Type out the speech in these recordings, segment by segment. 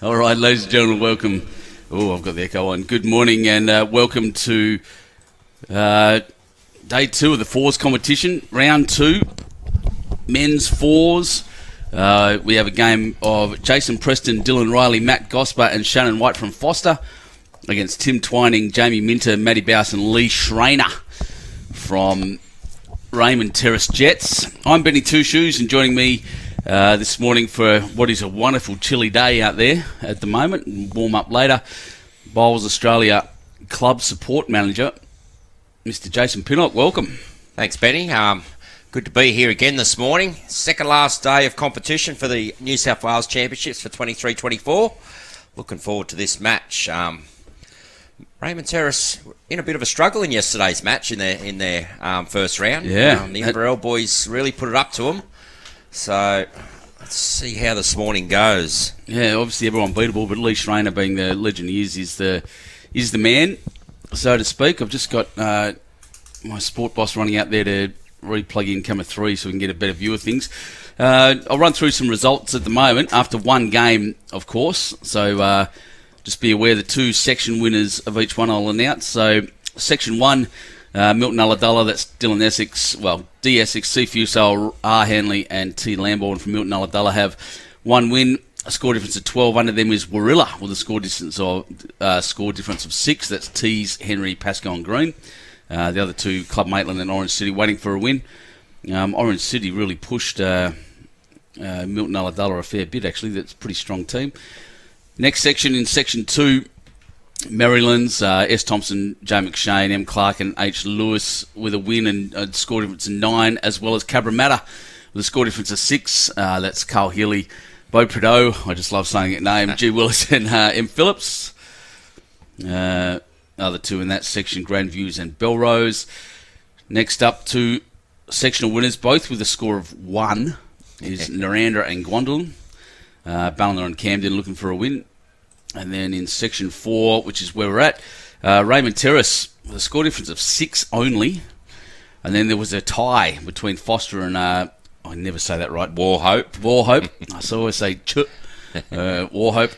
All right, ladies and gentlemen, welcome. Oh, I've got the echo on. Good morning and welcome to day 2 of the fours competition, round 2, men's fours. We have a game of Jason Preston, Dylan Riley, Matt Gosper and Shannon White from Forster against Tim Twining, Jamie Minter, Matty Baus and Lee Schraner from Raymond Terrace Jets. I'm Benny Two Shoes, and joining me this morning for what is a wonderful chilly day out there at the moment, and warm up later, Baus Australia Club Support Manager, Mr. Jason Pinnock. Welcome. Thanks, Benny. Good to be here again this morning. Second last day of competition for the New South Wales Championships for 23-24. Looking forward to this match. Raymond Terrace in a bit of a struggle in yesterday's match in their first round. Yeah. The Inverell boys really put it up to them. So let's see how this morning goes. Yeah, obviously everyone beatable, but Lee Schraner, being the legend he is the man, so to speak. I've just got my sport boss running out there to replug in camera 3 so we can get a better view of things. I'll run through some results at the moment after one game, of course. So just be aware the 2 section winners of each one I'll announce. So section 1, Milton Ulladulla, that's Dylan Essex, D Essex, C Fusel, R Hanley and T Lamborn from Milton Ulladulla have one win. A score difference of 12. Under them is Warilla with a score difference of 6. That's T's, Henry, Pascal and Green. The other 2, Club Maitland and Orange City, waiting for a win. Orange City really pushed Milton Ulladulla a fair bit, actually. That's a pretty strong team. Next section, in section 2, Maryland's S. Thompson, J. McShane, M. Clark and H. Lewis with a win and a score difference of 9, as well as Cabramatta with a score difference of 6. That's Carl Healy, Bo Prideaux, I just love saying that name, G. Willis and M. Phillips. Other 2 in that section, Grandviews and Belrose. Next up, 2 sectional winners, both with a score of 1, is Naranda and Gwandalin. Ballina and Camden looking for a win. And then in section 4, which is where we're at, Raymond Terrace with a score difference of 6 only. And then there was a tie between Forster and, I never say that right, Warhope. I always say Warhope.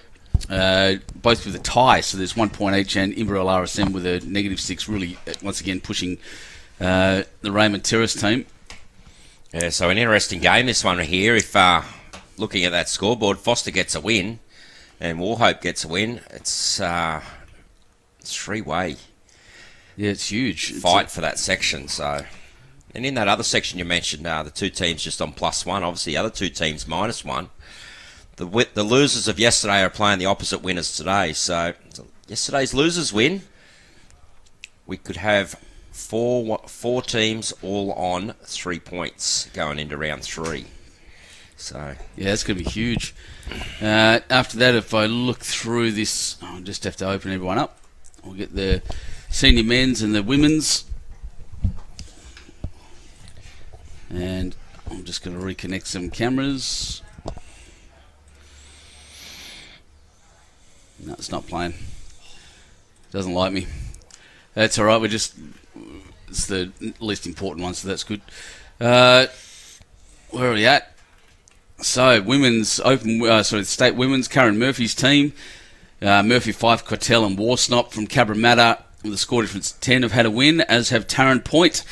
Both with a tie, so there's 1 point each, and Inverell RSM with a -6, really, once again, pushing the Raymond Terrace team. Yeah, so an interesting game, this one here. If looking at that scoreboard, Forster gets a win and Warhope gets a win. It's 3-way. Yeah, it's huge. Fight for that section. So, and in that other section you mentioned, the 2 teams just on +1. Obviously, the other 2 teams -1. The losers of yesterday are playing the opposite winners today. So yesterday's losers win, we could have four teams all on 3 points going into round 3. So yeah, that's going to be huge. After that, if I look through this, I'll just have to open everyone up. We'll get the senior men's and the women's. And I'm just going to reconnect some cameras. No, it's not playing. Doesn't like me. That's all right. It's the least important one, so that's good. Where are we at? So, women's state women's, Karen Murphy's team, Murphy, Fife, Cotell and Warsnop from Cabramatta with a score difference of 10 have had a win, as have Tarrant Point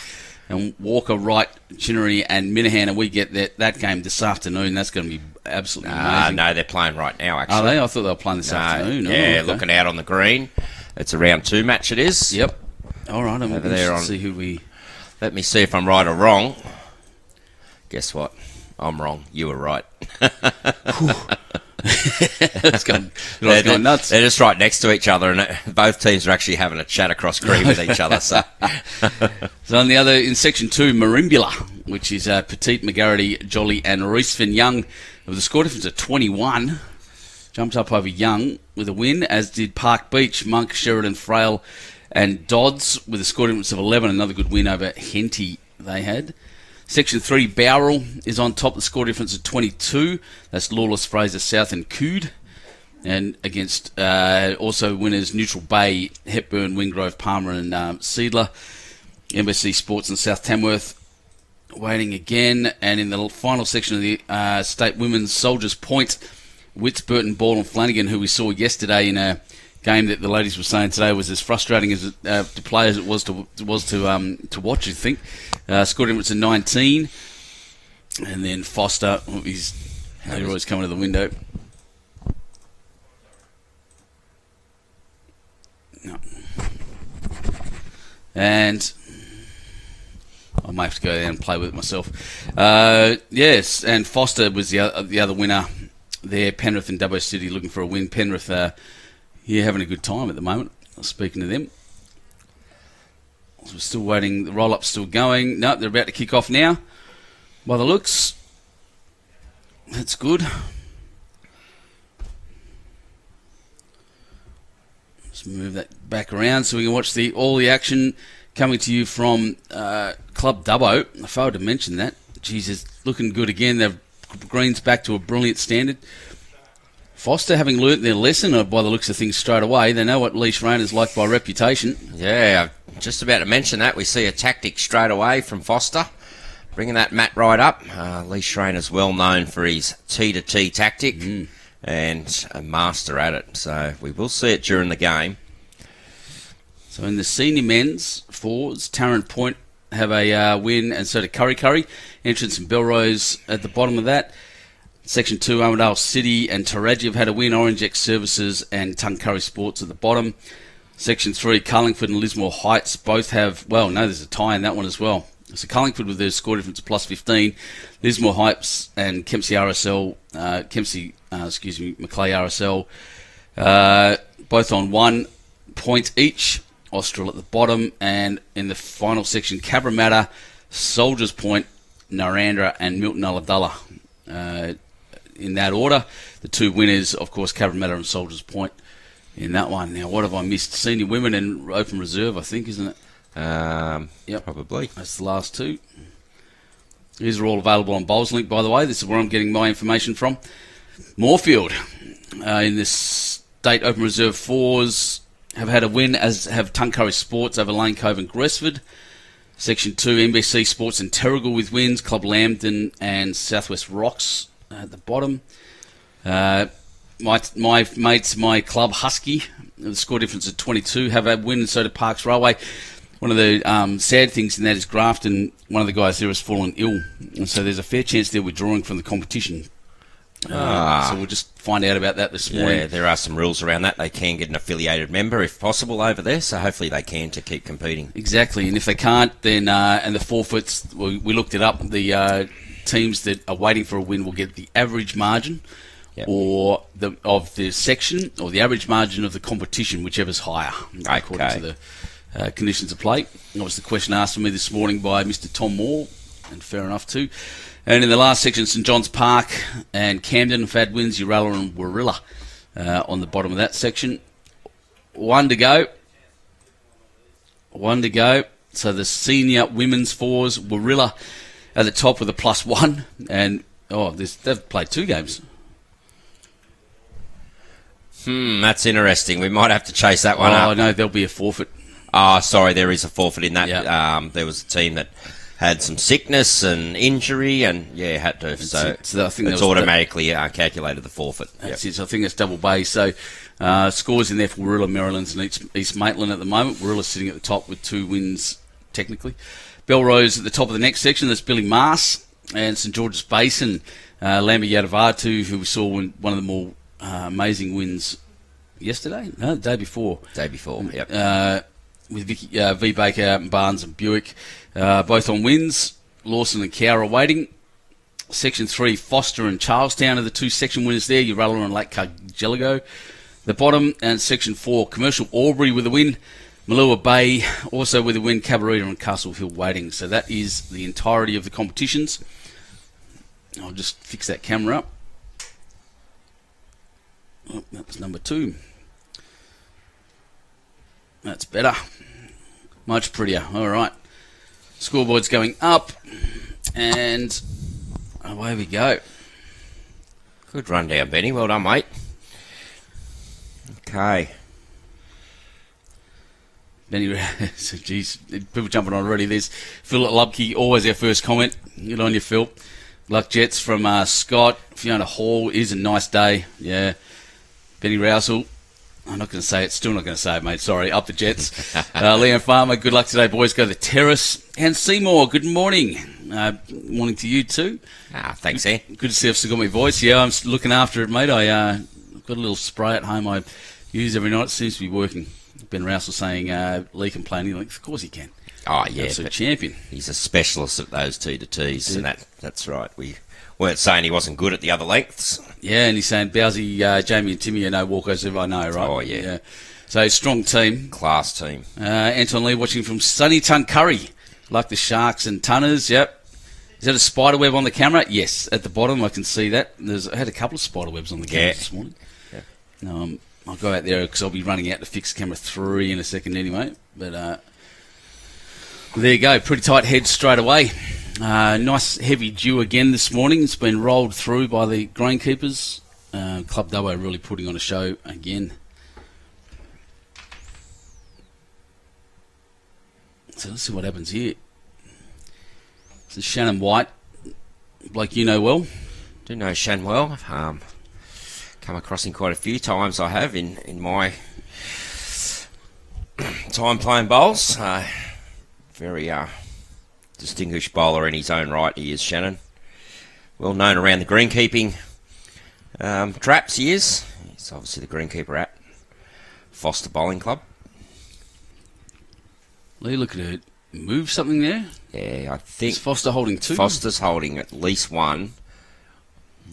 and Walker, Wright, Chinnery and Minahan, and we get that game this afternoon. That's going to be absolutely amazing. No, they're playing right now, actually. Are they? I thought they were playing this afternoon. Yeah, okay. Looking out on the green. It's a round 2 match, it is. Yep. All right, I'm over there. See who we... Let me see if I'm right or wrong. Guess what? I'm wrong. You were right. It's going nuts. They're just right next to each other, and both teams are actually having a chat across green with each other. So in section 2, Marimbula, which is Petite, McGarity, Jolly and Reese Young with a score difference of 21. Jumped up over Young with a win, as did Park Beach, Monk, Sheridan, Frail and Dodds with a score difference of 11. Another good win over Henty they had. Section 3, Bowral is on top, the score difference of 22. That's Lawless, Fraser, South and Coode. And against also winners Neutral Bay, Hepburn, Wingrove, Palmer and Seidler. Embassy Sports and South Tamworth waiting again. And in the final section of the state women's, Soldiers Point Witts, Burton, Ball and Flanagan, who we saw yesterday in a game that the ladies were saying today was as frustrating as to play as it was to watch, I think. Scored difference of 19. And then Forster, they're always coming to the window. No. And I may have to go down and play with it myself. Yes, and Forster was the other winner there. Penrith and Dubbo City looking for a win. Penrith, having a good time at the moment. Speaking to them. So we're still waiting. The roll-up's still going. No, they're about to kick off now. By the looks, that's good. Let's move that back around so we can watch all the action coming to you from Club Dubbo. I failed to mention that. Jesus, looking good again. They've Green's back to a brilliant standard. Forster, having learnt their lesson by the looks of things straight away, they know what Lee Schraner's like by reputation. Yeah, just about to mention that. We see a tactic straight away from Forster. Bringing that mat right up. Lee Schraner's well known for his T-to-T tactic and a master at it. So we will see it during the game. So in the senior men's fours, Tarrant Point have a win, and so do Curry. Entrance and Belrose at the bottom of that. Section 2, Armadale City and Terrace have had a win. Orange X Services and Tuncurry Sports at the bottom. Section 3, Carlingford and Lismore Heights both have, there's a tie in that one as well. So Carlingford with their score difference of plus 15. Lismore Heights and Macleay RSL, both on 1 point each. Austral at the bottom, and in the final section, Cabramatta, Soldiers Point, Narandra and Milton Ulladulla. In that order, the two winners, of course, Cabramatta and Soldiers Point in that one. Now, what have I missed? Senior women and open reserve, I think, isn't it? Yep, probably. That's the last two. These are all available on Bowls Link, by the way. This is where I'm getting my information from. Moorfield, in this state open reserve fours, have had a win, as have Tuncurry Sports over Lane Cove and Gresford. Section 2, NBC Sports and Terrigal with wins. Club Lambton and Southwest Rocks at the bottom. My mates, my club Husky, the score difference of 22, have a win, and so did Parks Railway. One of the sad things in that is Grafton, one of the guys there has fallen ill, and so there's a fair chance they're withdrawing from the competition. So we'll just find out about that this morning. Yeah, there are some rules around that. They can get an affiliated member if possible over there, so hopefully they can to keep competing. Exactly, and if they can't, then and the forfeits, we looked it up, the teams that are waiting for a win will get the average margin of the section, or the average margin of the competition, whichever's higher, according to the conditions of play. That was the question asked of me this morning by Mr. Tom Moore, and fair enough too. And in the last section, St John's Park and Camden have had wins, Uralla and Warilla on the bottom of that section. One to go. So the senior women's fours, Warilla at the top with a +1. And, they've played 2 games. That's interesting. We might have to chase that one up. Oh, no, there'll be a forfeit. Oh, sorry, there is a forfeit in that. Yep. There was a team that had some sickness and injury, and I think it's automatically calculated the forfeit. That's it. So I think that's double bay. So scores in there for Warilla, Marylands and East Maitland at the moment. Warilla's sitting at the top with 2 wins technically. Belrose at the top of the next section. That's Billy Mars and St George's Basin. Lambert Yadavatu, who we saw win one of the more amazing wins yesterday? No, the day before. Yep. With V. Baker, Barnes and Buick, both on wins. Lawson and Cowra waiting. Section 3, Forster and Charlestown are the 2 section winners there. Uralla and Lake Cargelligo. The bottom, and Section 4, Commercial Albury with a win. Malua Bay also with a win. Cabarita and Castle Hill waiting. So that is the entirety of the competitions. I'll just fix that camera up. Oh, that was number 2. That's better. Much prettier. All right. Scoreboard's going up. And away we go. Good rundown, Benny. Well done, mate. Okay. Benny, so geez, people jumping on already. There's Phil at Lubke, always our first comment. Good on you, Phil. Luck Jets from Scott. Fiona Hall is a nice day. Yeah. Benny Rousel. I'm not going to say it. Still not going to say it, mate. Sorry. Up the Jets. Liam Farmer. Good luck today, boys. Go to the Terrace. And Seymour. Good morning. Morning to you too. Thanks, Ian. Good to see I've still got my voice. Yeah, I'm looking after it, mate. I've got a little spray at home I use every night. It seems to be working. Ben Rousel saying Lee can play anything. Of course he can. Oh, yeah. Absolute champion. He's a specialist at those T2Ts, and that's right. We weren't saying he wasn't good at the other lengths. Yeah, and he's saying Bowsy, Jamie and Timmy are no walkovers, I know, right? Oh, yeah. So, strong team. Class team. Anton Lee watching from sunny Tuncurry. Like the Sharks and Tunners, yep. Is that a spider web on the camera? Yes, at the bottom I can see that. I had a couple of spider webs on the camera this morning. Yeah. I'll go out there because I'll be running out to fix camera 3 in a second anyway. But there you go, pretty tight head straight away. Nice heavy dew again this morning. It's been rolled through by the greenkeepers. Club Dubbo really putting on a show again. So let's see what happens here. This is Shannon White, bloke you know well. Do know Shan well. Come across him quite a few times. I have in my time playing bowls. Very distinguished bowler in his own right. He is Shannon. Well known around the greenkeeping traps. He is. He's obviously the greenkeeper at Forster Bowling Club. Lee, look at it. Move something there? Yeah, I think... Is Forster holding 2? Foster's holding at least 1.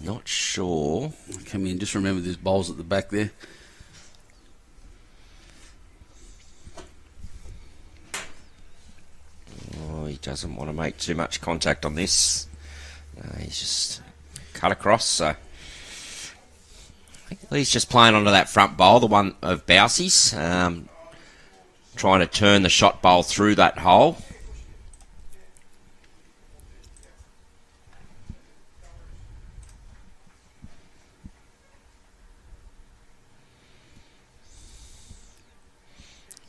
Not sure. Come in, just remember there's bowls at the back there. Oh, he doesn't want to make too much contact on this. He's just cut across, so... I think he's just playing onto that front bowl, the one of Bowsie's. Trying to turn the shot bowl through that hole.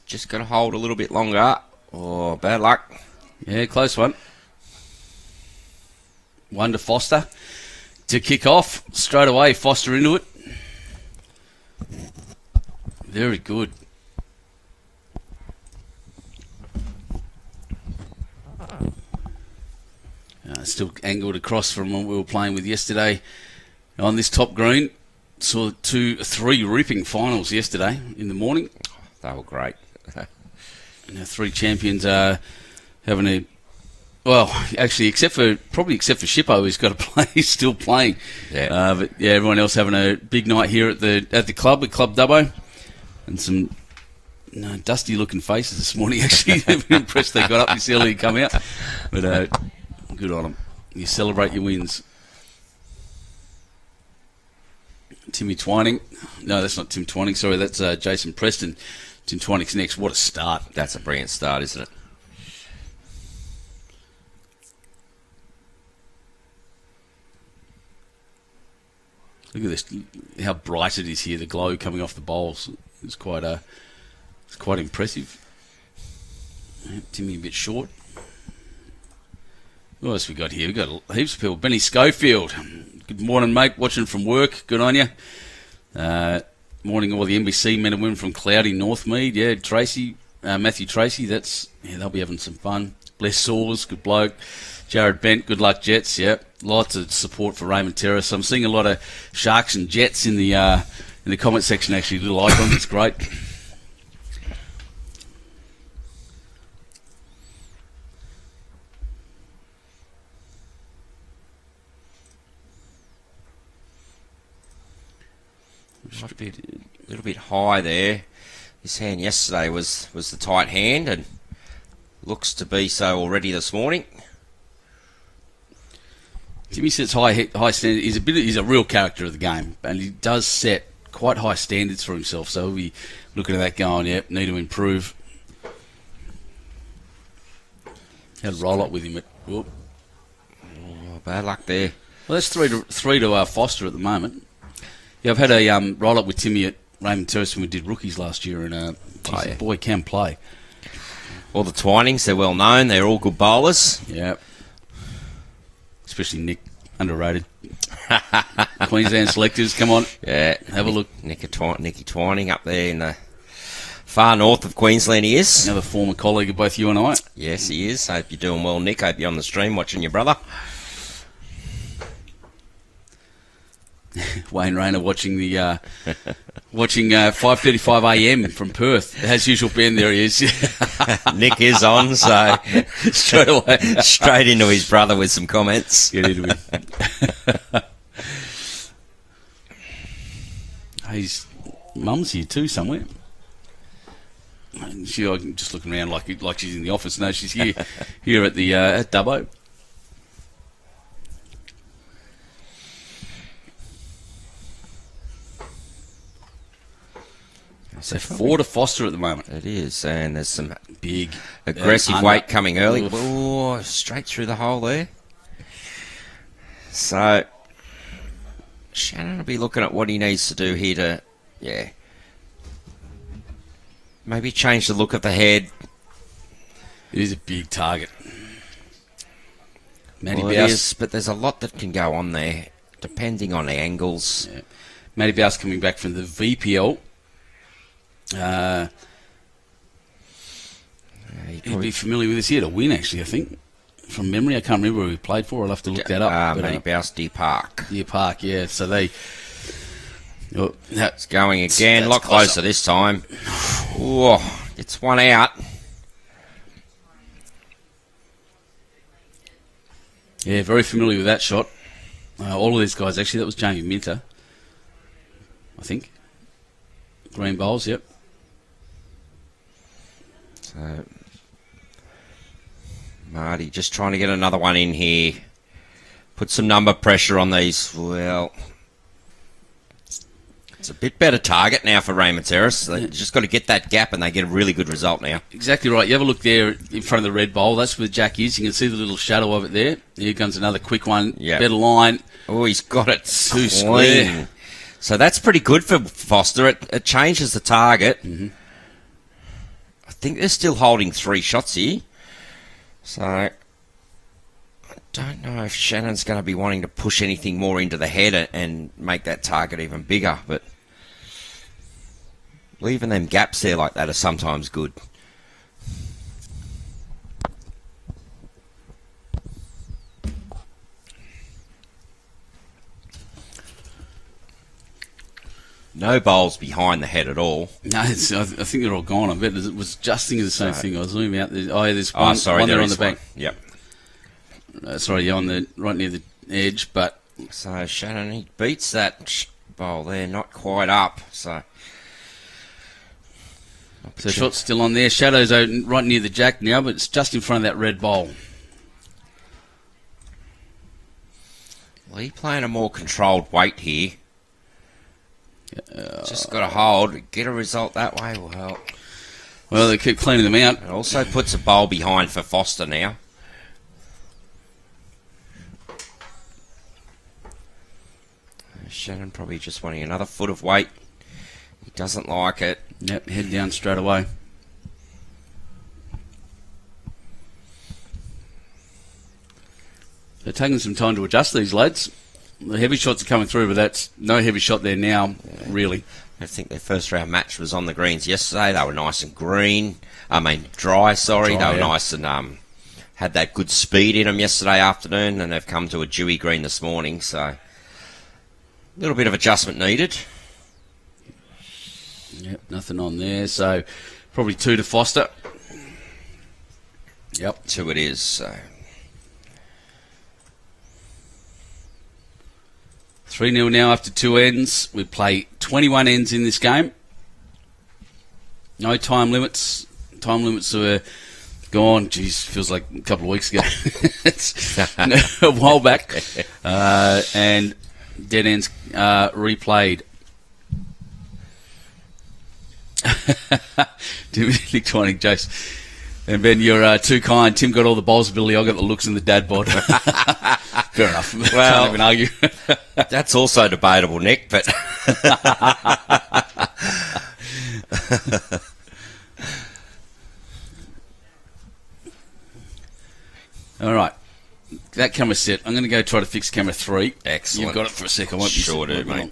Just got to hold a little bit longer. Oh, bad luck. Yeah, close one. One to Forster to kick off. Straight away, Forster into it. Very good. Still angled across from what we were playing with yesterday on this top green. Saw 3 ripping finals yesterday in the morning. They were great. And our 3 champions are having a... Well, actually, except for Shippo, who's got to play. He's still playing. Yeah. But yeah, everyone else having a big night here at the club, at Club Dubbo. And some dusty-looking faces this morning, actually. I'm impressed they got up this early and come out. But... good on them. You celebrate your wins. Timmy Twining. No, that's not Tim Twining. Sorry, that's Jason Preston. Tim Twining's next. What a start. That's a brilliant start, isn't it? Look at this. How bright it is here. The glow coming off the bowls. It's quite impressive. Timmy a bit short. What else we got here? We've got heaps of people. Benny Schofield. Good morning, mate. Watching from work. Good on you. Morning, all the NBC men and women from Cloudy, Northmead. Yeah, Tracy, Matthew Tracy. They'll be having some fun. Les Saws, good bloke. Jared Bent, good luck, Jets. Yep. Lots of support for Raymond Terrace. I'm seeing a lot of Sharks and Jets in the comment section, actually. Little icons. It's great. Might be a little bit high there. His hand yesterday was the tight hand, and looks to be so already this morning. Timmy sets high standards. He's a real character of the game, and he does set quite high standards for himself. So we'll be looking at that going, yep, need to improve. Had a roll up with him. Oh, bad luck there. Well, that's three to Forster at the moment. Yeah, I've had a roll up with Timmy at Raymond Terrace when we did rookies last year, and boy can play. All the Twinings, they're well known. They're all good bowlers. Yeah. Especially Nick Underrated. Queensland selectors, come on. Yeah. Have a look. Nicky Twining up there in the far north of Queensland he is. Another former colleague of both you and I. Yes, he is. Hope you're doing well, Nick. Hope you're on the stream watching your brother. Wayne Rayner watching the 5:35 a.m. from Perth. As usual, Ben, there he is. Nick is on, so Straight away. straight into his brother with some comments. Get into it. His mum's here too somewhere. I'm just looking around like she's in the office. No, she's here at the at Dubbo. So 4 to Forster at the moment. It is, and there's some Big aggressive weight coming early. Oof. Oh, straight through the hole there. So Shannon will be looking at what he needs to do here to, maybe change the look of the head. It is a big target. Matty Well, it Baus. is, but there's a lot that can go on there, depending on the angles. Yeah. Matty Baus coming back from the VPL. He'd be familiar with this. He had a win, actually, I think. From memory, I can't remember who he played for. I'll have to look that up. Matty Baus, Deer Park. Deer Park, yeah. So they... Oh, It's going again, a lot close closer this time. Oh, it's one out. yeah, very familiar with that shot. All of these guys, actually. That was Jamie Minter, I think. Green Bowls, yep. So, Marty just trying to get another one in here. Put some number pressure on these. Well, it's a bit better target now for Raymond Terrace. They just got to get that gap and they get a really good result now. Exactly right. You have a look there in front of the red bowl. That's where Jack is. You can see the little shadow of it there. Here comes another quick one. Yeah. Better line. Oh, he's got it Too clean. square. So that's pretty good for Forster. It changes the target. Mm-hmm. I think they're still holding 3 shots here. So I don't know if Shannon's going to be wanting to push anything more into the head and make that target even bigger. But leaving them gaps there like that are sometimes good. No bowls behind the head at all. No, I think they're all gone. I bet it was just thinking the same thing. I was zooming out. There's one, Oh, sorry, one there there on the is bank. one. Yep. Sorry, yeah, right near the edge, but So Shannon, he beats that bowl there, not quite up. So shot's still on there. Shadow's out right near the jack now, but it's just in front of that red bowl. well, he's playing a more controlled weight here. Just got to hold, get a result that way will help. Well, they keep cleaning them out. It also puts a bowl behind for Forster now. Shannon probably just wanting another foot of weight. He doesn't like it. Yep, head down straight away. They're taking some time to adjust, these lads. The heavy shots are coming through, but that's no heavy shot there now, really. I think their first round match was on the greens yesterday. They were nice and green. Dry, sorry. Dry, they were yeah. nice and had that good speed in them yesterday afternoon, and they've come to a dewy green this morning, so a little bit of adjustment needed. Yep, nothing on there, so probably 2 to Forster. Yep. 2 it is, so 3-0 now after 2 ends. We play 21 ends in this game. No time limits. Time limits are gone. Jeez, feels like a couple of weeks ago. It's a while back. And dead ends replayed. Nick Twining jokes. And Ben, you're too kind. Tim got all the bowls ability. I got the looks and the dad bod. Fair enough. Well, can't even argue. that's also debatable, Nick, but All right. that camera's set. I'm going to go try to fix camera 3. Excellent. You've got it for a sec. I won't Sure be do, mate.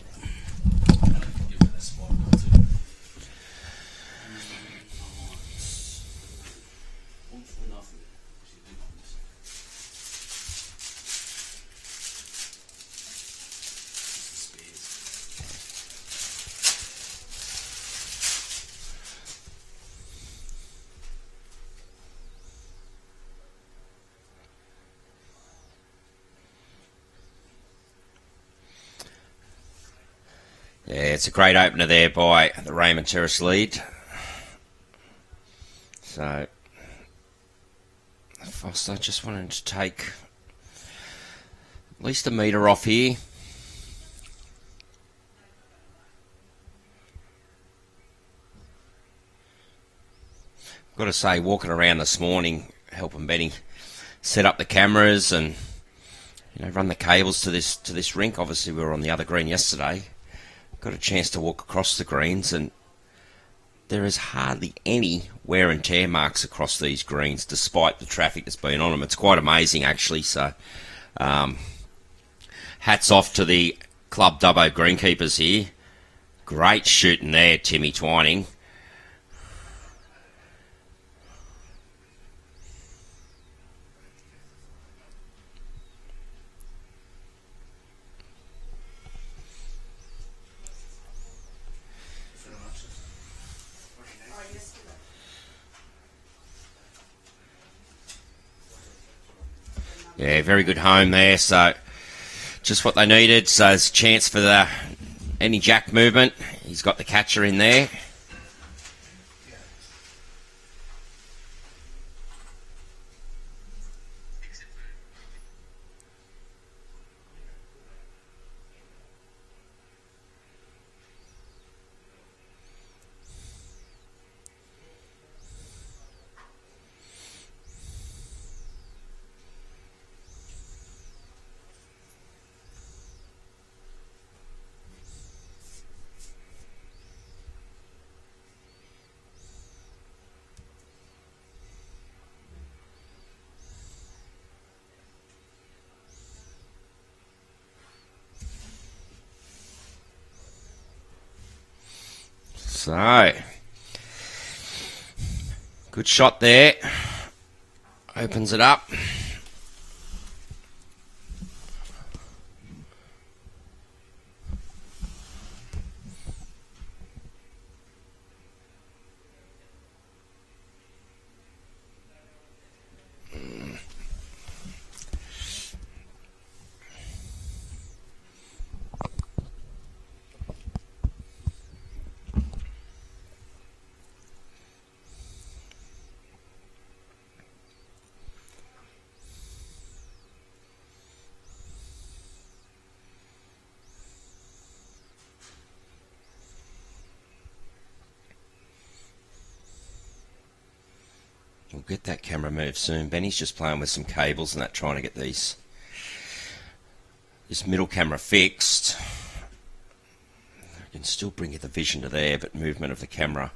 Yeah, it's a great opener there by the Raymond Terrace lead. So, Forster just wanted to take at least a metre off here. Got to say, walking around this morning, helping Benny set up the cameras and run the cables to this rink. Obviously, we were on the other green yesterday. Got a chance to walk across the greens, and there is hardly any wear and tear marks across these greens, despite the traffic that's been on them. It's quite amazing, actually. So, hats off to the Club Dubbo greenkeepers here. Great shooting there, Timmy Twining. Yeah, very good home there. So, just what they needed. So, there's a chance for any jack movement. He's got the catcher in there. So, good shot there. Opens it up. We'll get that camera moved soon. Benny's just playing with some cables and that, trying to get this middle camera fixed. I can still bring you the vision to there, but movement of the camera.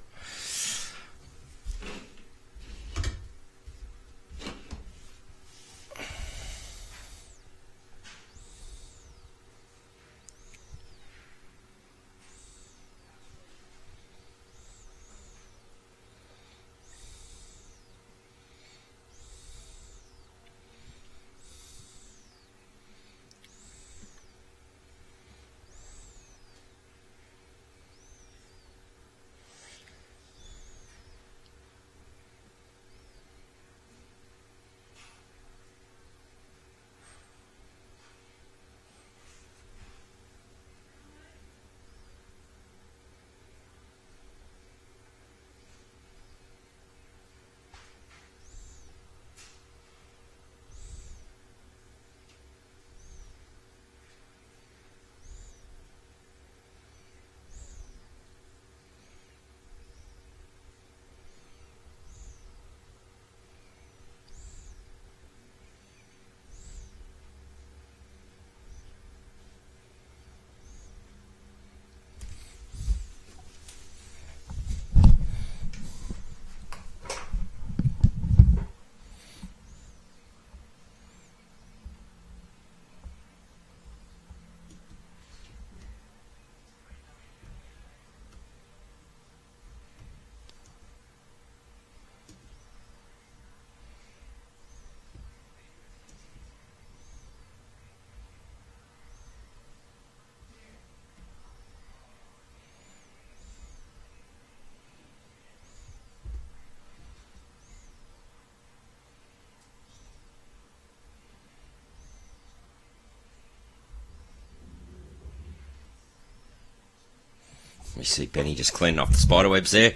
You see Benny just cleaning off the spider webs there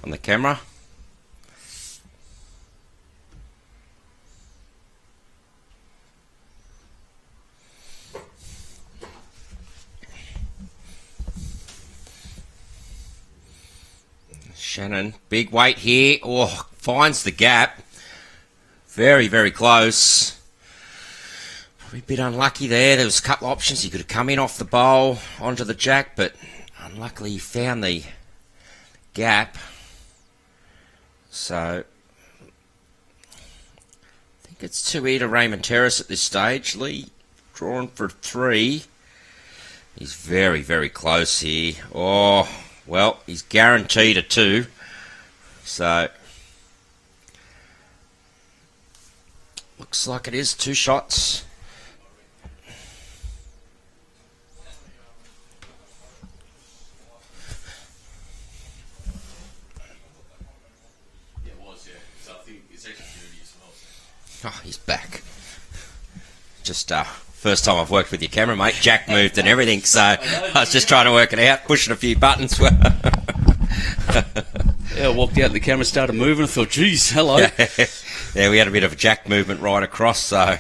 on the camera. Shannon, big weight here. Oh, finds the gap. Very, very close. Probably a bit unlucky there. There was a couple of options. He could have come in off the bowl onto the jack, but unluckily he found the gap. So I think it's 2 to Raymond Terrace at this stage. Lee drawn for 3. He's very, very close here. Oh, well, he's guaranteed a 2. So looks like it is 2 shots. Oh, he's back. Just first time I've worked with your camera, mate. Jack moved and everything, so I was just trying to work it out, pushing a few buttons. Yeah, I walked out, the camera started moving. I thought, geez, hello. Yeah, we had a bit of a jack movement right across, so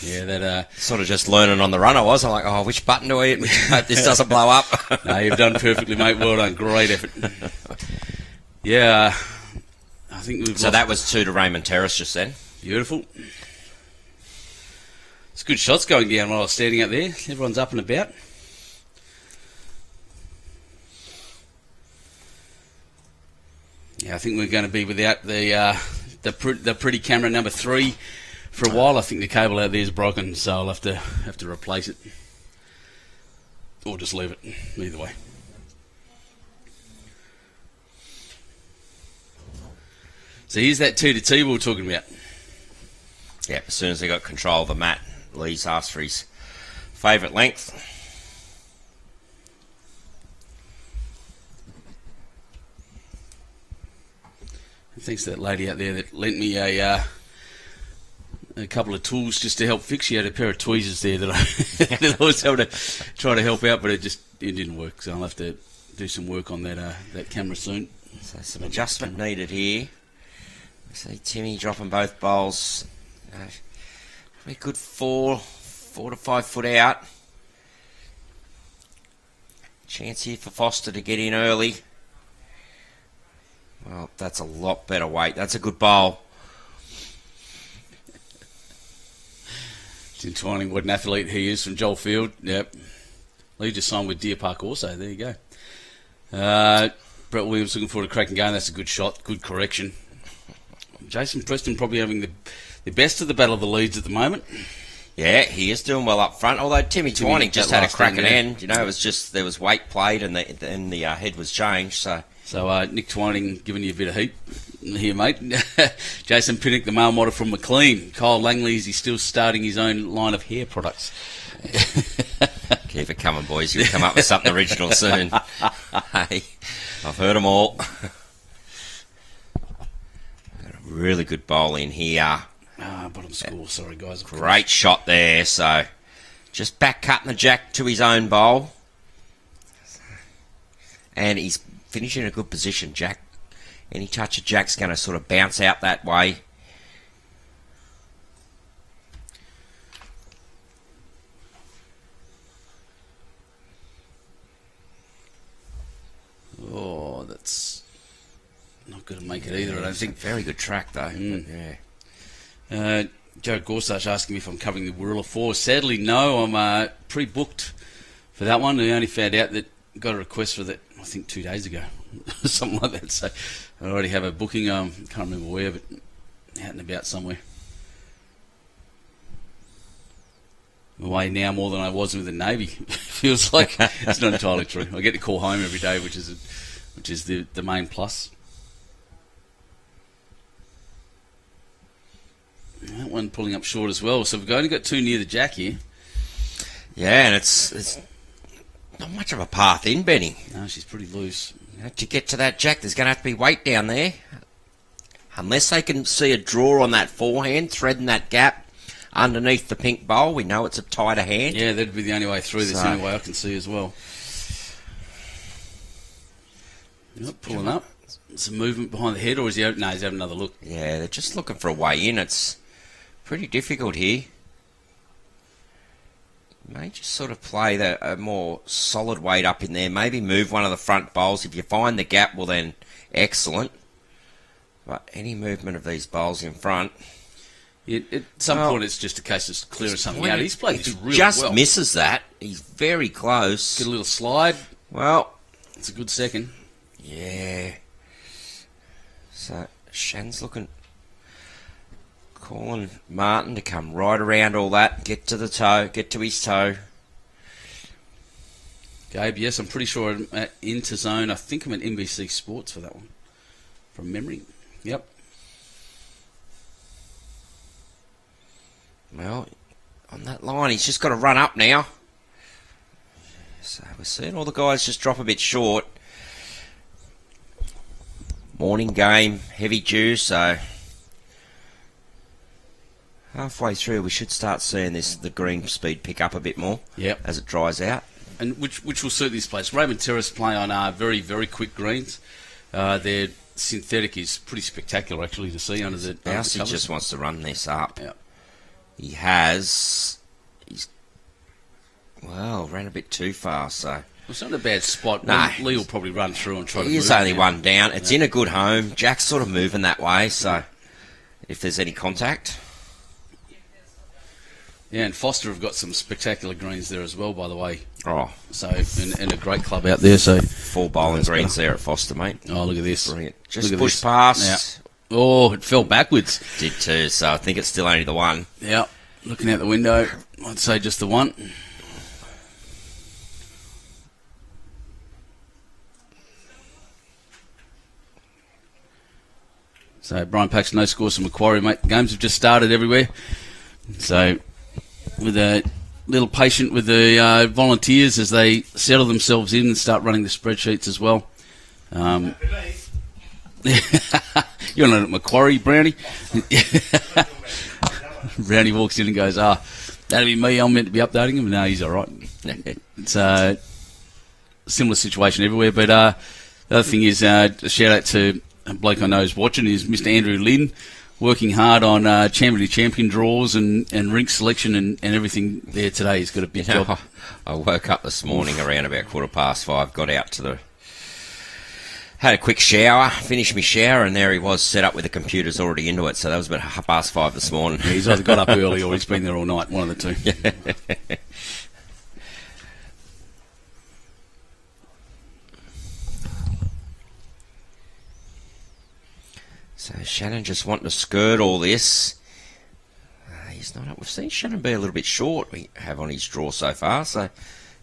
yeah, that sort of just learning on the run I was. I'm like, oh, which button do I hit? Hope this doesn't blow up. No, you've done perfectly, mate. Well done. Great effort. Yeah, I think we've. So that was 2 to Raymond Terrace just then. Beautiful. It's good shots going down while I was standing out there. Everyone's up and about. Yeah, I think we're going to be without the pretty camera number 3 for a while. I think the cable out there is broken, so I'll have to replace it, or just leave it. Either way. So here's that 2 to T we were talking about. Yeah, as soon as they got control of the mat, Lee's asked for his favourite length. Thanks to that lady out there that lent me a couple of tools just to help fix. She had a pair of tweezers there that I was able to try to help out, but it didn't work. So I'll have to do some work on that camera soon. So some adjustment needed here. I see Timmy dropping both bowls. Probably good 4 to 5 foot out. Chance here for Forster to get in early. Well, that's a lot better weight. That's a good bowl. It's entwining what an athlete he is from Joel Field. Yep. Lee just signed with Deer Park also. There you go. Brett Williams looking forward to cracking game. That's a good shot. Good correction. Jason Preston probably having the best of the battle of the leads at the moment. Yeah, he is doing well up front. Although Timmy Twining just had a cracking end. You know, it was just there was weight played and the head was changed. So Nick Twining giving you a bit of heat here, mate. Jason Pinnock, the male model from Maclean. Kyle Langley, is he still starting his own line of hair products? Keep it coming, boys. You'll come up with something original soon. Hey, I've heard them all. Really good bowl in here. Bottom score. Sorry, guys. Great shot there. So just back cutting the jack to his own bowl. And he's finishing in a good position, Jack. Any touch of Jack's going to sort of bounce out that way. Oh, that's not going to make it either, I don't think. Very good track, though. Yeah. Joe Gorsuch asking me if I'm covering the Warilla 4. Sadly, no. I'm pre-booked for that one. I only found out that got a request for that, I think, 2 days ago. Something like that. So I already have a booking. Can't remember where, but out and about somewhere. I'm away now more than I was with the Navy. Feels like it's not entirely true. I get to call home every day, which is the main plus. That one pulling up short as well. So we've only got 2 near the jack here. Yeah, and it's not much of a path in, Benny. No, she's pretty loose. To get to that jack, there's going to have to be weight down there. Unless they can see a draw on that forehand, threading that gap underneath the pink bowl, we know it's a tighter hand. Yeah, that'd be the only way through. That's the only way I can see as well. Yep, pulling up. Some movement behind the head, or is he? No, he's having another look. Yeah, they're just looking for a way in. It's pretty difficult here. May just sort of play a more solid weight up in there. Maybe move one of the front bowls. If you find the gap, well then, excellent. But any movement of these bowls in front... At some point, it's just a case of clearing something out. He's played this really just well. Misses that. He's very close. Get a little slide. Well... It's a good second. Yeah. So, Shan's looking... Calling Martin to come right around all that, get to the toe, get to his toe. Gabe, yes, I'm pretty sure I'm at Interzone. I think I'm at NBC Sports for that one, from memory. Yep. Well, on that line, he's just got to run up now. So we're seeing all the guys just drop a bit short. Morning game, heavy dew, so... Halfway through, we should start seeing the green speed pick up a bit more. Yep. As it dries out. And which will suit this place. Raymond Terrace play on very, very quick greens. Their synthetic is pretty spectacular, actually, to see under the Baus covers. just wants to run this up. Yep. He's ran a bit too far, so... It's not a bad spot. No. Lee will probably run through and try to move. He's only one down. It's in a good home. Jack's sort of moving that way, so if there's any contact... Yeah, and Forster have got some spectacular greens there as well, by the way. Oh. So, and a great club out there. So 4 bowling greens there at Foster, mate. Oh, look at this. Brilliant. Just Look at push this. past. Yeah. Oh, it fell backwards. Did too, so I think it's still only the one. Yeah, looking out the window, I'd say just the one. So Brian Paxton, no scores from Macquarie, mate. Games have just started everywhere. So with a little patient with the volunteers as they settle themselves in and start running the spreadsheets as well. You're not at Macquarie, Brownie. Brownie walks in and goes, that'll be me. I'm meant to be updating him. No, he's all right. It's a similar situation everywhere. But the other thing is, a shout out to a bloke I know is watching is Mr. Andrew Lynn, working hard on champion draws and rink selection and everything there today. He's got a big job. I woke up this morning around about 5:15, got out had a quick shower, finished my shower, and there he was set up with the computers already into it. So that was about 5:30 this morning. Yeah, he's either got up early or he's been there all night, one of the two. So Shannon just wanting to skirt all this. He's not up. We've seen Shannon be a little bit short, we have on his draw so far, so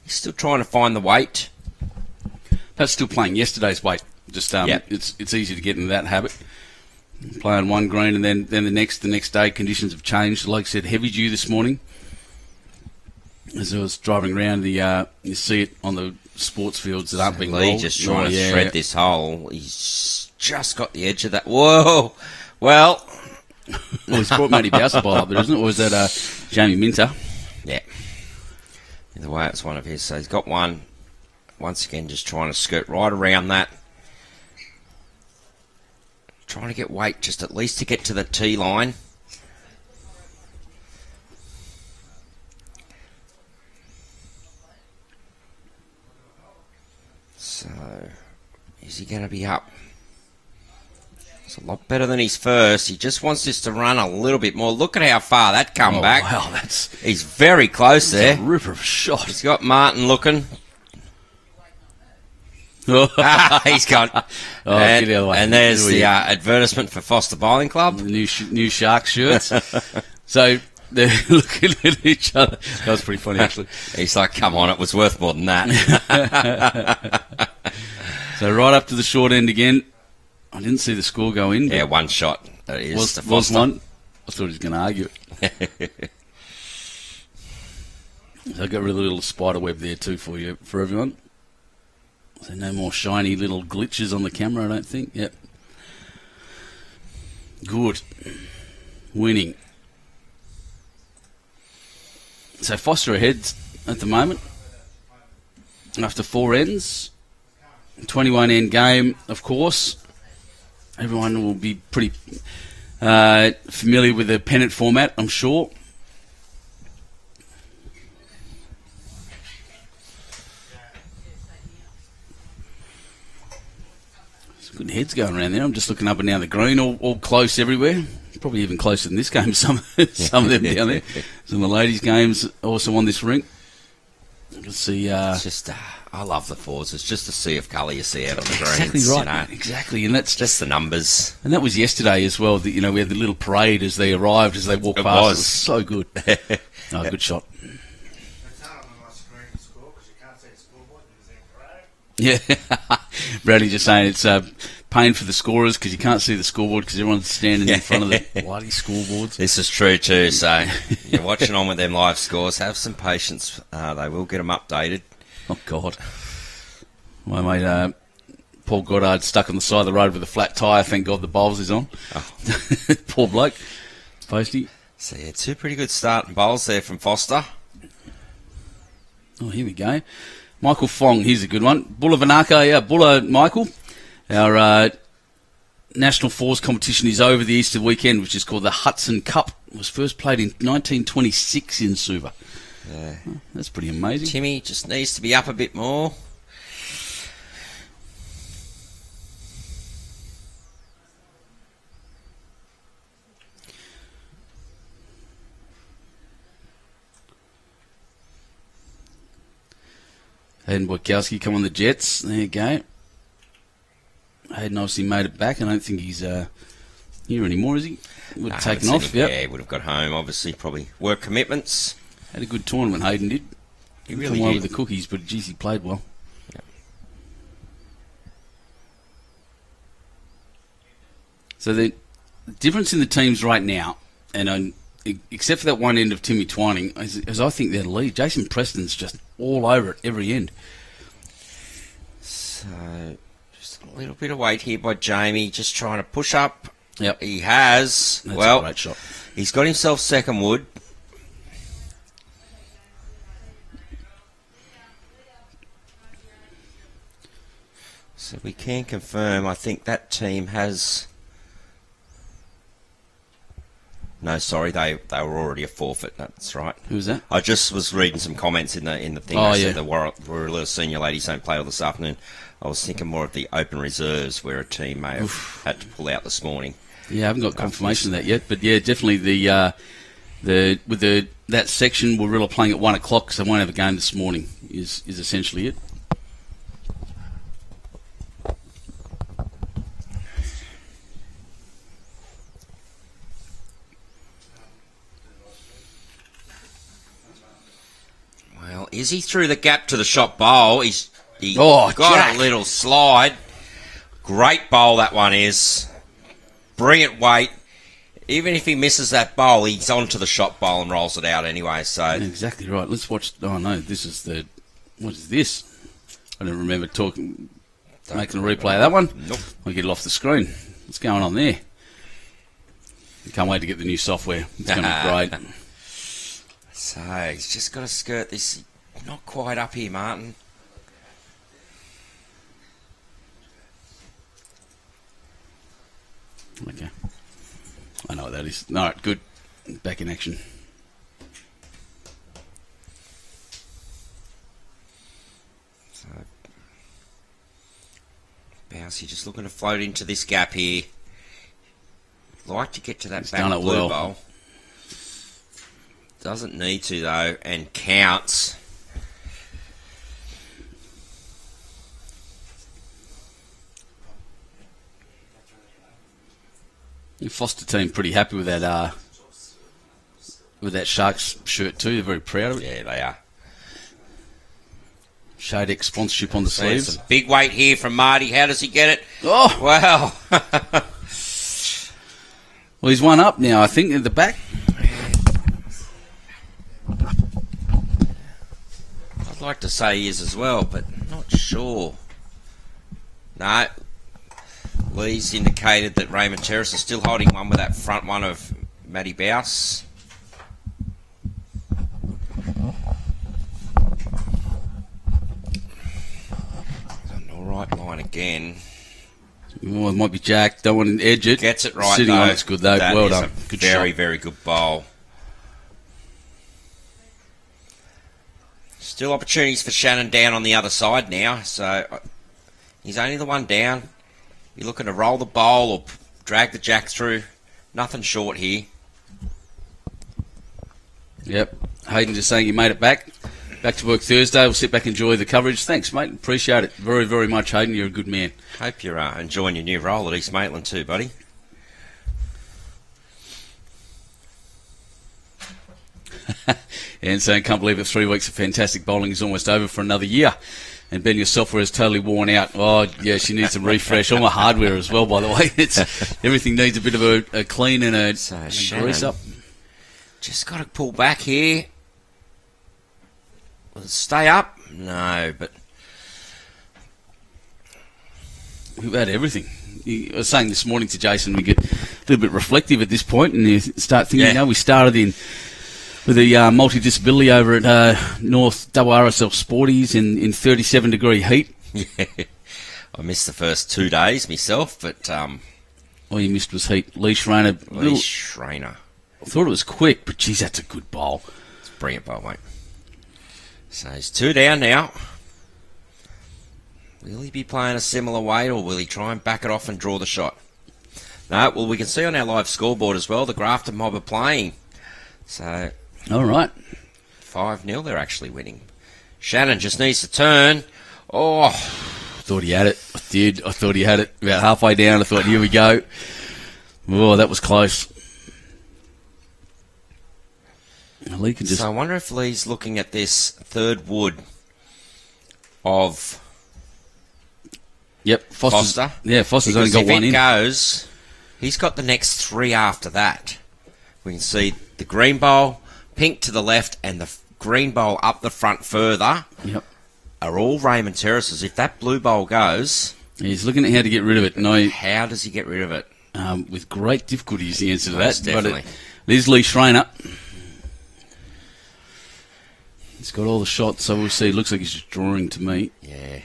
he's still trying to find the weight. That's still playing yesterday's weight. Just it's easy to get into that habit. Play on one green and then the next day conditions have changed. Like I said, heavy dew this morning. As I was driving around, you see it on the sports fields that aren't being rolled. Lee just trying to thread this hole. He's just got the edge of that. Whoa! Well, he's brought Matty Baus up there, isn't it? Or was that Jamie Minter? Yeah. Either way, it's one of his. So he's got one. Once again, just trying to skirt right around that. Trying to get weight just at least to get to the tee line. So, is he going to be up? It's a lot better than his first. He just wants this to run a little bit more. Look at how far that come back. Wow, he's very close there. A ripper of a shot. He's got Martin looking. He's gone. Get the other way. And there's the advertisement for Forster Bowling Club. The new Sharks shirts. So they're looking at each other. That was pretty funny, actually. He's like, come on, it was worth more than that. So right up to the short end again. I didn't see the score go in. Yeah, one shot. That is was one. I thought he was going to argue it. So I got a little spider web there too for everyone. So no more shiny little glitches on the camera, I don't think. Yep. Good. Winning. So Forster ahead at the moment. After 4 ends. 21 end game, of course. Everyone will be pretty familiar with the pennant format, I'm sure. Some good heads going around there. I'm just looking up and down the green, all close everywhere. Probably even closer than this game, some of them down there. Some of the ladies' games also on this rink. You can see... It's just... I love the fours. It's just a sea of colour you see out on the greens. Exactly right. You know? Exactly, and that's Just the numbers. And that was yesterday as well. We had the little parade as they arrived, as they walked past. It was so good. Oh, good shot. It's hard on the screen to score because you can't see the scoreboard. Yeah, Bradley just saying it's pain for the scorers because you can't see the scoreboard because everyone's standing in front of the bloody scoreboards. This is true too. So you're watching on with them live scores. Have some patience. They will get them updated. Oh, God. My mate, Paul Goddard, stuck on the side of the road with a flat tyre. Thank God the bowls is on. Oh. Poor bloke. Posty. So, yeah, two pretty good starting bowls there from Forster. Oh, here we go. Michael Fong, here's a good one. Bulla Vanaka, Bulla Michael. Our National Fours competition is over the Easter weekend, which is called the Hudson Cup. It was first played in 1926 in Suva. Yeah. Oh, that's pretty amazing. Timmy just needs to be up a bit more. Hayden Wojciechowski come on the Jets. There you go. Hayden obviously made it back. I don't think he's here anymore, is he? Would have taken off. Yeah, he would have got home, obviously. Probably work commitments. Had a good tournament, Hayden did. He really did. did. With the cookies, but geez, he played well. Yep. So the difference in the teams right now, and except for that one end of Timmy Twining, as I think they're the lead, Jason Preston's just all over it every end. So, just a little bit of weight here by Jamie, just trying to push up. Yep. He has. That's well, a great shot. He's got himself second wood. So we can confirm, I think that team has... No, sorry, they were already a forfeit. That's right. Who's that? I just was reading some comments in the thing. Oh, They yeah. said the Warrior senior ladies don't play all this afternoon. I was thinking more of the open reserves where a team may have had to pull out this morning. Yeah, I haven't got confirmation of that yet, but yeah, definitely that section we're really playing at 1 o'clock because they won't have a game this morning. Is essentially it. Well, is he through the gap to the shot bowl? He Oh, got Jack. a little slide. Great bowl that one is. Brilliant weight. Even if he misses that bowl, he's onto the shot bowl and rolls it out anyway. So Yeah, exactly right. Let's watch. Oh no, this is what is this? I don't remember making a replay of that one. Nope. I'll get it off the screen. What's going on there? Can't wait to get the new software. It's going to be great. So he's just got to skirt this. Not quite up here, Martin. Okay. I know what that is. All right, good. Back in action. So Baus, you're just looking to float into this gap here. Like to get to that He's back done it blue well. bowl. Doesn't need to though, and counts. The Forster team pretty happy with that Sharks shirt too. They're very proud of it. Yeah, they are. Shadex sponsorship on the There's sleeves. some big weight here from Marty. How does he get it? Oh, Wow. well, he's one up now, I think, at the back. I'd like to say he is as well, but not sure. No. Lee's indicated that Raymond Terrace is still holding one with that front one of Matty Baus. Done all right line again. Oh, it might be Jack. Don't want to edge it. Gets it right, Sitting though. on it's good, though. That Well is done. a Good very, shot. very good bowl. Still opportunities for Shannon down on the other side now. So he's only the one down. You're looking to roll the bowl or drag the jack through. Nothing short here. Yep. Hayden just saying you made it back. Back to work Thursday. We'll sit back and enjoy the coverage. Thanks, mate. Appreciate it very, very much, Hayden. You're a good man. Hope you're enjoying your new role at East Maitland too, buddy. And saying, can't believe it, 3 weeks of fantastic bowling is almost over for another year. And Ben, your software is totally worn out. Oh, yeah, she needs a refresh. All my hardware as well, by the way. Everything needs a bit of a clean and a grease up. Just got to pull back here. Will it stay up? No, but... We've had everything. I was saying this morning to Jason, we get a little bit reflective at this point, and you start thinking, we started with the multi-disability over at North RSL Sporties in 37-degree heat. Yeah, I missed the first 2 days myself, but... all you missed was heat. Lee Schraner. Schraner. I thought it was quick, but geez, that's a good bowl. It's a brilliant bowl, mate. So he's 2 down now. Will he be playing a similar weight, or will he try and back it off and draw the shot? No, well, we can see on our live scoreboard as well, the Grafton Mob are playing. So... All right. 5-0, they're actually winning. Shannon just needs to turn. Oh. I thought he had it. I did. I thought he had it. About halfway down, I thought, here we go. Oh, that was close. Lee can just... So I wonder if Lee's looking at this third wood of... Yep, Forster. Yeah, Foster's because only got one if it in. goes, he's got the next 3 after that. We can see the green bowl, pink to the left, and the green bowl up the front further. Yep. Are all Raymond Terraces. If that blue bowl goes... He's looking at how to get rid of it. How does he get rid of it? With great difficulty is the answer to Most that. definitely. But it is Lee Schraner. He's got all the shots, so we'll see. It looks like he's just drawing to me. Yeah.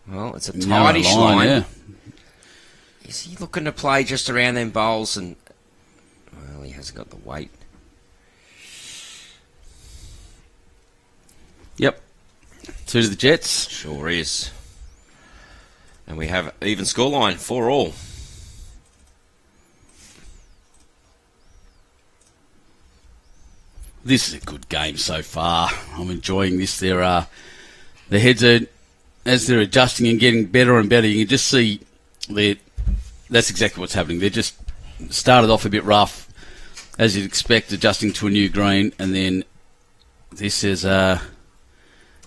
Well, it's a Narrow tightish line. Yeah. Is he looking to play just around them bowls? And well, he hasn't got the weight. Yep. 2 to the Jets. Sure is. And we have even scoreline 4-all. This is a good game so far. I'm enjoying this. The heads are, as they're adjusting and getting better and better, you can just see that's exactly what's happening. They just started off a bit rough, as you'd expect, adjusting to a new green, and then this is a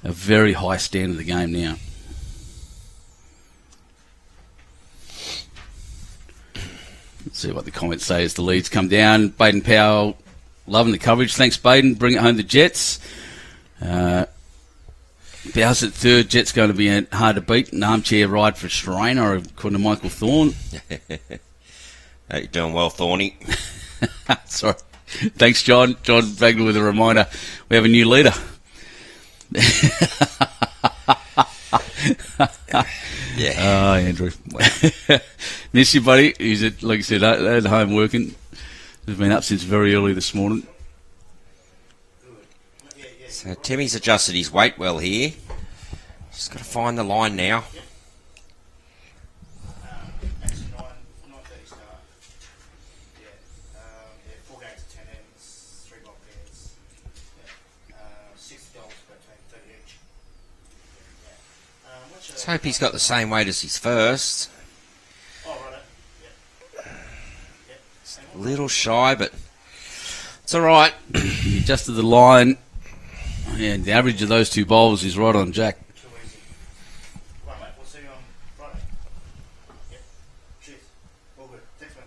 very high standard of the game now. Let's see what the comments say as the leads come down. Baden Powell loving the coverage. Thanks, Baden. Bring it home, the Jets. Baus at third. Jets going to be hard to beat. An armchair ride for Schraner, according to Michael Thorne. How you doing well, Thorny? Sorry. Thanks, John. John Bagler with a reminder. We have a new leader. Yeah. Oh, Andrew. Miss you, buddy. He's, like I said, at home working. He's been up since very early this morning. So Timmy's adjusted his weight well here. Just got to find the line now. Actually, 9:30 start. Yeah. 4 games of 10 ends, 3 block pairs. Yeah. $60 between 30 each. Yeah. Let's hope he's got the same weight as his first. Oh, right. Yeah. A little shy, but it's all right. He adjusted the line. And the average of those 2 bowls is right on Jack. Too easy. Right, mate. We'll see you on Friday. Yep. Cheers. All good. Thanks, mate.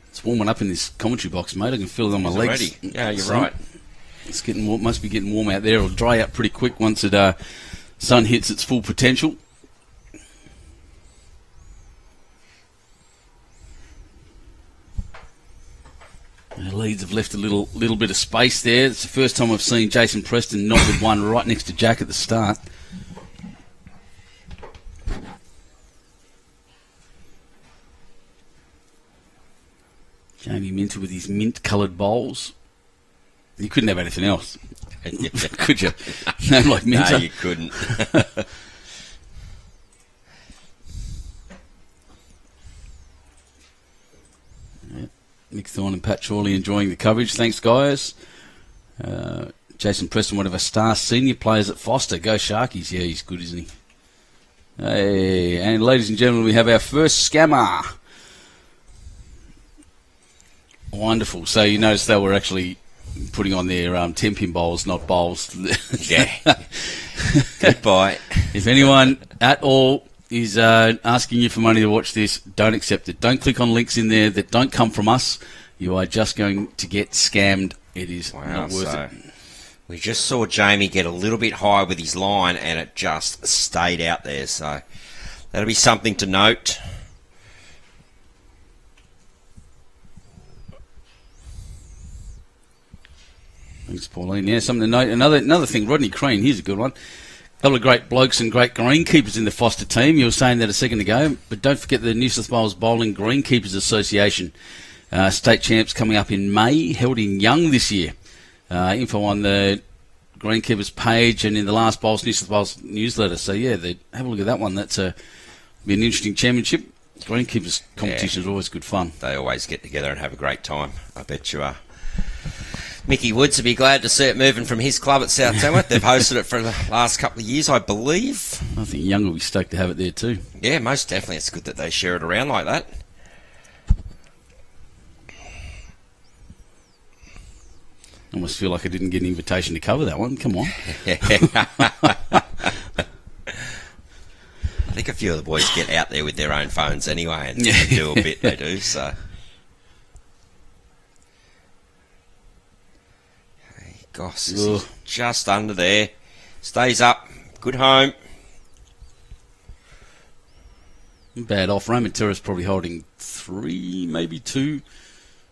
It's warming up in this commentary box, mate. I can feel it on my legs. Already. Yeah, you're So, right. It's getting warm. Must be getting warm out there. It'll dry out pretty quick once it sun hits its full potential. The Leeds have left a little bit of space there. It's the first time I've seen Jason Preston not with one right next to Jack at the start. Jamie Minter with his mint-coloured bowls. You couldn't have anything else, could you? No, like Minter. No, you couldn't. Mick Thorne and Pat Chorley enjoying the coverage. Thanks, guys. Jason Preston, one of our star senior players at Forster. Go Sharkies. Yeah, he's good, isn't he? Hey, and ladies and gentlemen, we have our first scammer. Wonderful. So you notice they were actually putting on their 10-pin bowls, not bowls. Yeah. Goodbye. If anyone at all is asking you for money to watch this, don't accept it. Don't click on links in there that don't come from us. You are just going to get scammed. It is not worth it. We just saw Jamie get a little bit high with his line and it just stayed out there. So that'll be something to note. Thanks, Pauline. Yeah, something to note. Another thing, Rodney Crean, here's a good one. A couple of great blokes and great greenkeepers in the Forster team. You were saying that a second ago, but don't forget the New South Wales Bowling Greenkeepers Association. State champs coming up in May, held in Young this year. Info on the Greenkeepers page and in the last Baus New South Wales newsletter. So, yeah, have a look at that one. That's be an interesting championship. Greenkeepers competition is always good fun. They always get together and have a great time. I bet you are. Mickey Woods would be glad to see it moving from his club at South Tamworth. They've hosted it for the last couple of years, I believe. I think Young will be stoked to have it there too. Yeah, most definitely. It's good that they share it around like that. I almost feel like I didn't get an invitation to cover that one. Come on. I think a few of the boys get out there with their own phones anyway and do a bit, they do, so... Gosh, is just under there. Stays up. Good home. Bad off. Raymond Terrace probably holding 3, maybe 2.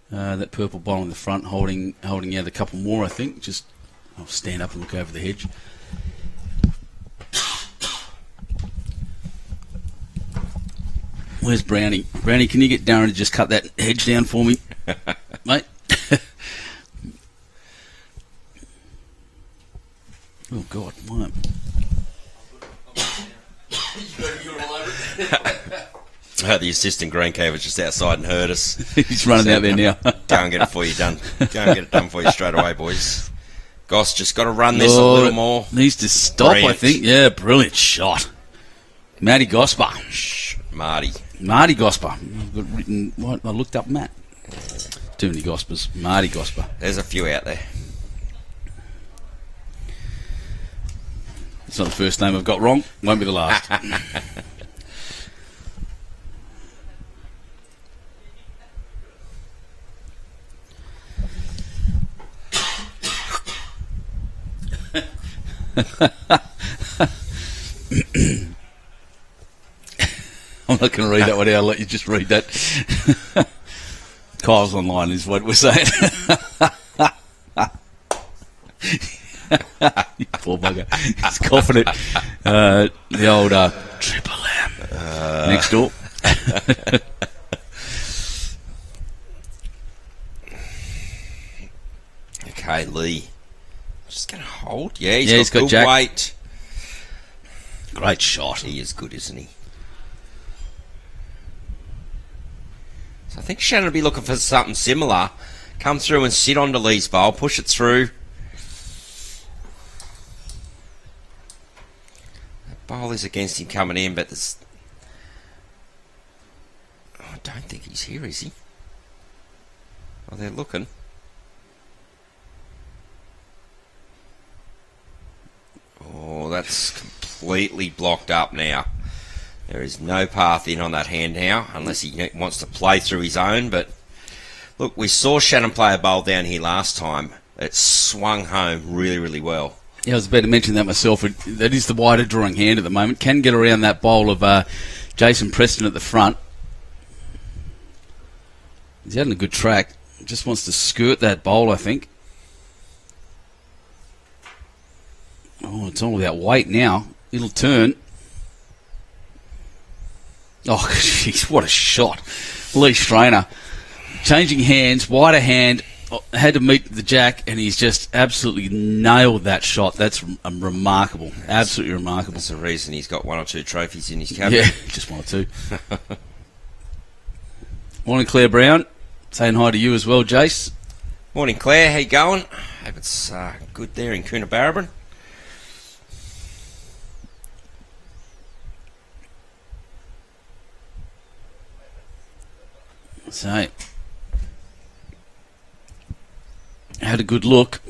That purple bowl in the front holding out a couple more, I think. Just I'll stand up and look over the hedge. Where's Brownie? Brownie, can you get Darren to just cut that hedge down for me, mate? Oh, God, why? The assistant greenkeeper just outside and heard us. He's running out there now. Go and get it for you done. Go and get it done for you straight away, boys. Goss just got to run this a little more. Needs to stop, brilliant. I think. Yeah, brilliant shot. Matty Gosper. Marty Gosper. I've got written, what? I looked up Matt. Too many Gospers. Marty Gosper. There's a few out there. It's not the first name I've got wrong. Won't be the last. I'm not going to read that one out. I'll let you just read that. Kyle's online is what we're saying. You poor bugger. He's coughing it. The old Triple M next door. Okay, Lee. Just going to hold. Yeah, he's got good Jack. Weight. Great shot. He is good, isn't he? So I think Shannon will be looking for something similar. Come through and sit onto Lee's bowl. Push it through. That bowl is against him coming in, but there's... Oh, I don't think he's here, is he? Oh, they're looking. Oh, that's completely blocked up now. There is no path in on that hand now, unless he wants to play through his own. But look, we saw Shannon play a bowl down here last time. It swung home really, really well. Yeah, I was about to mention that myself. That is the wider drawing hand at the moment. Can get around that bowl of Jason Preston at the front. He's having a good track. Just wants to skirt that bowl, I think. Oh, it's all about weight now. It'll turn. Oh, jeez, what a shot. Lee Schraner. Changing hands, wider hand, had to meet the jack, and he's just absolutely nailed that shot. That's remarkable. Absolutely remarkable. That's the reason he's got 1 or 2 trophies in his cabinet. Yeah, just 1 or 2. Morning, Claire Brown. Saying hi to you as well, Jace. Morning, Claire. How you going? Hope it's good there in Coonabarabran. So, had a good look.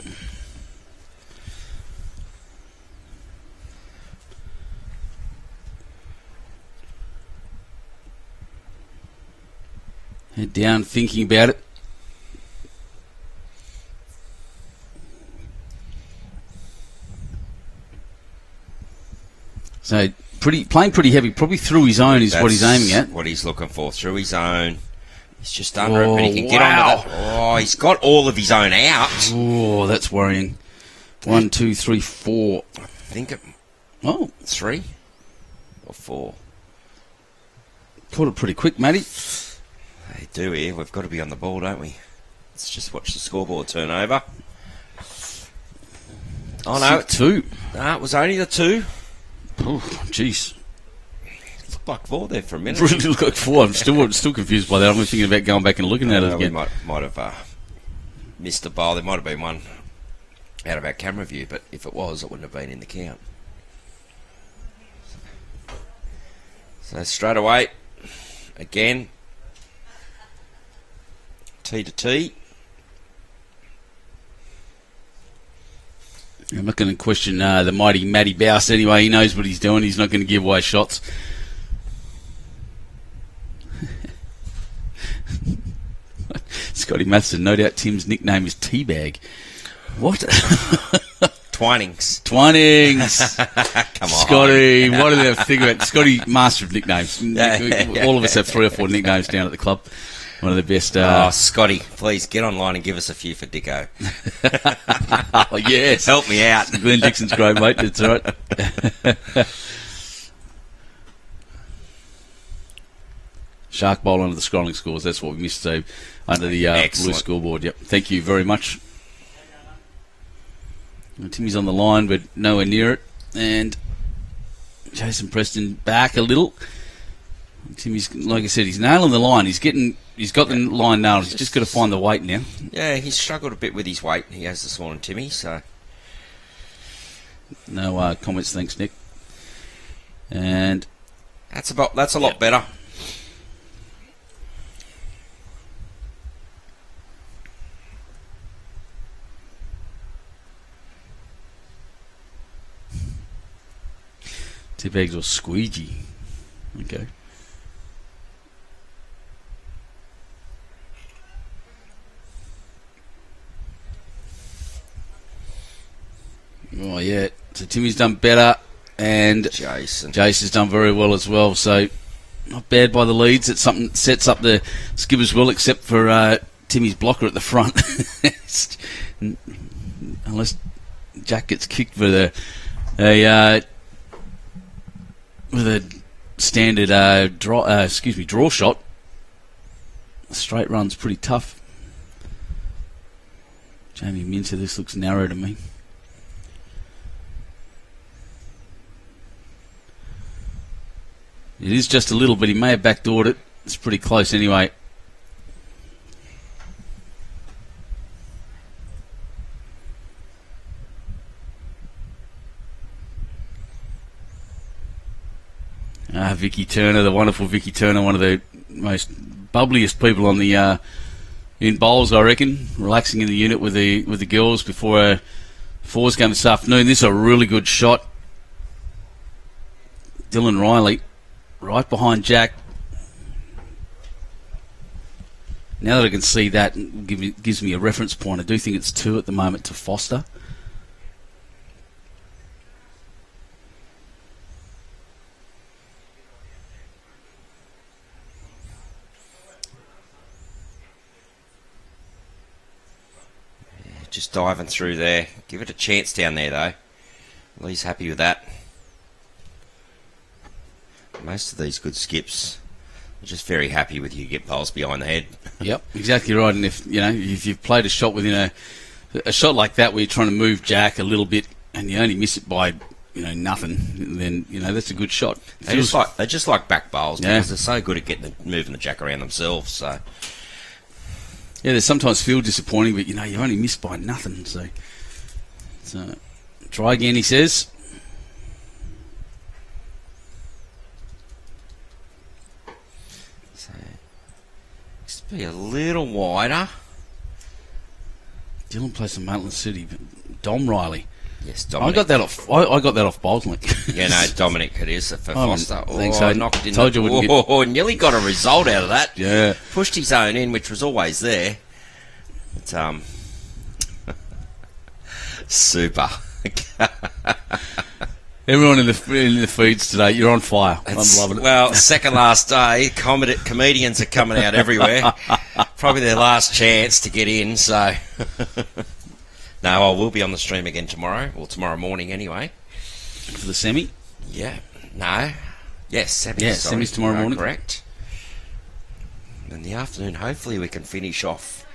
Head down, thinking about it. So, playing pretty heavy. Probably through his own is what he's aiming at. What he's looking for, through his own. He's just under it, but he can get onto that. Oh, he's got all of his own out. Oh, that's worrying. 1, 2, 3, 4. I think it. Oh, 3 or 4. Caught it pretty quick, Matty. They do here. We've got to be on the ball, don't we? Let's just watch the scoreboard turn over. Oh no, 2. No, it was only the 2. Oh, jeez. Looked like 4 there for a minute. Really looked like 4. I'm still confused by that. I'm thinking about going back and looking at it again. We might have missed the bowl. There might have been one out of our camera view, but if it was, it wouldn't have been in the count. So straight away, again, T to T. I'm not going to question the mighty Matty Baus anyway. He knows what he's doing. He's not going to give away shots. Scotty Matheson, no doubt Tim's nickname is Teabag. What? Twinings. Come on. Scotty, what do they think about Scotty, master of nicknames. All of us have 3 or 4 nicknames down at the club. One of the best. Scotty, please get online and give us a few for Dicko. Oh, yes. Help me out. Glenn Dixon's great, mate. That's all right. Shark bowl under the scrolling scores. That's what we missed under the blue scoreboard. Yep. Thank you very much. Timmy's on the line, but nowhere near it. And Jason Preston back a little. Timmy's, like I said, he's nailing the line. He's got the line nailed. He's just got to find the weight now. Yeah, he's struggled a bit with his weight. He has this morning, Timmy. So no comments, thanks, Nick. And that's a lot better. Tip eggs or squeegee. Okay. Oh, yeah. So Timmy's done better, and Jace has done very well as well. So not bad by the leads. It's something that sets up the skippers well, except for Timmy's blocker at the front. Unless Jack gets kicked with a standard draw shot. The straight run's pretty tough. Jamie Minter, this looks narrow to me. It is just a little, but he may have backdoored it. It's pretty close anyway. Vicky Turner, the wonderful Vicky Turner, one of the most bubbliest people on the in bowls, I reckon. Relaxing in the unit with the girls before fours game this afternoon. This is a really good shot. Dylan Riley, right behind Jack. Now that I can see that, it gives me a reference point. I do think it's 2 at the moment to Forster. Just diving through there. Give it a chance down there, though. Lee's happy with that. Most of these good skips are just very happy with you get bowls behind the head. Yep, exactly right. And if you've played a shot within a shot like that where you're trying to move Jack a little bit and you only miss it by nothing, then that's a good shot. They just like back bowls because they're so good at moving the Jack around themselves. So yeah, they sometimes feel disappointing, but you only miss by nothing. So try again, he says. So just be a little wider. Dylan plays for Maitland City. Dom Riley. Yes, Dominic. I got that off. I got that off Bowls Link. Yeah, no, Dominic it is for Forster. Thanks, I knocked in. Told you wouldn't get... nearly got a result out of that. Yeah, pushed his own in, which was always there. But, super. Everyone in the feeds today, you're on fire. I'm loving it. Well, second last day, comedians are coming out everywhere. Probably their last chance to get in. So, no, I will be on the stream again tomorrow, or tomorrow morning anyway. For the semi? Yeah. No. Yes, semis. Yeah, semis tomorrow morning. Correct. In the afternoon, hopefully we can finish off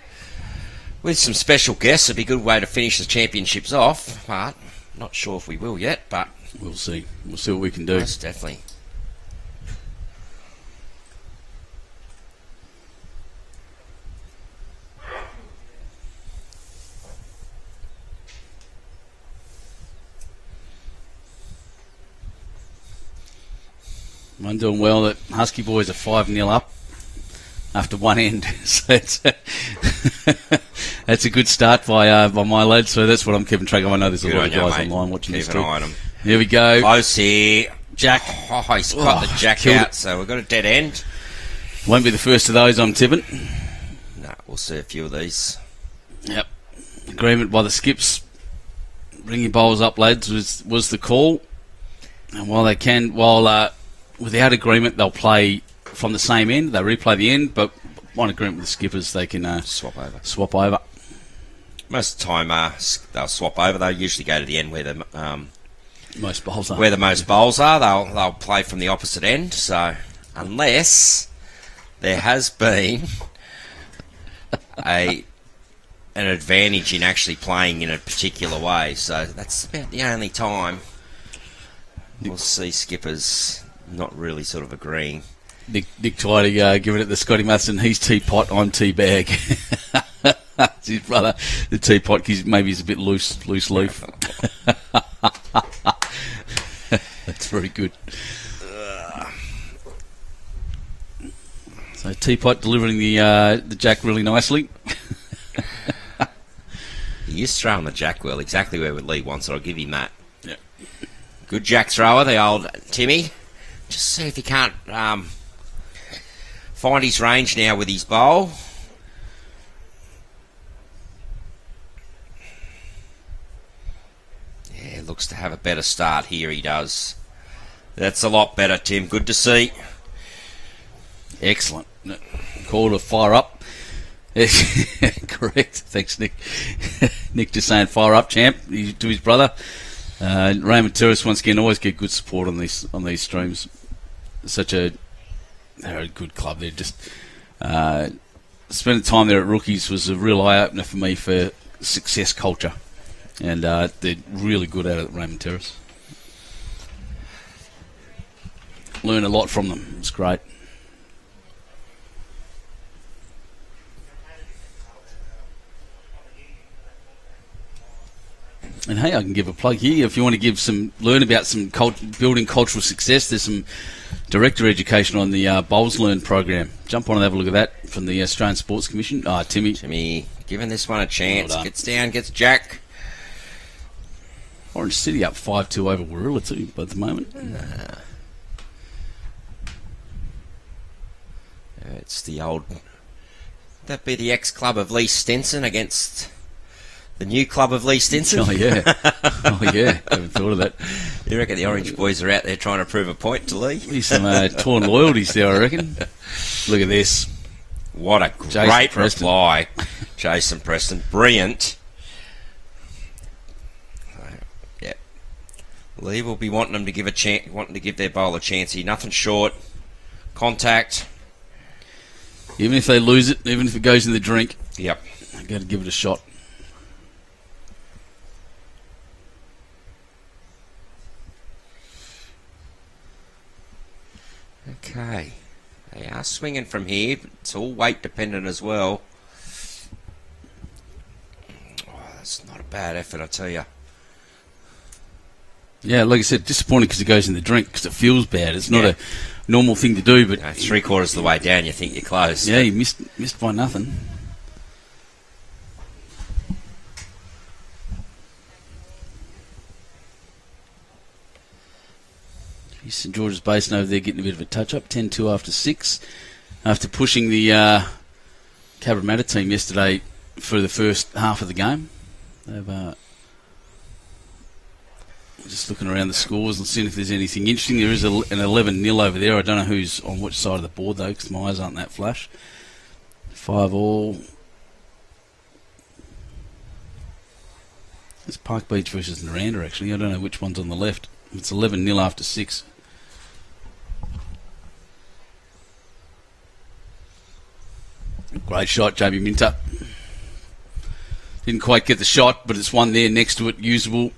with some special guests. It'd be a good way to finish the championships off, but not sure if we will yet, but we'll see. We'll see what we can do. Most definitely. I'm doing well. That Husky boys are 5-0 up after one end, so that's a good start by my lads. So that's what I'm keeping track of. I know there's a lot of guys online watching this too. Keep an eye on them. Here we go. Close here. Jack. Oh, he's got the Jack out, so we've got a dead end. Won't be the first of those, I'm tipping. No, we'll see a few of these. Yep. Agreement by the skips. Bring your bowls up, lads, was the call. And without agreement, they'll play from the same end. They replay the end, but on agreement with the skippers, they can swap over. Most of the time, they'll swap over. They usually go to the end where the most bowls are. Where the most bowls are, they'll play from the opposite end. So, unless there has been an advantage in actually playing in a particular way, so that's about the only time we'll see skippers not really sort of agreeing. Nick tried to give it at the Scotty Matheson. He's teapot, I'm teabag. It's his brother, the teapot. Maybe he's a bit loose leaf. That's very good. So teapot delivering the Jack really nicely. He is throwing the Jack well, exactly where Lee wants it. I'll give him that. Yeah. Good Jack thrower, the old Timmy. Just see if he can't find his range now with his bowl. Yeah, looks to have a better start here, he does. That's a lot better, Tim. Good to see. Excellent. Call to fire up. Correct. Thanks, Nick. Nick just saying fire up, champ, to his brother. Raymond, Terrace, once again, always get good support on these streams. They're a good club. They're just spending time there at Rookies was a real eye opener for me for success culture, and they're really good at it at Raymond Terrace. Learn a lot from them. It's great. And hey, I can give a plug here. If you want to learn about some building cultural success, there's some director education on the Bowls Learn program. Jump on and have a look at that from the Australian Sports Commission. Timmy, giving this one a chance. Well gets down, gets Jack. Orange City up 5-2 over Warilla too at the moment. It's the old... That'd be the ex-club of Lee Stenson against... the new club of Lee Stinson. Oh, yeah. Haven't thought of that. You reckon the Orange boys are out there trying to prove a point to Lee? There's some torn loyalties there, I reckon. Look at this. What a great reply. Jason Preston. Brilliant. Lee will be wanting them to give their bowler a chance here. Nothing short. Contact. Even if they lose it, even if it goes in the drink, Yep. they've got to give it a shot. Okay. They are swinging from here, but it's all weight dependent as well. Oh, that's not a bad effort, I tell you. Yeah, like I said, disappointing because it goes in the drink because it feels bad. It's not a normal thing to do, but 3/4 of the way down, you think you're close. Yeah, you missed by nothing. St George's Basin over there getting a bit of a touch-up. 10-2 after 6. After pushing the Cabramatta team yesterday for the first half of the game. They've just looking around the scores and seeing if there's anything interesting. There is an 11-0 over there. I don't know who's on which side of the board, though, because my eyes aren't that flash. 5-all. It's Park Beach versus Naranda, actually. I don't know which one's on the left. It's 11-0 after 6. Great shot, Jamie Minter. Didn't quite get the shot, but it's one there next to it, usable.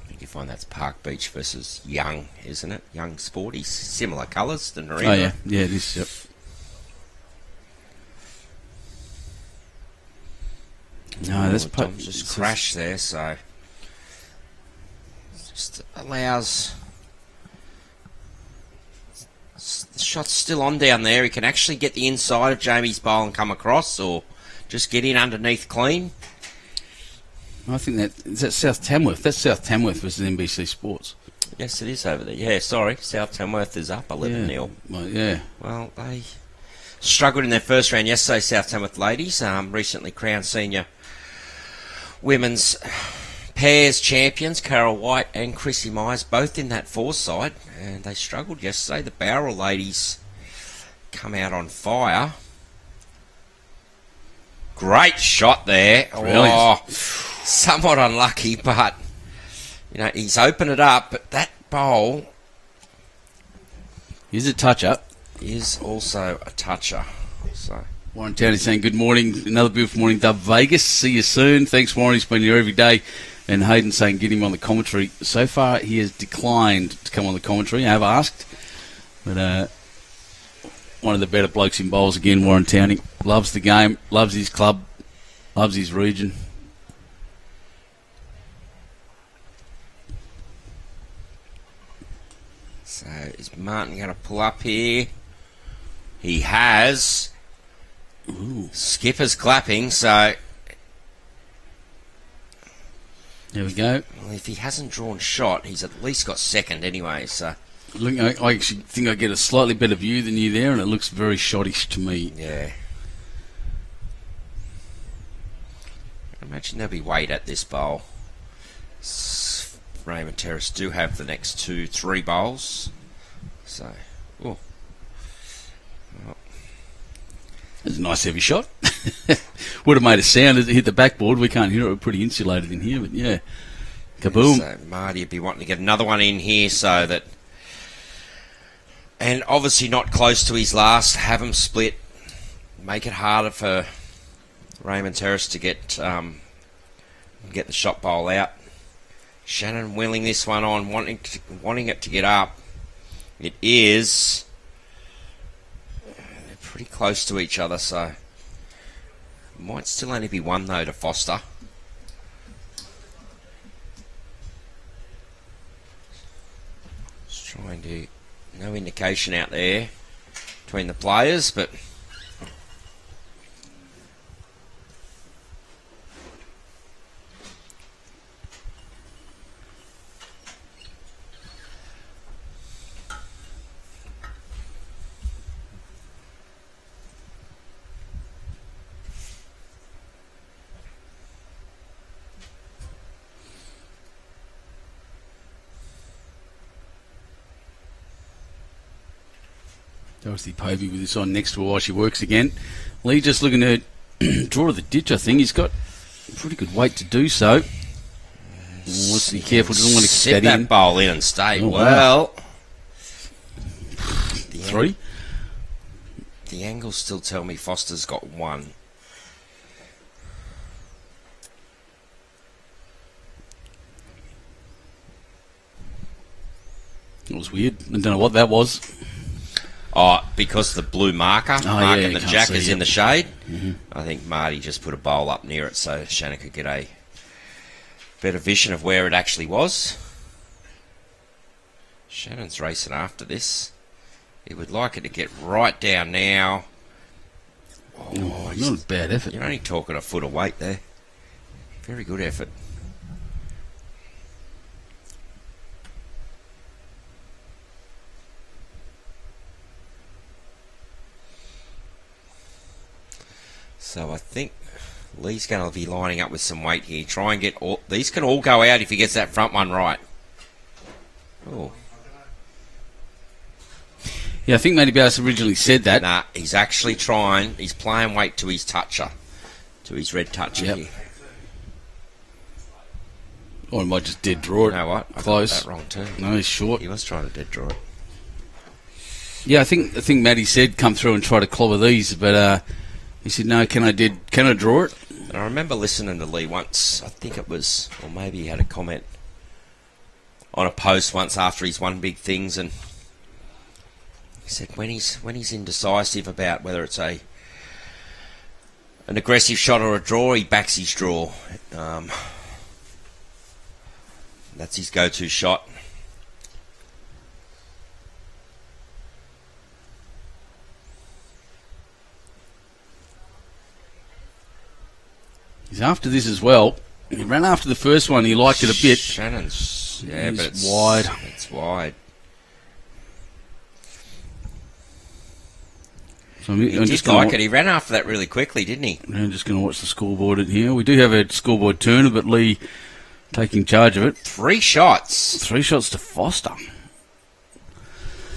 I think you find that's Park Beach versus Young, isn't it? Young Sporties. Similar colours than Narenda. Oh, yeah. Yeah, it is, yep. No, that's Tom just crashed there, so just allows the shot's still on down there. He can actually get the inside of Jamie's bowl and come across, or just get in underneath clean. I think is that South Tamworth. That's South Tamworth versus NBC Sports. Yes, it is over there. Yeah, sorry, South Tamworth is up 11-0. Well, yeah. Well, they struggled in their first round yesterday, South Tamworth ladies. Recently crowned senior women's pairs champions, Carol White and Chrissy Myers, both in that four side, and they struggled yesterday. The Bowral ladies come out on fire. Great shot there. Brilliant. Oh, somewhat unlucky, but he's opened it up. But that bowl Here's a touch-up. is also a toucher. So Warren Towney saying good morning. Another beautiful morning, Dub Vegas. See you soon. Thanks, Warren. He's been here every day. And Hayden saying get him on the commentary. So far, he has declined to come on the commentary. I have asked. But one of the better blokes in bowls again, Warren Towney. Loves the game, loves his club, loves his region. So is Martin going to pull up here? He has. Ooh. Skipper's clapping, so There we go. well, if he hasn't drawn shot, he's at least got second anyway. So Look, I actually think I get a slightly better view than you there, and it looks very shottish to me. yeah, I imagine there'll be weight at this bowl. Raymond Terrace do have the next 2-3 bowls, so oh. It's a nice heavy shot. Would have made a sound as it hit the backboard. We can't hear it. We're pretty insulated in here, but yeah. Kaboom. So Marty would be wanting to get another one in here so that, and obviously not close to his last, have him split, make it harder for Raymond Terrace to get the shot bowl out. Shannon willing this one on, wanting it to get up. It is. They're pretty close to each other, so might still only be one though to Forster. Just trying to, no indication out there between the players, but Dorothy Povey with this on next to her while she works again. Lee just looking to draw the ditch, I think. He's got pretty good weight to do so. Let's be careful, doesn't want to set get that in. bowl in and stay. Oh, well, Three. The angles still tell me Foster's got one. It was weird. I don't know what that was. Oh, because the blue marker marking the can't jack see is it. in the shade. Mm-hmm. I think Marty just put a bowl up near it so Shannon could get a better vision of where it actually was. Shannon's racing after this. He would like it to get right down now. Oh, not a bad effort. You're only talking a foot of weight there. Very good effort. So I think Lee's going to be lining up with some weight here. Try and get all... These can all go out if he gets that front one right. Oh. Yeah, I think Matty Baus originally said that. Nah, he's actually trying. He's playing weight to his toucher. To his red toucher Yep. here. Or he might just dead draw it. You know what? I Close. got that wrong too. No, he's short. He was trying to dead draw it. Yeah, I think Matty said come through and try to clobber these, but he said no. Can I draw it? And I remember listening to Lee once. I think it was, or maybe he had a comment on a post once after he's won big things, and he said when he's indecisive about whether it's an aggressive shot or a draw, he backs his draw. That's his go-to shot. He's after this as well. He ran after the first one. He liked it a bit. Shannon's, yeah, He's but it's wide. It's wide. So He I'm did like it. He ran after that really quickly, didn't he? I'm just going to watch the scoreboard in here. We do have a scoreboard turner, but Lee taking charge of it. 3 shots. 3 shots to Forster.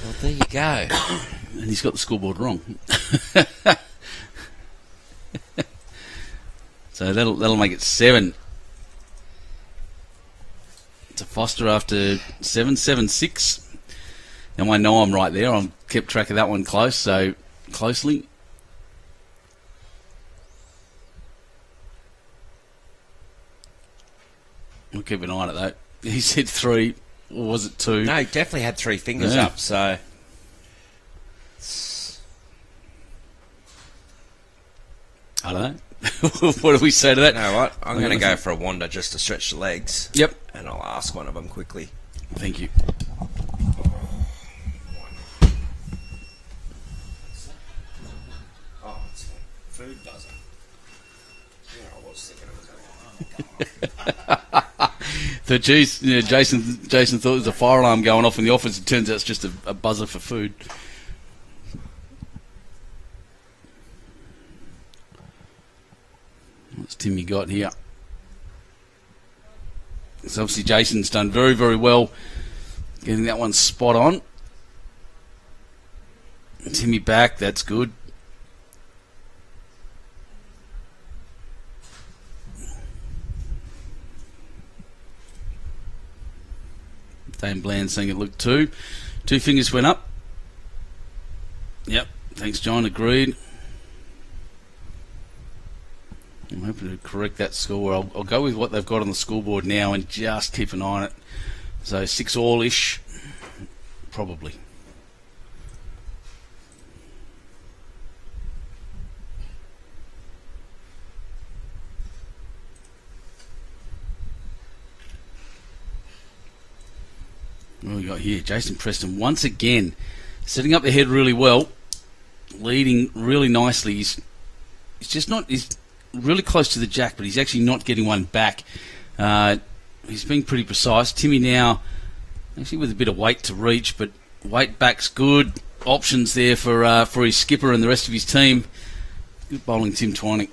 Well, there you go. And he's got the scoreboard wrong. So that'll make it 7. To Forster after 7-7-6. Now I know I'm right there. I've kept track of that one closely. We'll keep an eye on it though. He said 3, or was it 2? No, he definitely had 3 fingers Yeah. up, so... I don't know. What do we say to that? You know what? I'm going to go for a wander just to stretch the legs. Yep. And I'll ask one of them quickly. Thank you. Oh, it's a food buzzer. Yeah, I was thinking So, geez, you know, Jason thought there was a fire alarm going off in the office. It turns out it's just a buzzer for food. What's Timmy got here? So obviously Jason's done very, very well getting that one spot on. Timmy back, that's good. Dane Bland saying it looked 2. 2 fingers went up. Yep, thanks John, agreed. I'm hoping to correct that score. I'll go with what they've got on the scoreboard now and just keep an eye on it. So 6 all-ish, probably. What do we got here? Jason Preston once again setting up the head really well, leading really nicely. He's just not... He's really close to the jack, but he's actually not getting one back. He's being pretty precise. Timmy now actually with a bit of weight to reach, but weight back's good. Options there for his skipper and the rest of his team. Good bowling, Tim Twining.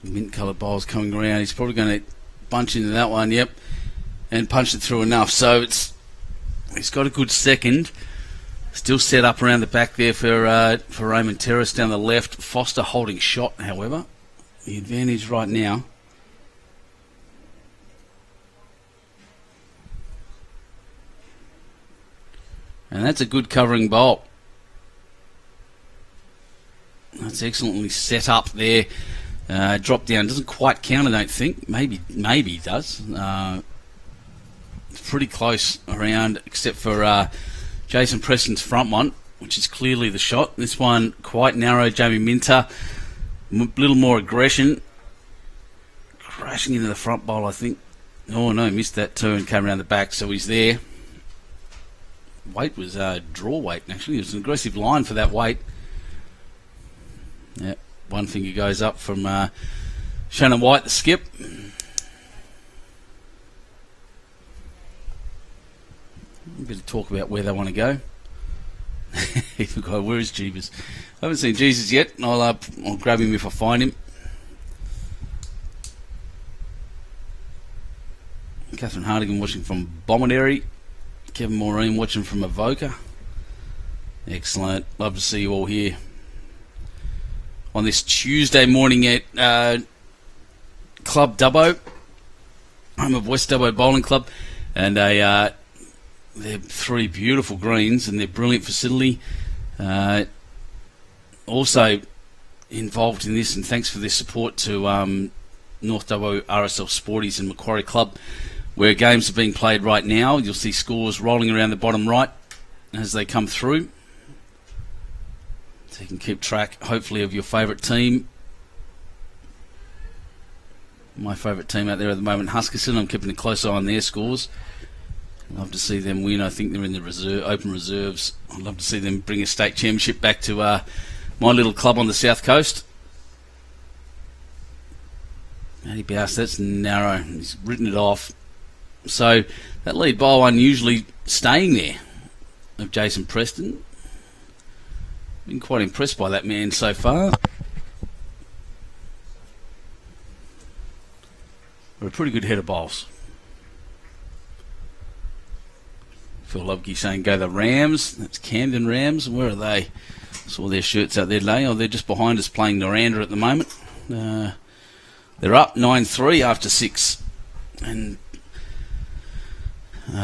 Mint coloured bowls coming around. He's probably going to bunch into that one, yep, and punch it through enough. So he's got a good second. Still set up around the back there for Raymond. Terrace down the left. Forster holding shot, however. The advantage right now. And that's a good covering bowl. That's excellently set up there. Drop down doesn't quite count, I don't think. Maybe it does. It's pretty close around, except for Jason Preston's front one, which is clearly the shot. This one quite narrow. Jamie Minter, a little more aggression, crashing into the front bowl, I think. Oh no, missed that too and came around the back, so he's there. Weight was draw weight, actually. It was an aggressive line for that weight. Yep, one finger goes up from Shannon White, the skip. A bit of talk about where they want to go. Where is Jeebus? I haven't seen Jesus yet. I'll grab him if I find him. Catherine Hardigan watching from Bomaderry. Kevin Maureen watching from Avoca. Excellent. Love to see you all here on this Tuesday morning at Club Dubbo, home of West Dubbo Bowling Club, and they're three beautiful greens and they're brilliant facility. Also involved in this, and thanks for their support to North Dubbo RSL Sporties and Macquarie Club, where games are being played right now. You'll see scores rolling around the bottom right as they come through. So you can keep track, hopefully, of your favourite team. My favourite team out there at the moment, Huskerson. I'm keeping a close eye on their scores. I'd love to see them win. I think they're in the open reserves. I'd love to see them bring a state championship back to my little club on the south coast. Matty Baus, that's narrow. He's written it off. So that lead bowl unusually staying there of Jason Preston. Been quite impressed by that man so far. We're a pretty good head of bowls. Phil Lubke saying go the Rams. That's Camden Rams. Where are they? Saw their shirts out there today. Oh, they're just behind us playing Noranda at the moment. They're up 9-3 after 6. And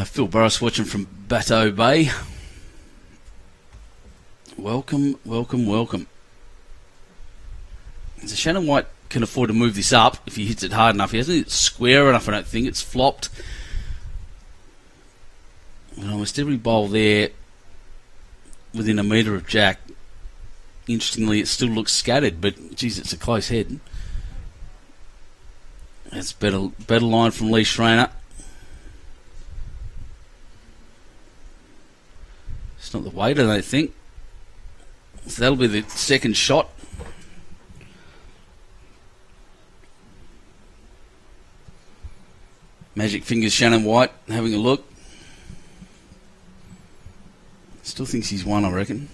Phil Burris watching from Bateau Bay. Welcome. So Shannon White can afford to move this up if he hits it hard enough. He hasn't hit it square enough, I don't think. It's flopped. And almost every bowl there within a metre of Jack. Interestingly, it still looks scattered, but geez, it's a close head. That's better line from Lee Schraner. It's not the weight, I don't think. So that'll be the second shot. Magic fingers Shannon White having a look. Still thinks he's won, I reckon.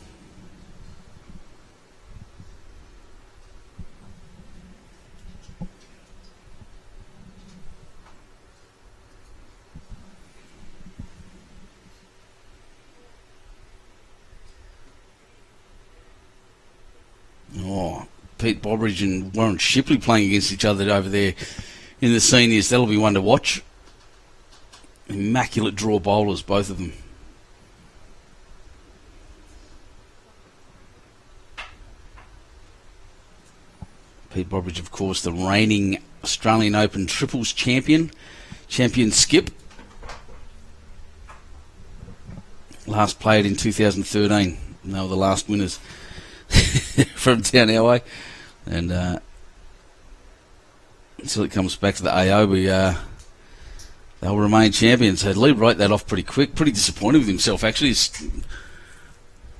Oh, Pete Bobridge and Warren Shipley playing against each other over there in the seniors. That'll be one to watch. Immaculate draw bowlers, both of them. Pete Bobridge, of course, the reigning Australian Open triples champion skip. Last played in 2013. They were the last winners from down our way. And until it comes back to the AO, they'll remain champions. So Lee wrote that off pretty quick. Pretty disappointed with himself, actually. He's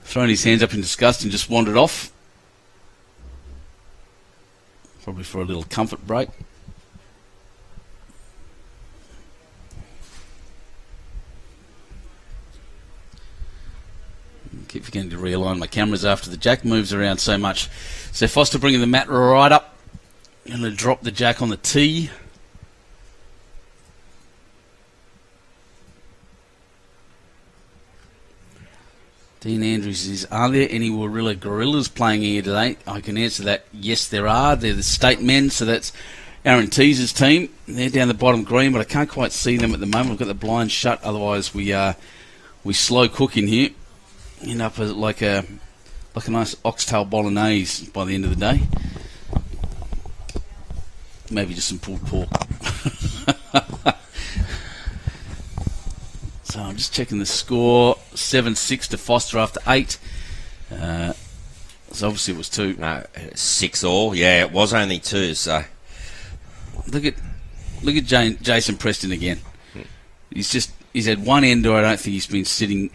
thrown his hands up in disgust and just wandered off. Probably for a little comfort break. Keep forgetting to realign my cameras after the Jack moves around so much. So Forster bringing the mat right up Going to drop the jack on the tee. Dean Andrews is, are there any Warilla Gorillas playing here today? I can answer that. Yes, there are. They're the state men, so that's Aaron Teaser's team. They're down the bottom green, but I can't quite see them at the moment. I've got the blinds shut. Otherwise, we slow cook in here. End up as like a nice oxtail bolognese by the end of the day. Maybe just some pulled pork. So I'm just checking the score. 7-6 to Forster after 8. So obviously it was 2. No, 6-all. Yeah, it was only 2. So look at Jason Preston again. He's had one ender. I don't think he's been sitting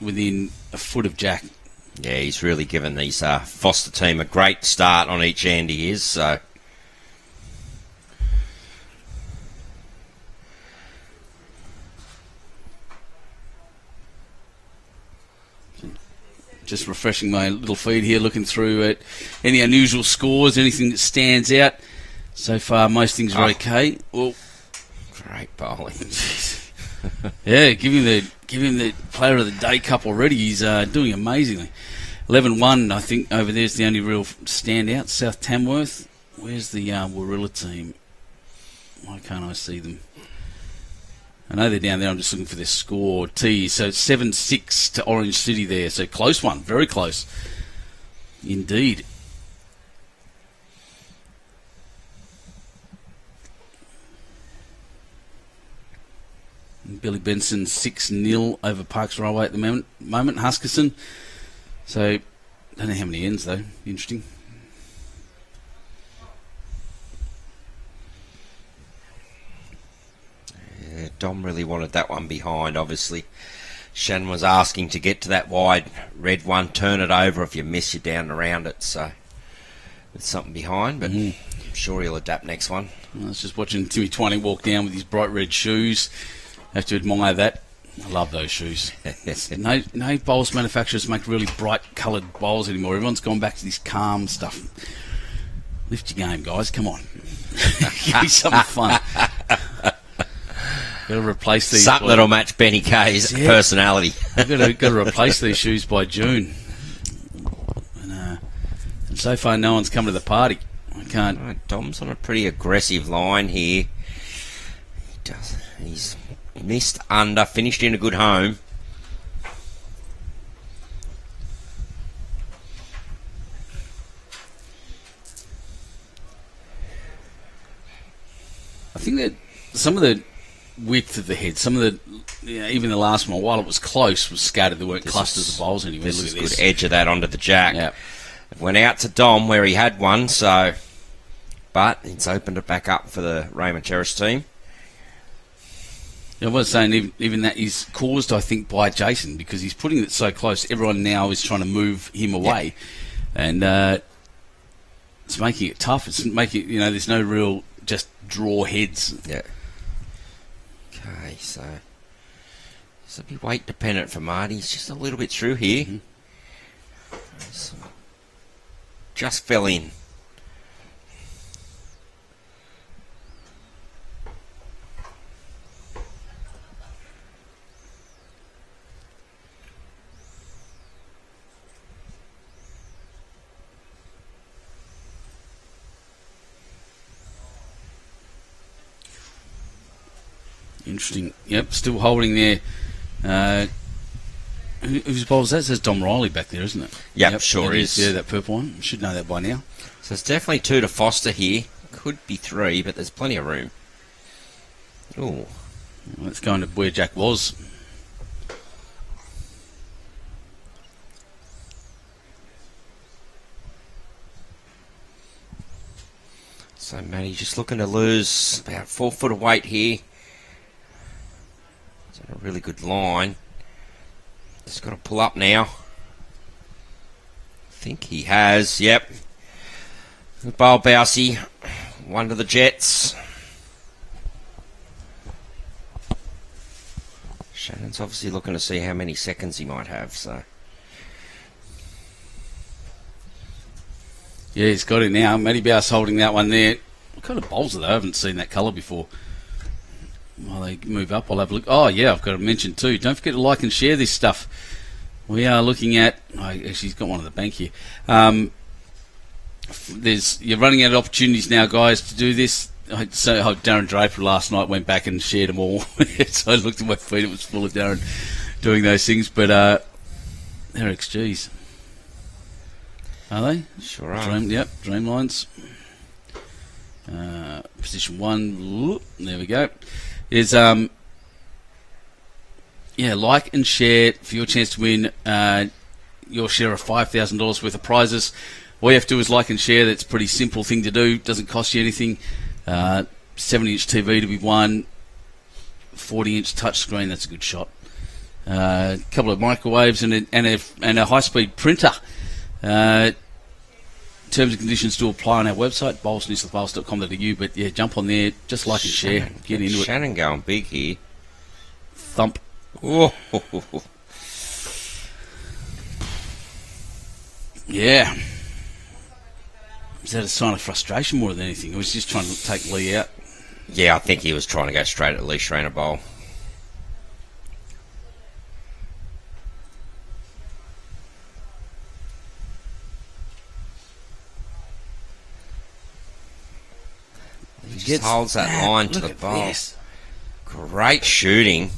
within a foot of Jack. Yeah, he's really given these Forster team a great start on each end. He is so. Just refreshing my little feed here, looking through at any unusual scores, anything that stands out. So far, most things are okay. Well, great bowling. Yeah, give him the player of the day cup already. He's doing amazingly. 11-1, I think, over there's the only real standout. South Tamworth. Where's the Warilla team? Why can't I see them? I know they're down there. I'm just looking for their score. T. So 7-6 to Orange City there. So close one. Very close. Indeed. Billy Benson 6-0 over Parks Railway at the moment. Huskerson. So, don't know how many ends though. Interesting. Yeah, Dom really wanted that one behind, obviously. Shannon was asking to get to that wide red one, turn it over. If you miss, you're down around it. So, there's something behind, but I'm sure he'll adapt next one. I was just watching Timmy Twining walk down with his bright red shoes. Have to admire that. I love those shoes. No bowls manufacturers make really bright coloured bowls anymore. Everyone's gone back to this calm stuff. Lift your game, guys. Come on. Give me something fun. Got to replace these. Something that'll match Benny Kay's personality. Got to replace these shoes by June. And so far, no one's come to the party. I can't. Right, Dom's on a pretty aggressive line here. He's missed under, finished in a good home. I think that some of the width of the head, some of the, even the last one, while it was close, was scattered. There weren't clusters of bowls anywhere. This Look is at a this. good edge of that onto the jack. Yep. It went out to Dom where he had one, so, but it's opened it back up for the Raymond Terrace team. I was saying even that is caused, I think, by Jason, because he's putting it so close. Everyone now is trying to move him away, and it's making it tough. It's making there's no real just draw heads. Yeah. Okay, so this will be weight dependent for Marty. He's just a little bit through here. So, just fell in. Interesting. Yep, still holding there. Whose bowl is that? It says Dom Riley back there, isn't it? Yep, sure is. Yeah, that purple one. Should know that by now. So it's definitely 2 to Forster here. Could be 3, but there's plenty of room. Ooh. Let's go into where Jack was. So Matty just looking to lose about 4 foot of weight here. It's on a really good line. Just got to pull up now. I think he has. Yep. Good bowl, Bousey. One to the Jets. Shannon's obviously looking to see how many seconds he might have. So. Yeah, he's got it now. Matty Baus holding that one there. What kind of bowls are they? I haven't seen that colour before. While they move up, I'll have a look. Oh, yeah, I've got to mention too. Don't forget to like and share this stuff. We are looking at... Oh, actually, he's got one at the bank here. You're running out of opportunities now, guys, to do this. So Darren Draper last night went back and shared them all. So I looked at my feed, it was full of Darren doing those things. But they're XGs. Are they? Sure are. Dreamlines. Position 1. There we go. Is like and share for your chance to win your share of $5,000 worth of prizes. All you have to do is like and share. That's a pretty simple thing to do. Doesn't cost you anything. 70-inch TV to be won. 40-inch touchscreen. That's a good shot. A couple of microwaves and a high-speed printer. Terms and conditions do apply on our website, bausnewsouthwales.com.au. But yeah, jump on there, just like and share, get into it. Shannon going big here. Thump. Oh. Yeah. Is that a sign of frustration more than anything? He was just trying to take Lee out. Yeah, I think he was trying to go straight at Lee Schraner bowl. He just holds that line to the bowl. Great shooting.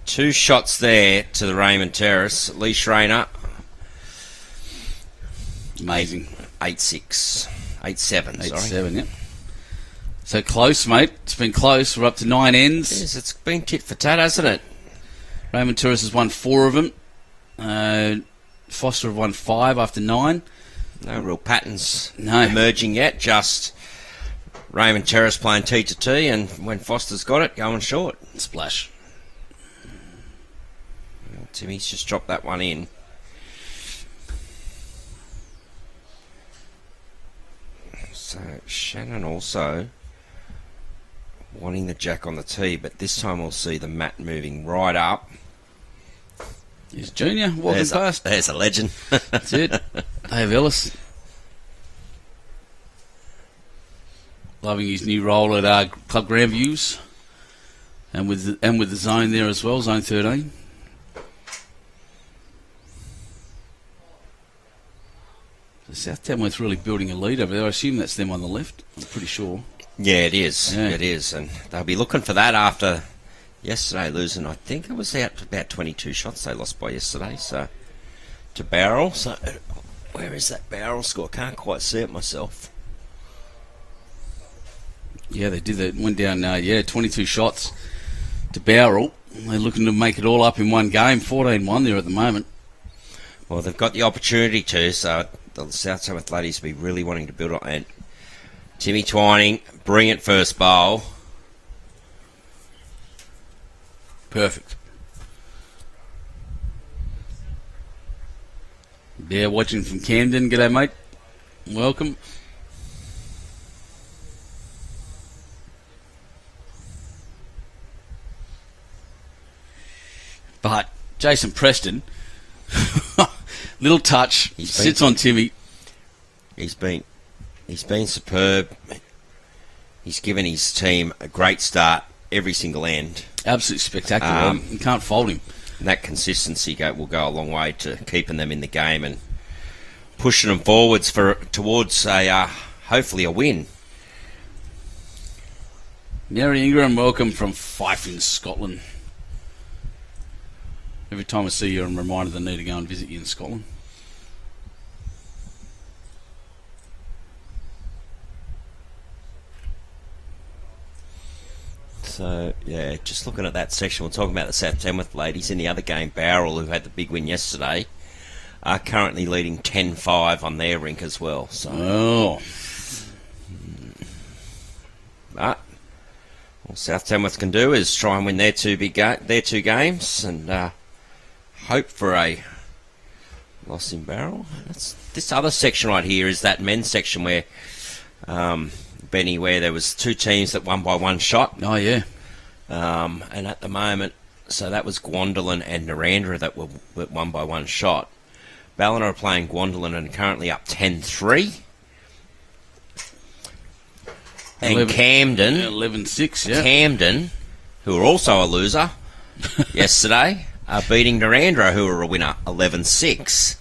2 shots there to the Raymond Terrace. Lee Schraner. Amazing. 8-6. 8-7, 8-7, yep. So close, mate. It's been close. We're up to 9 ends. Yes, it's been tit for tat, hasn't it? Raymond Terrace has won 4 of them. Forster have won 5 after 9. No real patterns emerging yet. Just Raymond Terrace playing T to T, and when Foster's got it, going short. Splash. Timmy's just dropped that one in. So Shannon also wanting the jack on the tee, but this time we'll see the mat moving right up. Here's Junior walking past. There's a legend. That's it. Dave Ellis. Loving his new role at Club Grandviews, and with the zone there as well, zone 13. South Tamworth really building a lead over there. I assume that's them on the left. I'm pretty sure. Yeah, it is. Yeah. It is, and they'll be looking for that after yesterday losing. I think it was out about 22 shots they lost by yesterday. So to Barrel. So where is that Barrel score? Can't quite see it myself. Yeah, they did that. Went down. 22 shots to Barrel. They're looking to make it all up in one game. 14-1 there at the moment. Well, they've got the opportunity to. So the South Tamworth ladies will be really wanting to build on. And Timmy Twining, brilliant first bowl. Perfect. Yeah, watching from Camden. G'day, mate. Welcome. But Jason Preston, little touch, sits on Timmy. He's been superb. He's given his team a great start every single end. Absolutely spectacular. You can't fault him. And that consistency will go a long way to keeping them in the game and pushing them forwards towards a hopefully a win. Mary Ingram, welcome from Fife in Scotland. Every time I see you, I'm reminded I need to go and visit you in Scotland. So, yeah, just looking at that section, we're talking about the South Tamworth ladies. In the other game, Bowral, who had the big win yesterday, are currently leading 10-5 on their rink as well. So, But all South Tamworth can do is try and win their two games and hope for a loss in Barrel. This other section right here is that men's section where Benny, where there was 2 teams that won by 1 shot. Oh yeah. And at the moment, so that was Gwendolyn and Narandra that were won by 1 shot. Ballina are playing Gwendolyn and currently up 10-3. And Camden. 11-6, yeah. Camden, who are also a loser yesterday, are beating Narandra, who are a winner, 11-6.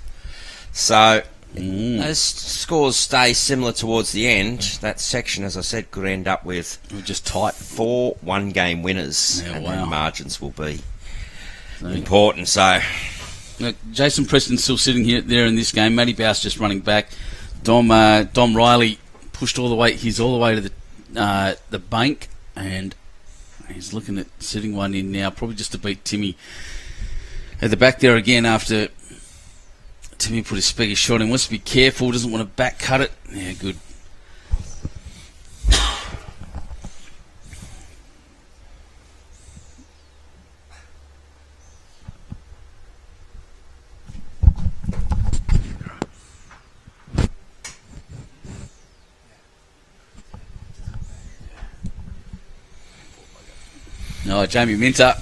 So, as scores stay similar towards the end, that section, as I said, could end up with just tight 4 one-game winners, Yeah, and wow. then margins will be important. So, Look, Jason Preston's still sitting there in this game. Matty Baus just running back. Dom Riley pushed all the way. He's all the way to the bank, and he's looking at sitting one in now, probably just to beat Timmy at the back there again after Timmy put his speaker shot in. Wants to be careful, doesn't want to back cut it. Yeah, good. No, Jamie Minter.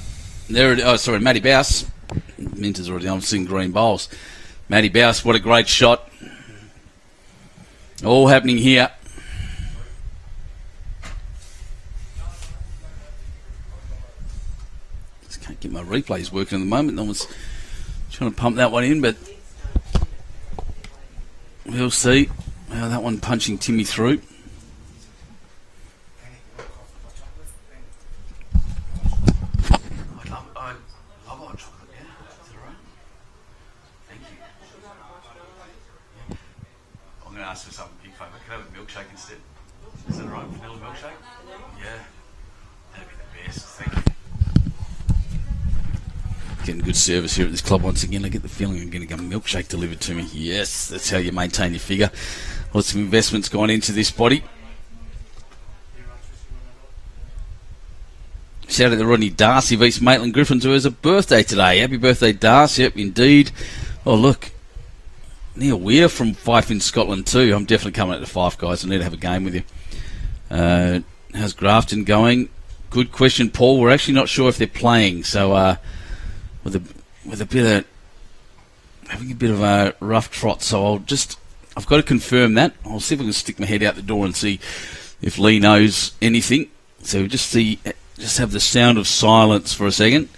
Matty Baus. Minter's already on, seeing green bowls. Matty Baus, what a great shot. All happening here. Just can't get my replays working at the moment. No one's trying to pump that one in, but we'll see how that one punching Timmy through. Ask for something big favour. Can I have a milkshake instead? Is that alright? Vanilla milkshake? Yeah. That'd be the best. Thank you. Getting good service here at this club once again. I get the feeling I'm going to get a milkshake delivered to me. Yes, that's how you maintain your figure. Lots of investments gone into this body. Shout out to Rodney Darcy of East Maitland Griffins, who has a birthday today. Happy birthday, Darcy. Yep, indeed. Oh, look. Neil Weir from Fife in Scotland too. I'm definitely coming at the Fife, guys. I need to have a game with you. How's Grafton going? Good question, Paul. We're actually not sure if they're playing. So with a bit of having a bit of a rough trot. So I've got to confirm that. I'll see if I can stick my head out the door and see if Lee knows anything. So just have the sound of silence for a second.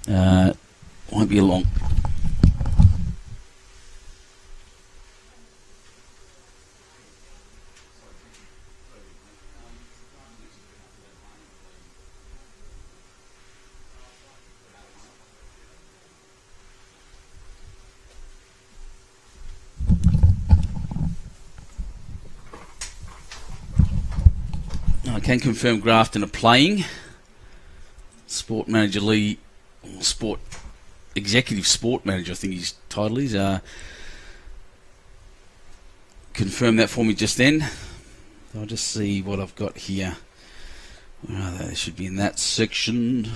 Won't be long. I can confirm Grafton are playing. Sport Manager Lee, Executive Sport Manager, I think his title is, confirmed that for me just then. I'll just see what I've got here. Where are they? They should be in that section.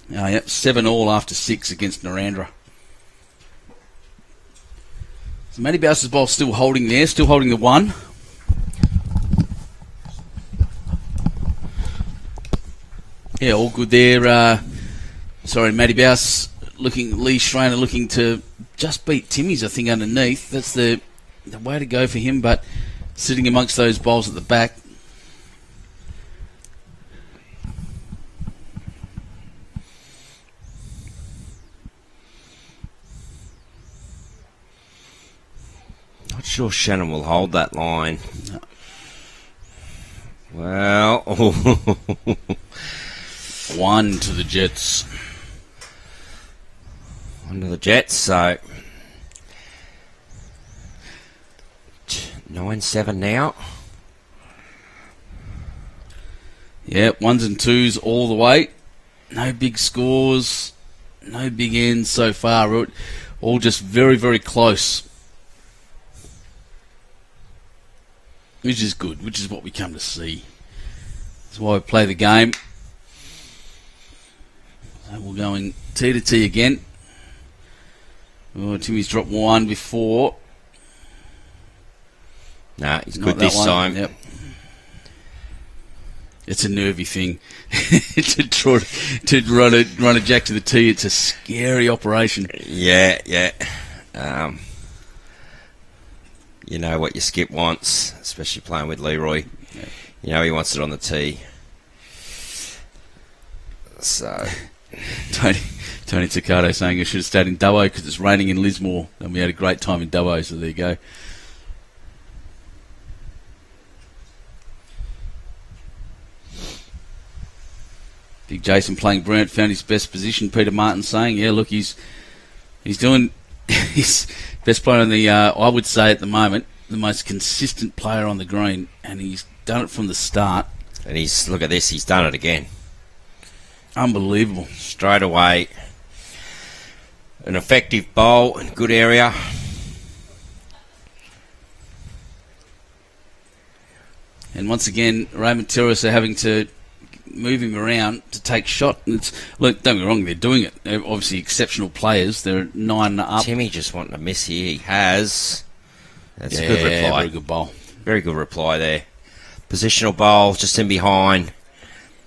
Yep, 7-all after 6 against Narandra. So Matty Baus's ball still holding there, still holding the 1. Yeah, all good there. Matty Baus Lee Schraner looking to just beat Timmy's, I think, underneath. That's the way to go for him, but sitting amongst those bowls at the back. not sure Shannon will hold that line. No. Well, 1 to the Jets. 1 to the Jets, so 9-7 now. Yep, 1s and 2s all the way. No big scores, no big ends so far. All just very, very close. Which is good, which is what we come to see. That's why we play the game. So we're going T to T again. Oh, Timmy's dropped 1 before. Nah, he's Not good that this one. time. Yep. It's a nervy thing. to run a jack to the tee, it's a scary operation. Yeah. Yeah, You know what your skip wants, especially playing with Leroy. Yeah. You know he wants it on the tee. So, Tony Takato saying I should have stayed in Dubbo because it's raining in Lismore, and we had a great time in Dubbo, so there you go. Big Jason playing brilliant, found his best position. Peter Martin saying, yeah, look, he's doing his best player on the, I would say at the moment, the most consistent player on the green, and he's done it from the start. and look at this, he's done it again. Unbelievable. Straight away. An effective bowl in good area. And once again, Raymond Terrace are having to move him around to take shot. And look, don't get me wrong, they're doing it. They're obviously exceptional players. They're 9 up. Timmy just wanting to miss here. He has. That's Yeah, a good reply. very good bowl. Very good reply there. Positional bowl, just in behind.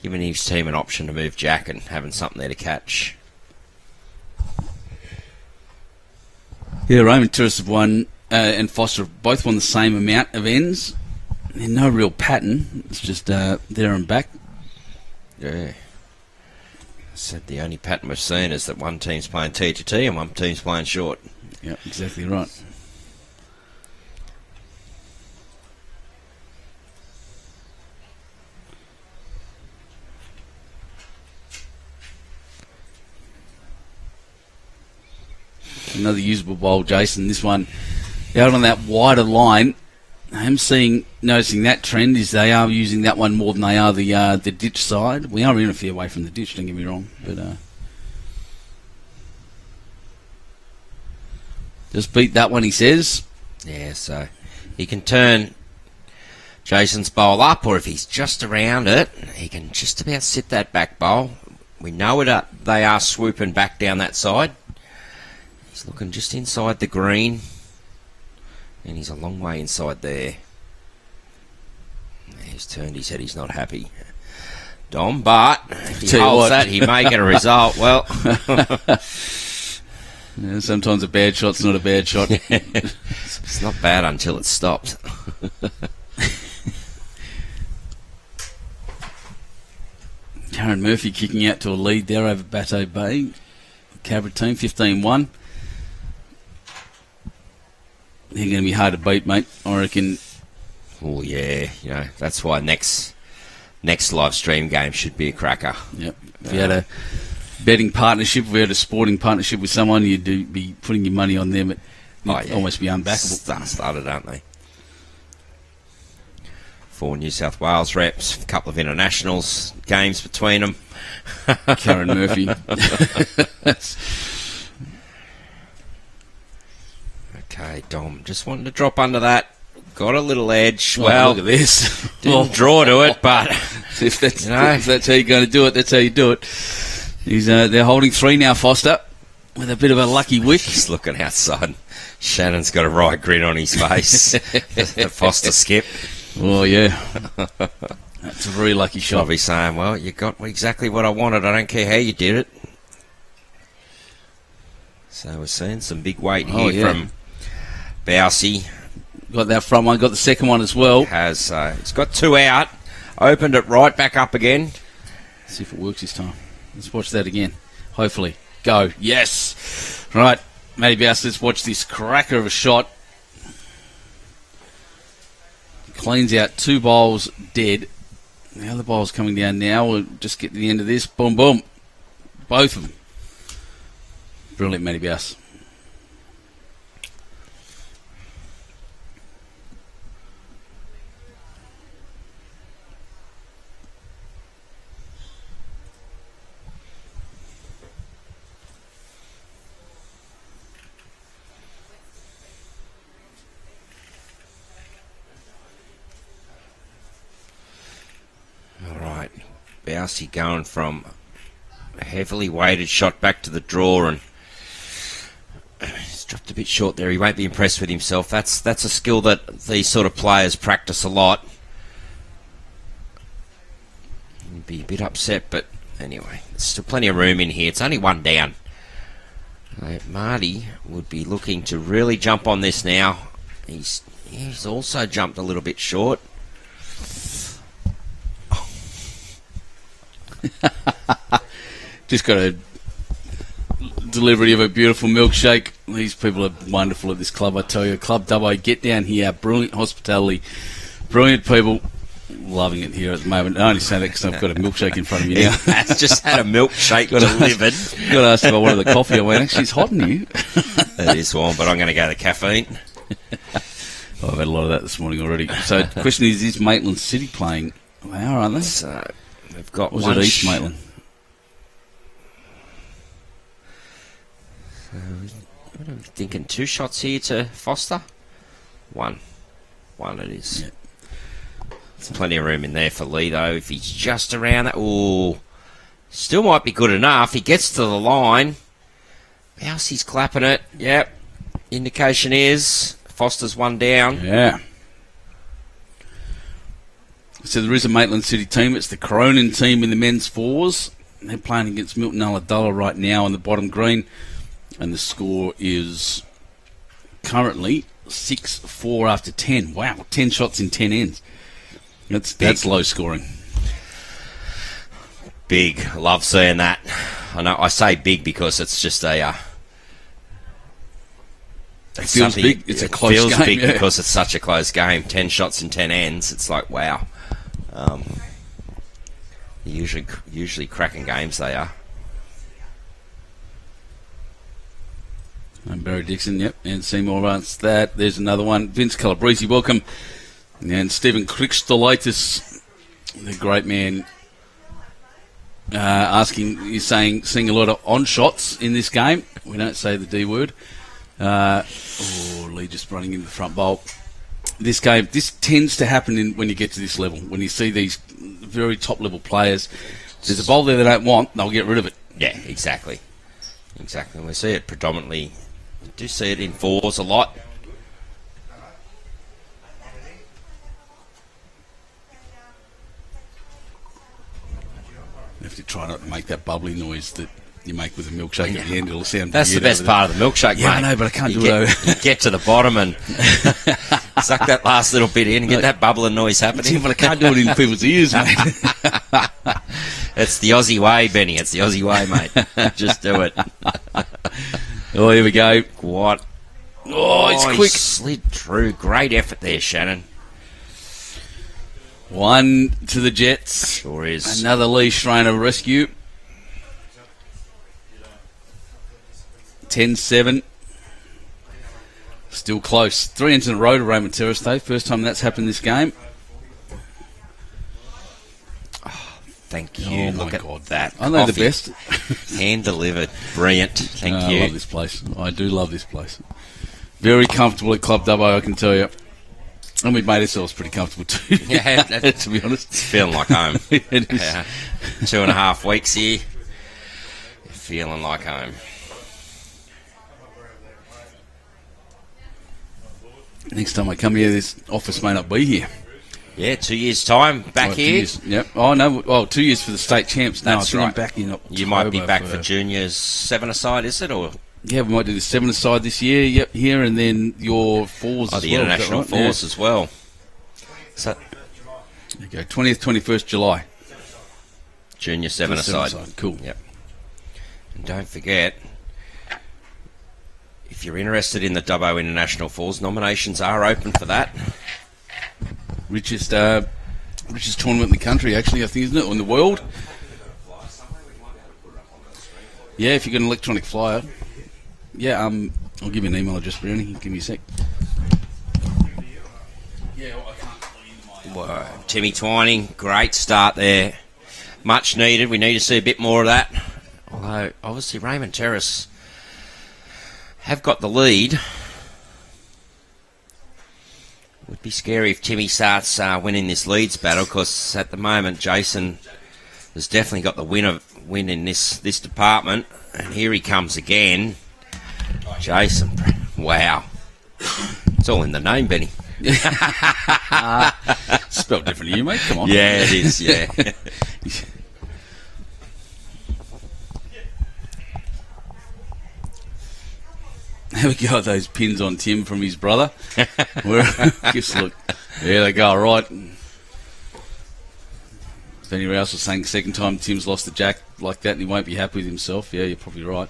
Giving his team an option to move Jack and having something there to catch. Yeah, Raymond Terrace have won, and Forster have both won the same amount of ends. There's no real pattern. It's just there and back. Yeah. I said the only pattern we've seen is that one team's playing T to T and one team's playing short. Yeah, exactly right. Another usable bowl, Jason. This one out on that wider line. I'm noticing that trend is they are using that one more than they are the ditch side. We are in a fair way from the ditch, don't get me wrong, but just beat that one, he says. Yeah, so he can turn Jason's bowl up, or if he's just around it, he can just about sit that back bowl. We know it. They are swooping back down that side. He's looking just inside the green, and he's a long way inside there. He's turned his head. He's not happy, Dom. But if he holds that, he may get a result. Well, yeah, sometimes a bad shot's not a bad shot. It's not bad until it stops. Karen Murphy kicking out to a lead there over Bateau Bay. Cabra team 15-1. They're going to be hard to beat, mate. I reckon. Oh yeah, that's why next live stream game should be a cracker. Yep. If you had a betting partnership, if we had a sporting partnership with someone, you'd be putting your money on them. It'd almost be unbackable. Started, aren't they? 4 New South Wales reps, a couple of internationals games between them. Karen Murphy. Okay, Dom, just wanting to drop under that. Got a little edge. Oh, well, look at this. Didn't draw to it, but if that's how you're going to do it, that's how you do it. They're holding 3 now, Forster, with a bit of a lucky wick. He's looking outside. Shannon's got a right grin on his face. The Forster skip. Oh, yeah. That's a very lucky shot. I'll be saying, well, you got exactly what I wanted. I don't care how you did it. So we're seeing some big weight here from Bausey. Got that front one, got the second one as well. He's got 2 out. Opened it right back up again. Let's see if it works this time. Let's watch that again. Hopefully. Go. Yes. Right. Matty Baus, let's watch this cracker of a shot. Cleans out 2 bowls dead. The other bowl's coming down now. We'll just get to the end of this. Boom, boom. Both of them. Brilliant, Matty Baus. Bausey going from a heavily weighted shot back to the draw, and he's dropped a bit short there. He won't be impressed with himself. That's a skill that these sort of players practice a lot. He'd be a bit upset, but anyway, there's still plenty of room in here. It's only 1 down. Marty would be looking to really jump on this now. He's also jumped a little bit short. Just got a delivery of a beautiful milkshake. These people are wonderful at this club, I tell you. Club Dubbo, get down here. Brilliant hospitality. Brilliant people. Loving it here at the moment. I only say that because I've got a milkshake in front of me now. Has just had a milkshake delivered. Got to ask if I wanted the coffee. I went, actually, it's hot in here. It is warm, but I'm going to go to caffeine. Oh, I've had a lot of that this morning already. So the question is Maitland City playing? They are, aren't they? So we've got Was one it East Maitland? What are we thinking? 2 shots here to Forster? One it is. Yeah. There's plenty of room in there for Lee, though. If he's just around that, still might be good enough. He gets to the line. Baus, he's clapping it. Yep. Indication is Foster's one down. Yeah. So there is a Maitland City team. It's the Cronin team in the men's fours. They're playing against Milton Ulladulla right now on the bottom green. And the score is currently 6-4 after 10. Wow, 10 shots in 10 ends. That's low scoring. Big. Love seeing that. I know I say big because it's just a... it feels big. It's a close game. It feels big because it's such a close game. 10 shots in 10 ends. It's like, wow. Usually cracking games they are. And Barry Dixon, yep, and Seymour runs that. There's another one. Vince Calabrese, welcome. And Stephen Crixtolitis, the great man, seeing a lot of on shots in this game. We don't say the D word. Lee just running in the front bowl. This game, this tends to happen when you get to this level. When you see these very top level players, there's a bowl there they don't want, they'll get rid of it. Yeah, exactly. And we see it predominantly. We do see it in fours a lot. You have to try not to make that bubbly noise that you make with a milkshake at the end. It'll sound That's the best part of the milkshake, yeah, mate. I know, but I can't do it. You get to the bottom and suck that last little bit in and get that bubbling noise happening. Yeah, but I can't do it in people's ears, mate. It's the Aussie way, Benny. It's the Aussie way, mate. Just do it. Oh, here we go. What? Oh, it's he quick. Slid through. Great effort there, Shannon. 1 to the Jets. Sure is. Another Lee Schraner rescue. 10-7. Still close. 3 ends in a row to Raymond Terrace, though. First time that's happened this game. Thank you. Look at that. I know the best. Hand delivered. Brilliant. Thank you. I love this place. I do love this place. Very comfortable at Club Dubbo, I can tell you. And we've made ourselves pretty comfortable too. Yeah, to be honest. It's feeling like home. It is. Yeah. 2.5 weeks here. Feeling like home. Next time I come here, this office may not be here. Yeah, 2 years' time back here. 2 years, yep. Oh, no. Oh, 2 years for the state champs. No, That's I think right. I'm back in October. You might be back for juniors 7-a-side, is it? Or yeah, we might do the 7-a-side this year. Yep, here, and then your fours as the well. international Is that right? fours as well. So There you go. 20th, 21st July. junior 7-a-side. Cool. Yep. And don't forget, if you're interested in the Dubbo International Fours, nominations are open for that. Richest tournament in the country, actually, I think, isn't it? Or in the world. Yeah, if you got an electronic flyer. Yeah, I'll give you an email address, Brownie. Give me a sec. Yeah, well, I can't Whoa. Timmy Twining, great start there. Much needed. We need to see a bit more of that. Although, obviously, Raymond Terrace have got the lead. Would be scary if Timmy starts winning this leads battle, because at the moment Jason has definitely got the win in this department. And here he comes again. Jason, wow. It's all in the name, Benny. Spelled different to you, mate. Come on. Yeah, it is, yeah. Have a go at those pins on Tim from his brother. Just look, yeah, they go all right. If anyone else was saying second time Tim's lost the jack like that and he won't be happy with himself, yeah, you're probably right.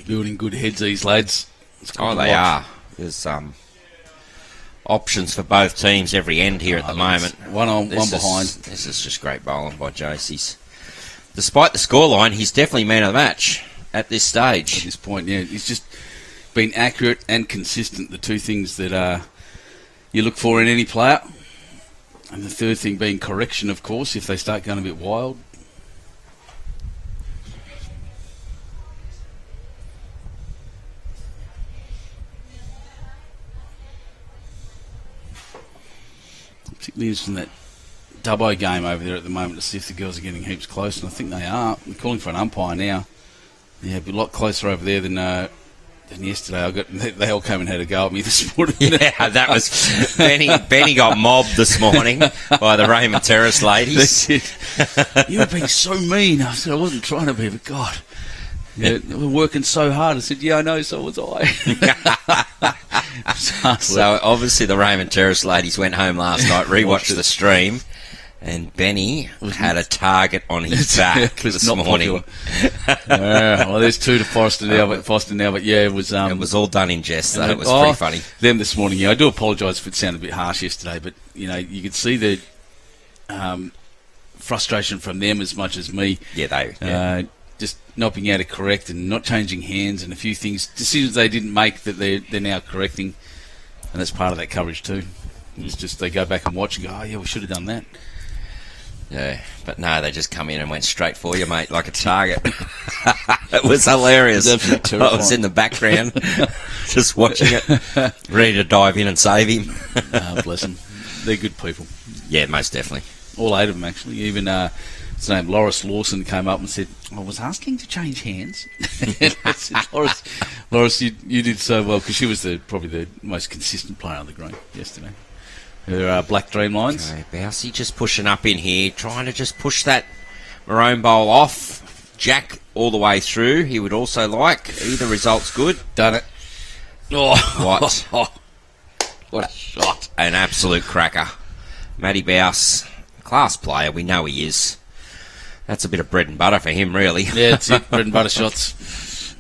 Building good heads, these lads. Oh, they are. There's options for both teams every end here at the moment. One on, one behind. This is just great bowling by Jaycees. Despite the scoreline, he's definitely man of the match at this stage. At this point, yeah. He's just been accurate and consistent, the two things that you look for in any player. And the third thing being correction, of course, if they start going a bit wild. Particularly interested in that Dubbo game over there at the moment to see if the girls are getting heaps close, and I think they are. They're calling for an umpire now. Yeah, it'd be a lot closer over there than yesterday. They all came and had a go at me this morning. Yeah, that was Benny got mobbed this morning by the Raymond Terrace ladies. You were being so mean. I said I wasn't trying to be, but God, yeah, we're working so hard. I said, yeah, I know, so was I. So obviously the Raymond Terrace ladies went home last night, rewatched the stream, and Benny had a target on his back this morning. Well, there's two to Forster now, but yeah, it was all done in jest, though. It was pretty funny. Them this morning, yeah. I do apologise if it sounded a bit harsh yesterday, but you know, you could see the frustration from them as much as me. Yeah, just not being able to correct and not changing hands and a few decisions they didn't make that they're now correcting, and that's part of that coverage too. It's just they go back and watch and go, oh yeah, we should have done that. Yeah, but no, they just come in and went straight for you, mate, like a target. It was hilarious. I was in the background just watching it, ready to dive in and save him. Bless them. They're good people. Yeah, most definitely. All 8 of them, actually. Even his name, Loris Lawson, came up and said, I was asking to change hands. I said, Loris, you did so well, because she was probably the most consistent player on the green yesterday. Her black dreamlines. Okay, Bousey just pushing up in here, trying to just push that maroon bowl off. Jack all the way through, he would also like. Either result's good. Done it. Oh, what? What a shot. An absolute cracker. Matty Baus, class player, we know he is. That's a bit of bread and butter for him, really. Yeah, it's it, bread and butter shots.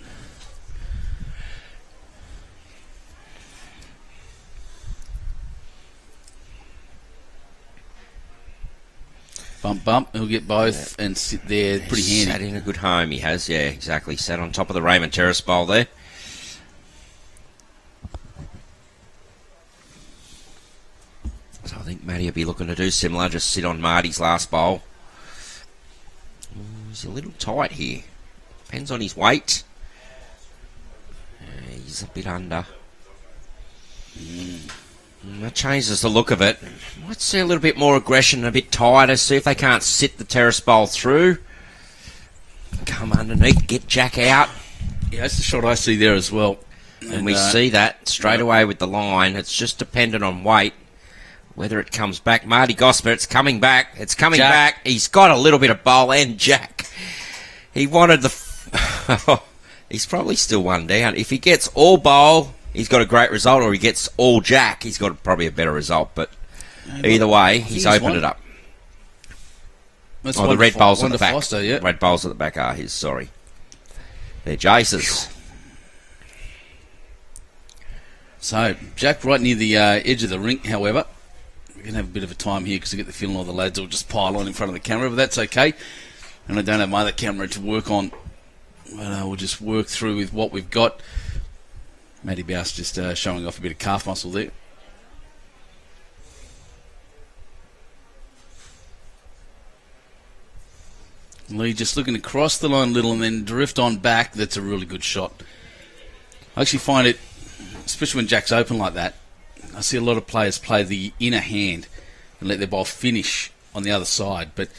Bump, he'll get both and sit there pretty handy. Sat in a good home, he has, yeah, exactly. Sat on top of the Raymond Terrace bowl there. So I think Matty will be looking to do similar, just sit on Marty's last bowl. He's a little tight here. Depends on his weight. He's a bit under. That changes the look of it. Let's see a little bit more aggression, a bit tighter. See if they can't sit the Terrace bowl through. Come underneath, get Jack out. Yeah, that's the shot I see there as well. And we see that straight away with the line. It's just dependent on weight, whether it comes back. Marty Gosper, it's coming back. It's coming back. He's got a little bit of bowl and Jack. He wanted the... He's probably still one down. If he gets all bowl, he's got a great result, or he gets all Jack, he's got probably a better result. But either way, he's opened it up. The red bowls at the back. Forster, yeah. Red bowls at the back are his, sorry. They're Jace's. So, Jack right near the edge of the rink, however. We're going to have a bit of a time here because I get the feeling all the lads will just pile on in front of the camera, but that's okay. And I don't have my other camera to work on. But we'll just work through with what we've got. Matty Baus just showing off a bit of calf muscle there. Lee just looking to cross the line a little and then drift on back. That's a really good shot. I actually find it, especially when Jack's open like that, I see a lot of players play the inner hand and let their ball finish on the other side. But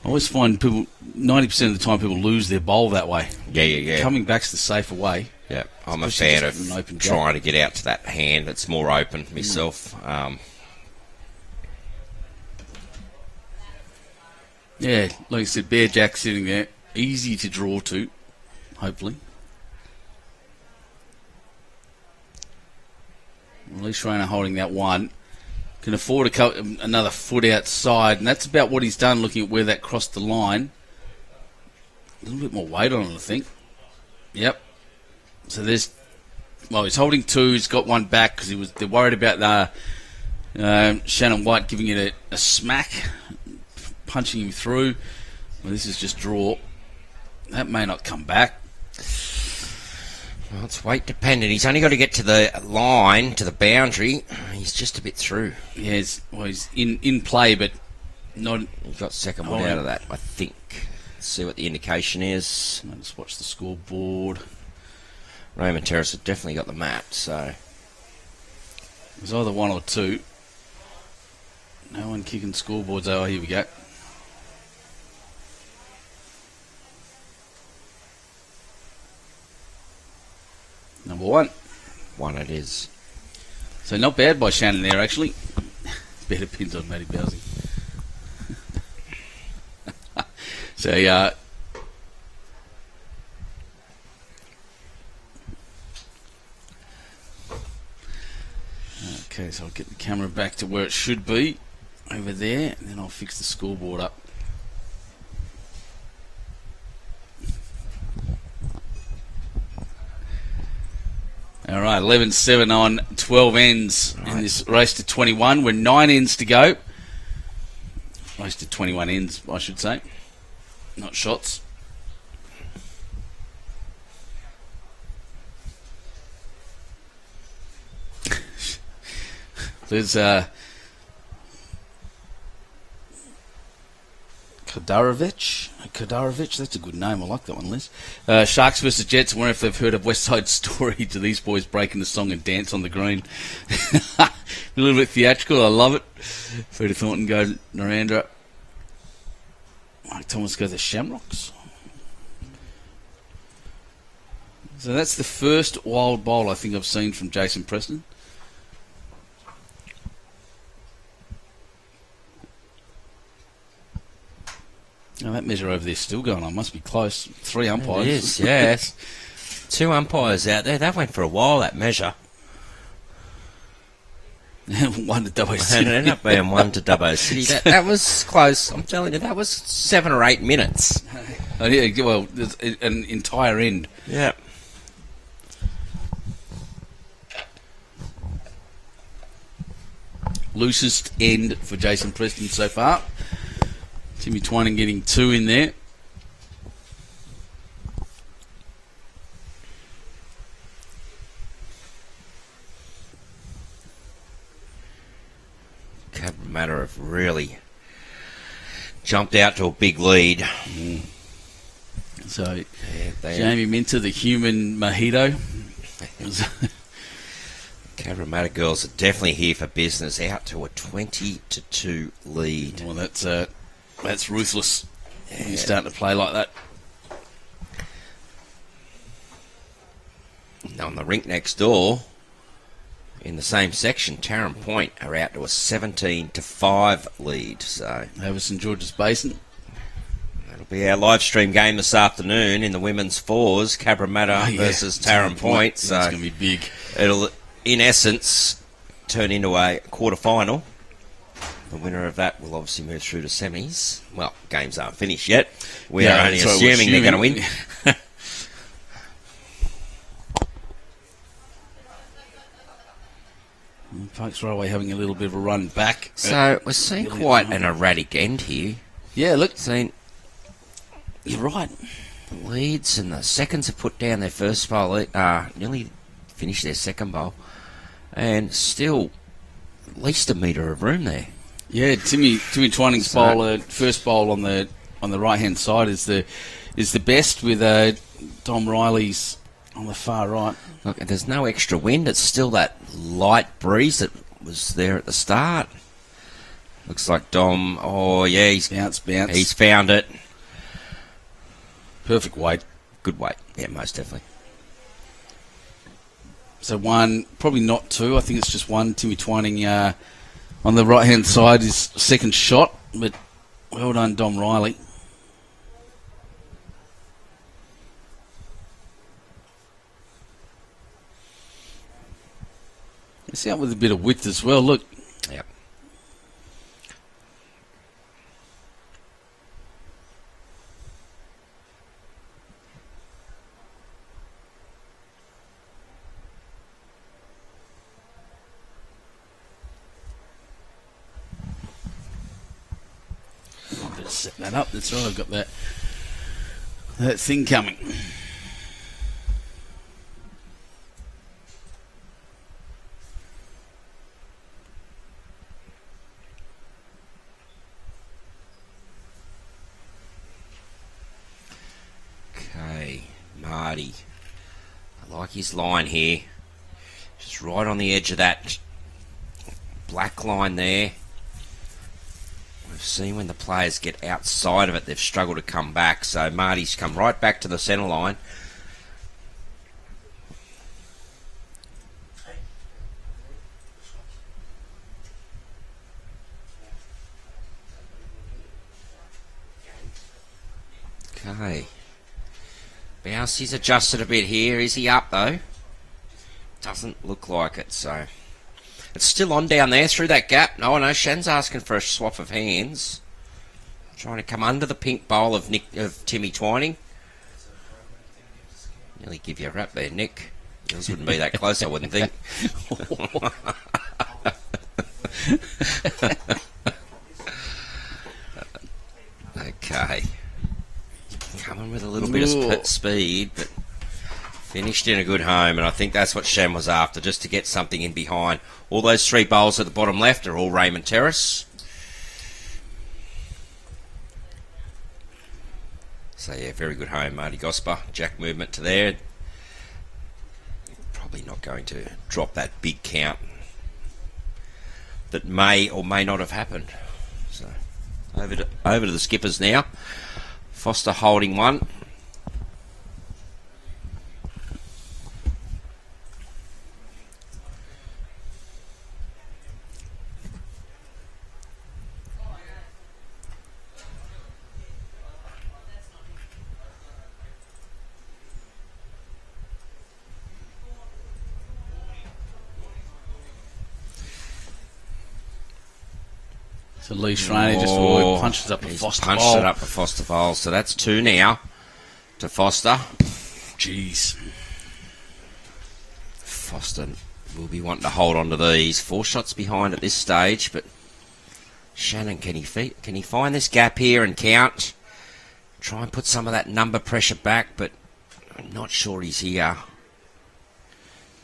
I always find people, 90% of the time, people lose their bowl that way. Yeah. Coming back's the safer way. Yeah, I'm a fan of trying to get out to that hand that's more open myself. Yeah, like I said, Bear Jack sitting there. Easy to draw to, hopefully. At least Schraner holding that one. Can afford another foot outside, and that's about what he's done looking at where that crossed the line. A little bit more weight on it, I think. Yep. So he's holding two. He's got one back because they're worried about Shannon White giving it a smack, punching him through. Well, this is just draw. That may not come back. Well, it's weight dependent. He's only got to get to the line, to the boundary. He's just a bit through. Yeah, he's in play, but not. He got second one out of that, I think. Let's see what the indication is. Let's watch the scoreboard. Raymond Terrace have definitely got the map, so. There's either one or two. No one kicking scoreboards. Oh, here we go. Number one. One it is. So not bad by Shannon there, actually. Better pins on Matty Bowsing. So, okay, so I'll get the camera back to where it should be, over there, and then I'll fix the scoreboard up. All right, 11-7 on 12 ends in this race to 21. We're 9 ends to go. Race to 21 ends, I should say. Not shots. There's Kadarovich, that's a good name. I like that one, Liz. Sharks versus Jets. I wonder if they've heard of West Side Story to these boys breaking the song and dance on the green. A little bit theatrical. I love it. Peter Thornton go Narendra. Mike Thomas go the Shamrocks. So that's the first wild bowl I think I've seen from Jason Preston. Now that measure over there is still going on. Must be close. 3 umpires. It is, yes. 2 umpires out there. That went for a while, that measure. 1 to Dubbo And City. it ended up being 1 to Dubbo City. That was close. I'm telling you, that was 7 or 8 minutes. Oh, yeah, well, there's an entire end. Yeah. Loosest end for Jason Preston so far. Timmy Twining getting 2 in there. Cabramatta have really jumped out to a big lead. So, Yeah, Jamie Minter, the human mojito. Cabramatta girls are definitely here for business. Out to a 20-2 lead. Well, that's ruthless. When you're starting to play like that. Now on the rink next door, in the same section, Tarrant Point are out to a 17-5 lead. So Over St George's Basin. that'll be our live stream game this afternoon in the women's fours, Cabramatta versus Tarrant Point. So that's going to be big. it'll, in essence, turn into a quarter-final. The winner of that will obviously move through to semis. Well, games aren't finished yet. We are only assuming they're going to win. Parks Railway having a little bit of a run back. So we're seeing quite an erratic end here. Yeah, look, Seeing you're right. the leads and the seconds have put down their first bowl, nearly finished their second bowl, and still at least a metre of room there. Yeah, Timmy Twining's bowl, first bowl on the right hand side is the best with Dom Riley's on the far right. Look, there's no extra wind. It's still that light breeze that was there at the start. Looks like Dom. Oh yeah, he's Bounce. He's found it. Perfect weight. Good weight. Yeah, most definitely. So 1, probably not 2. I think it's just 1. Timmy Twining on the right hand side is second shot, but Well done, Dom Riley. It's out with a bit of width as well. Look. Yep. I'll just set that up. That's right. I've got that thing coming. Marty. I like his line here. Just right on the edge of that black line there. We've seen when the players get outside of it, they've struggled to come back. So Marty's come right back to the centre line. Okay. Baus, he's adjusted a bit here. Is he up though? Doesn't look like it, so it's still on down there through that gap. No, Shan's asking for a swap of hands. Trying to come under the pink bowl of Timmy Twining. Nearly give you a rap there, Nick. Yours wouldn't be that close, I wouldn't think. Okay. Coming with a little bit of speed, but finished in a good home, and I think that's what Shan was after, just to get something in behind. All those three bowls at the bottom left are all Raymond Terrace. So yeah, very good home, Marty Gosper. Jack movement to there. Probably not going to drop that big count that may or may not have happened. So over to the skippers now. Forster holding one. So Lee Schraner just punches up a Forster punched bowl. it up a Forster bowl. So that's two now to Forster. Jeez. Forster will be wanting to hold on to these. 4 shots behind at this stage, but Shannon, can he find this gap here and count? Try and put some of that number pressure back, but I'm not sure he's here.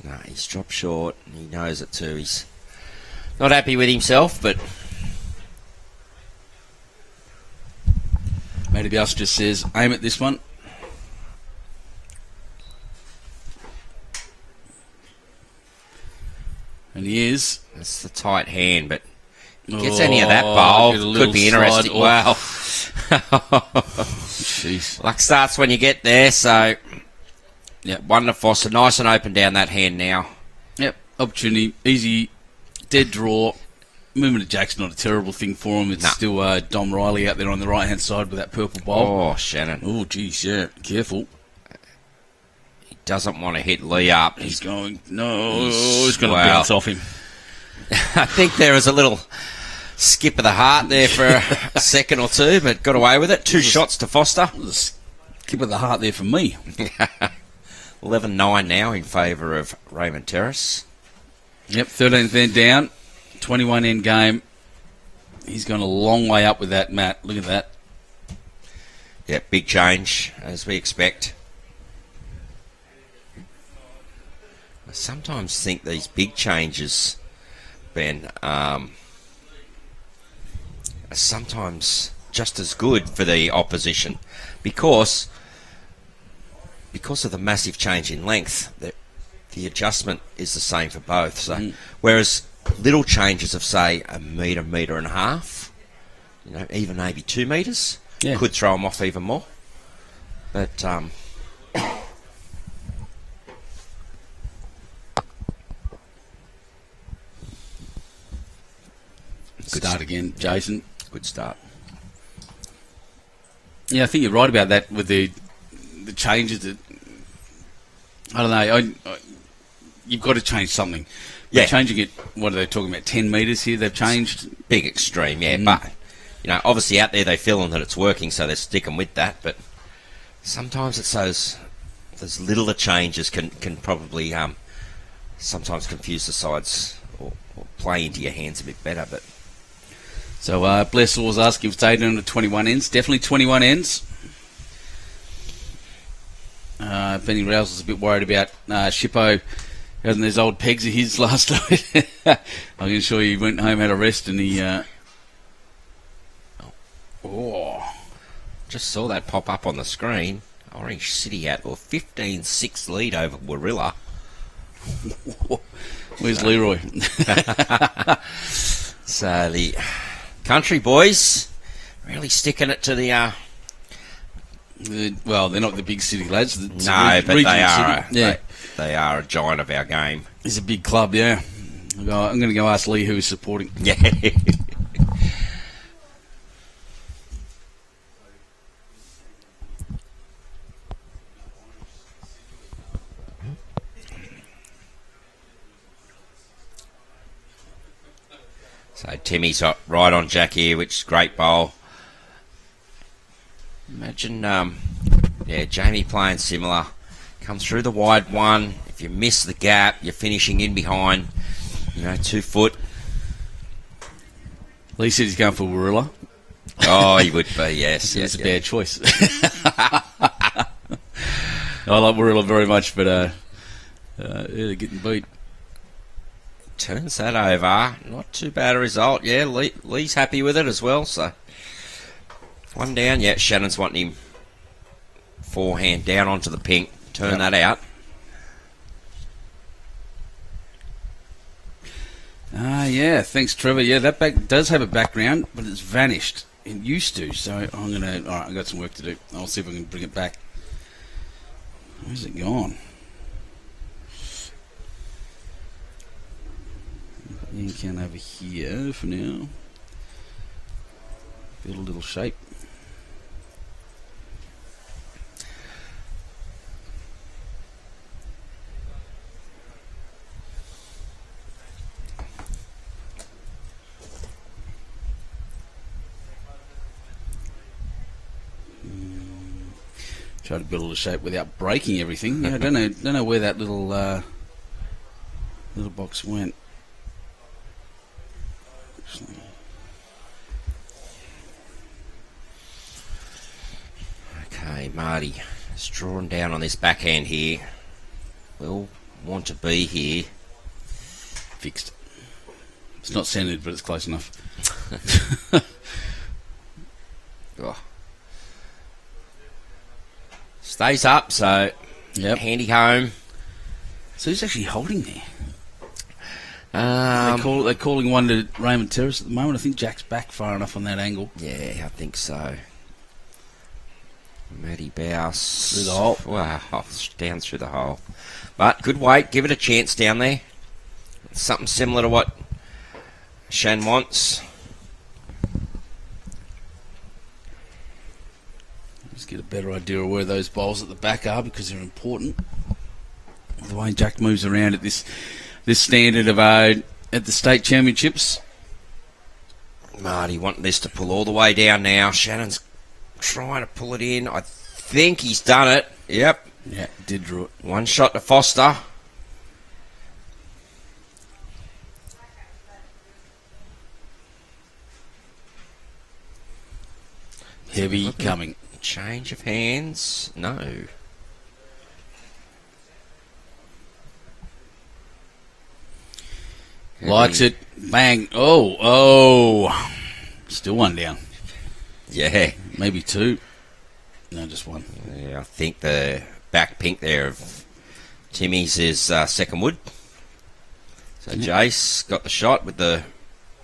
No, he's dropped short, and he knows it too. He's not happy with himself, but Matty Baus just says, aim at this one. And he is. That's the tight hand, but gets any of that bowl, could be interesting. Wow. Jeez. Luck starts when you get there, so yeah, one to Forster. Nice and open down that hand now. Yep, opportunity, easy, dead draw. Movement of Jack's not a terrible thing for him. It's still Dom Riley out there on the right-hand side with that purple bowl. Oh, Shannon. Oh, geez, yeah, careful. He doesn't want to hit Lee up. He's going, no, he's going to bounce off him. I think there was a little skip of the heart there for a second or two, but got away with it. 2 shots to Forster. Skip of the heart there for me. 11-9 now in favour of Raymond Terrace. Yep, 13th end down. 21 end game. He's gone a long way up with that, Matt. Look at that. Yeah, big change, as we expect. I sometimes think these big changes, Ben, are sometimes just as good for the opposition because of the massive change in length. The adjustment is the same for both. So, whereas little changes of, say, a metre and a half, even maybe 2 metres, could throw them off even more. But start again, Jason. Good start. Yeah, I think you're right about that with the changes. That, I don't know. You've got to change something. They're changing it. What are they talking about? 10 metres here. They've changed. Big extreme, yeah. But obviously out there they feeling that it's working, so they're sticking with that. But sometimes it's those littler changes can probably sometimes confuse the sides or play into your hands a bit better. But so Bless Law's asking if it's 18 or 21 ends. Definitely 21 ends. Benny Rouse was a bit worried about Shippo having those old pegs of his last night. I can assure you he went home, had a rest, and he... just saw that pop up on the screen. Orange City out or 15-6 lead over Warilla. Where's Leroy? So the country boys really sticking it to the... well, they're not the big city lads. It's no, but they are. Yeah. They are a giant of our game. It's a big club, yeah. I'm going to go ask Lee who he's supporting. Yeah. So Timmy's right on Jack here, which is great bowl. Imagine, Jamie playing similar. Comes through the wide one. If you miss the gap, you're finishing in behind. 2 foot. Lee said he's going for Warilla. Oh, he would be, yes. It's a bad choice. I like Warilla very much, but they're getting beat. Turns that over. Not too bad a result. Yeah, Lee's happy with it as well. So 1 down. Yeah, Shannon's wanting him forehand down onto the pink. Turn that out. Yeah, thanks, Trevor. Yeah, that back does have a background, but it's vanished. It used to, so I'm going to... All right, I've got some work to do. I'll see if I can bring it back. Where's it gone? You can over here for now. Build a little shape. Try to build a little shape without breaking everything. Yeah, I don't know where that little box went. Okay, Marty is drawing down on this backhand here. Will want to be here. Fixed. It's not centered, but it's close enough. Oh. Stays up, so handy home. So who's actually holding there? They're They're calling one to Raymond Terrace at the moment. I think Jack's back far enough on that angle. Yeah, I think so. Matty Baus. Through the hole. Wow, down through the hole. But good weight, give it a chance down there. Something similar to what Shan wants. Just get a better idea of where those bowls at the back are because they're important. The way Jack moves around at this standard of at the state championships. Marty wanting this to pull all the way down now. Shannon's trying to pull it in. I think he's done it. Yep. Yeah, did draw it. 1 shot to Forster. Heavy coming. Change of hands. No. Likes it. Bang. Oh. Still 1 down. Yeah. Maybe 2. No, just 1. Yeah, I think the back pink there of Timmy's is second wood. So Jace got the shot with the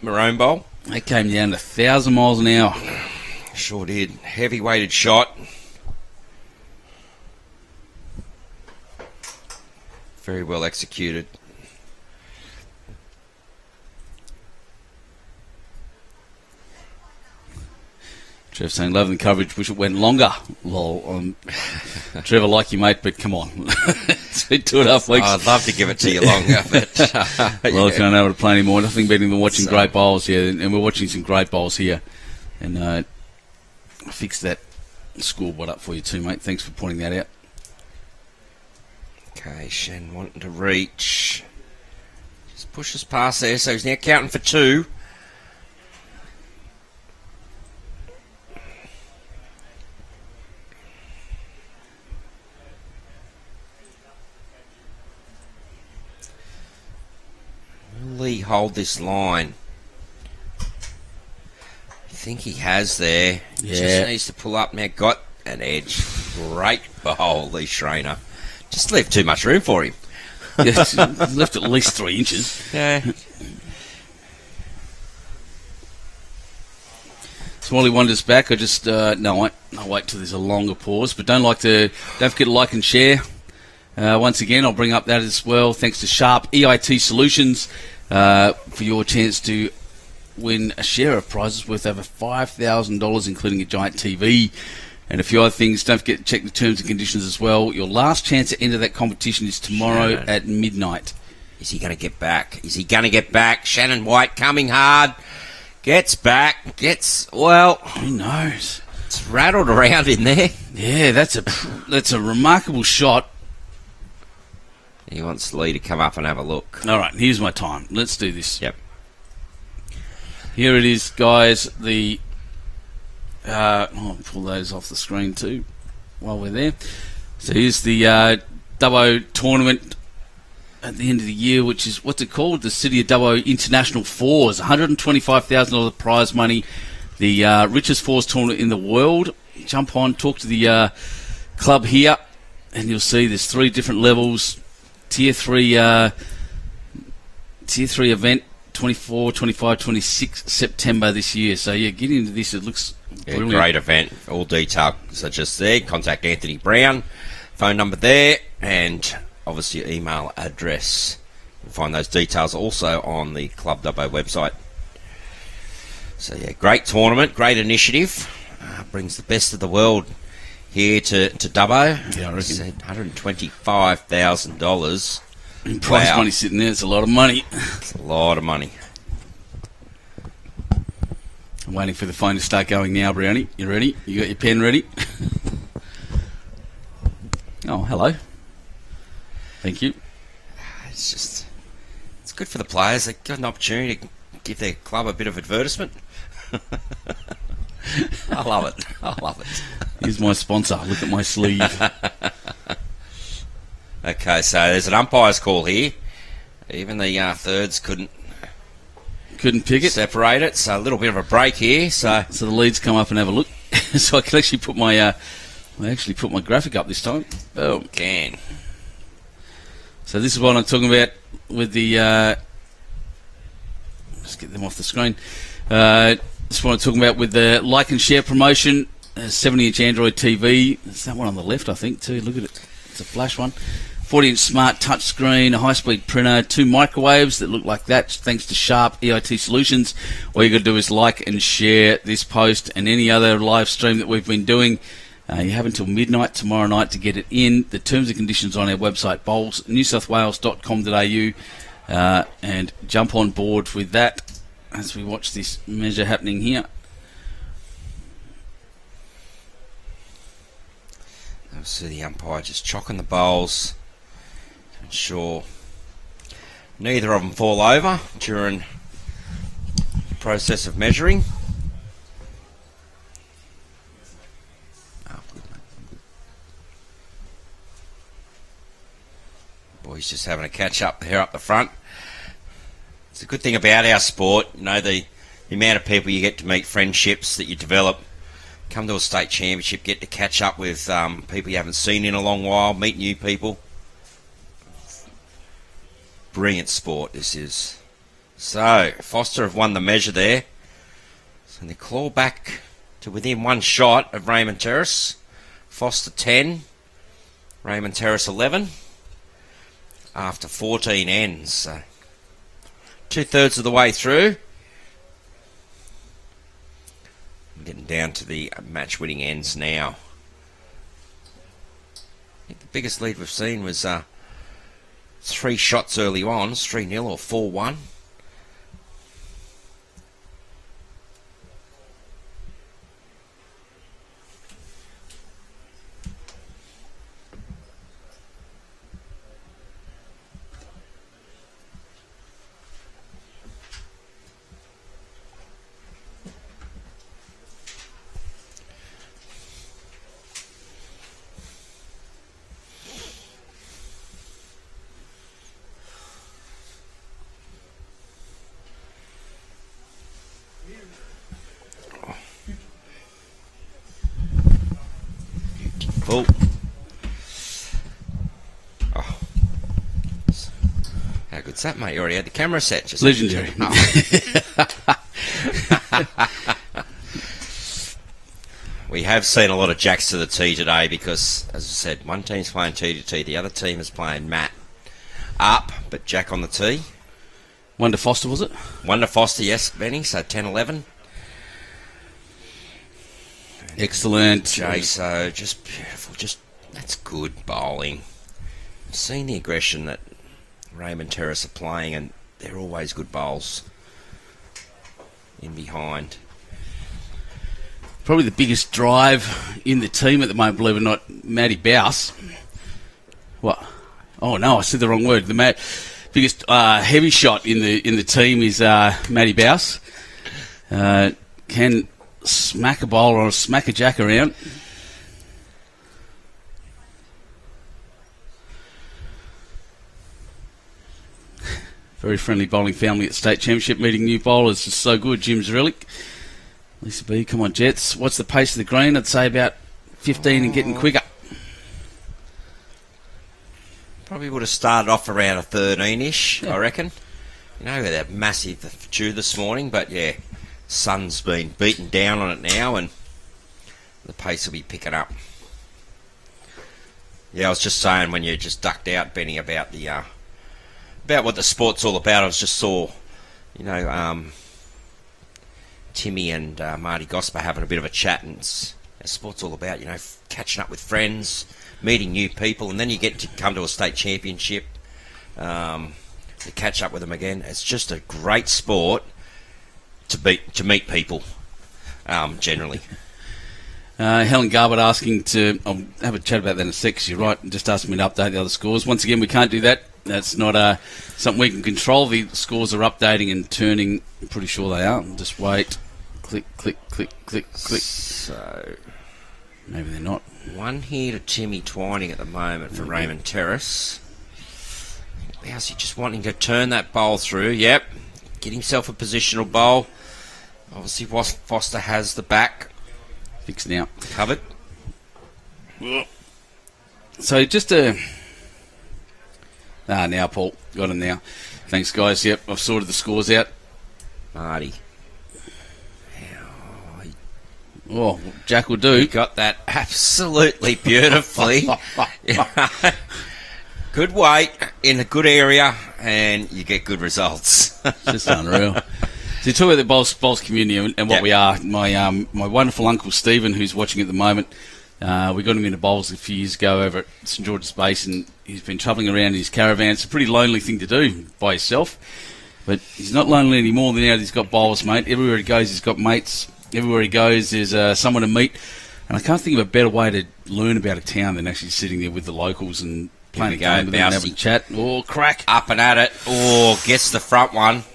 maroon bowl. They came down to 1,000 miles an hour. Sure did. Heavy weighted shot. Very well executed. Trev saying, loving the coverage, wish it went longer. Lol. Trevor, like you, mate, but come on. It's been 2.5 weeks. I'd love to give it to you longer, but... Well, if you're not able to play anymore, nothing better than watching great bowls here, and we're watching some great bowls here. And I fixed that scoreboard up for you too, mate. Thanks for pointing that out. Okay, Shen wanting to reach. Just pushes past there, so he's now counting for 2. Will Lee hold this line? I think he has there. Yeah. Just needs to pull up now. Got an edge. Great bowl, Lee Schraner. Just left too much room for him. Yes, left at least 3 inches. Yeah. Smiley Wonders back. I just I'll wait till there's a longer pause. But don't forget to like and share. Once again, I'll bring up that as well. Thanks to Sharp EIT Solutions for your chance to win a share of prizes worth over $5,000, including a giant TV and a few other things. Don't forget to check the terms and conditions as well. Your last chance to enter that competition is tomorrow at midnight. Is he going to get back? Shannon White coming hard. Gets back. Who knows? It's rattled around in there. Yeah, that's a remarkable shot. He wants Lee to come up and have a look. All right, here's my time. Let's do this. Yep. Here it is, guys. I'll pull those off the screen too while we're there. So here's the Dubbo tournament at the end of the year, which is, what's it called? The City of Dubbo International Fours. $125,000 prize money. The richest fours tournament in the world. Jump on, talk to the club here, and you'll see there's 3 different levels. Tier 3 event, 24, 25, 26 September this year. So, yeah, get into this. It looks brilliant. Great event. All details are just there. Contact Anthony Brown. Phone number there. And obviously your email address. You'll find those details also on the Club Dubbo website. So, yeah, great tournament. Great initiative. Brings the best of the world here to Dubbo. Yeah, I reckon. $125,000. Prize money sitting there. It's a lot of money. It's a lot of money. I'm waiting for the phone to start going now, Brownie. You ready? You got your pen ready? Oh, hello. Thank you. It's good for the players. They got an opportunity to give their club a bit of advertisement. I love it. Here's my sponsor. Look at my sleeve. Okay, so there's an umpire's call here. Even the thirds couldn't pick it. Separate it. So a little bit of a break here. So the leads come up and have a look. So I can actually put my graphic up this time. Oh, can. So this is what I'm talking about with the. Let's get them off the screen. This is what I'm talking about with the like and share promotion. 70-inch Android TV. There's that one on the left, I think, too. Look at it. It's a flash one. 40-inch smart touchscreen, a high-speed printer, 2 microwaves that look like that, thanks to Sharp EIT Solutions. All you got to do is like and share this post and any other live stream that we've been doing. You have until midnight tomorrow night to get it in. The terms and conditions on our website, bowlsnewsouthwales.com.au, and jump on board with that as we watch this measure happening here. See the umpire just chocking the bowls to ensure neither of them fall over during the process of measuring. Boys just having a catch up there up the front. It's a good thing about our sport, the amount of people you get to meet, friendships that you develop. Come to a state championship, get to catch up with people you haven't seen in a long while, meet new people. Brilliant sport this is. So, Forster have won the measure there. So they claw back to within 1 shot of Raymond Terrace. Forster 10, Raymond Terrace 11. After 14 ends. So 2/3 of the way through. Getting down to the match-winning ends now. I think the biggest lead we've seen was 3 shots early on, 3-0 or 4-1. Oh. Oh. How good's that, mate? You already had the camera set. Just Legendary. We have seen a lot of jacks to the tee today because, as I said, one team's playing tee to tee, the other team is playing mat up, but jack on the tee. One to Forster, was it? One to Forster, yes, Benny, so 10-11. Excellent. Jay, so just beautiful, that's good bowling. I've seen the aggression that Raymond Terrace are playing, and they're always good bowls in behind. Probably the biggest drive in the team at the moment, believe it or not, Matty Baus. What? Oh no, I said the wrong word. The biggest heavy shot in the team is Matty Baus. Can smack a bowler or smack a jack around. Very friendly bowling family at State Championship, meeting new bowlers is so good. Jim's relic. Lisa B, come on, Jets. What's the pace of the green? I'd say about 15 and getting quicker. Probably would have started off around a 13-ish, I reckon. You know, we had that massive dew this morning, but yeah, sun's been beaten down on it now, and the pace will be picking up. Yeah, I was just saying when you just ducked out, Benny, about the about what the sport's all about. I was just saw, you know, Timmy and Marty Gosper having a bit of a chat, and sport's all about, you know, catching up with friends, meeting new people, and then you get to come to a state championship to catch up with them again. It's just a great sport to meet people, generally. Helen Garbutt asking to... I'll have a chat about that in a sec, 'cause you're right, just asking me to update the other scores. Once again, we can't do that. That's not something we can control. The scores are updating and turning. I'm pretty sure they are. Just wait. Click, click, click, click, click. So... maybe they're not. One here to Timmy Twining at the moment for Raymond Terrace. How's he just wanting to turn that bowl through? Yep. Get himself a positional bowl. Obviously, Forster has the back Fixed now. covered. So just a... now, Paul. Got him now. Thanks, guys. Yep, I've sorted the scores out. Marty. Oh, Jack will do. He got that absolutely beautifully. Good weight in a good area, and you get good results. Just unreal. So you talk about the bowls community and what we are. My wonderful uncle Stephen, who's watching at the moment, we got him into bowls a few years ago over at St George's Base, and he's been travelling around in his caravan. It's a pretty lonely thing to do by yourself, but he's not lonely anymore now that he's got bowlers, mate. Everywhere he goes, he's got mates. Everywhere he goes, there's someone to meet, and I can't think of a better way to learn about a town than actually sitting there with the locals and playing a game with them and having a chat. Oh, crack. Up and at it. Oh, gets the front one.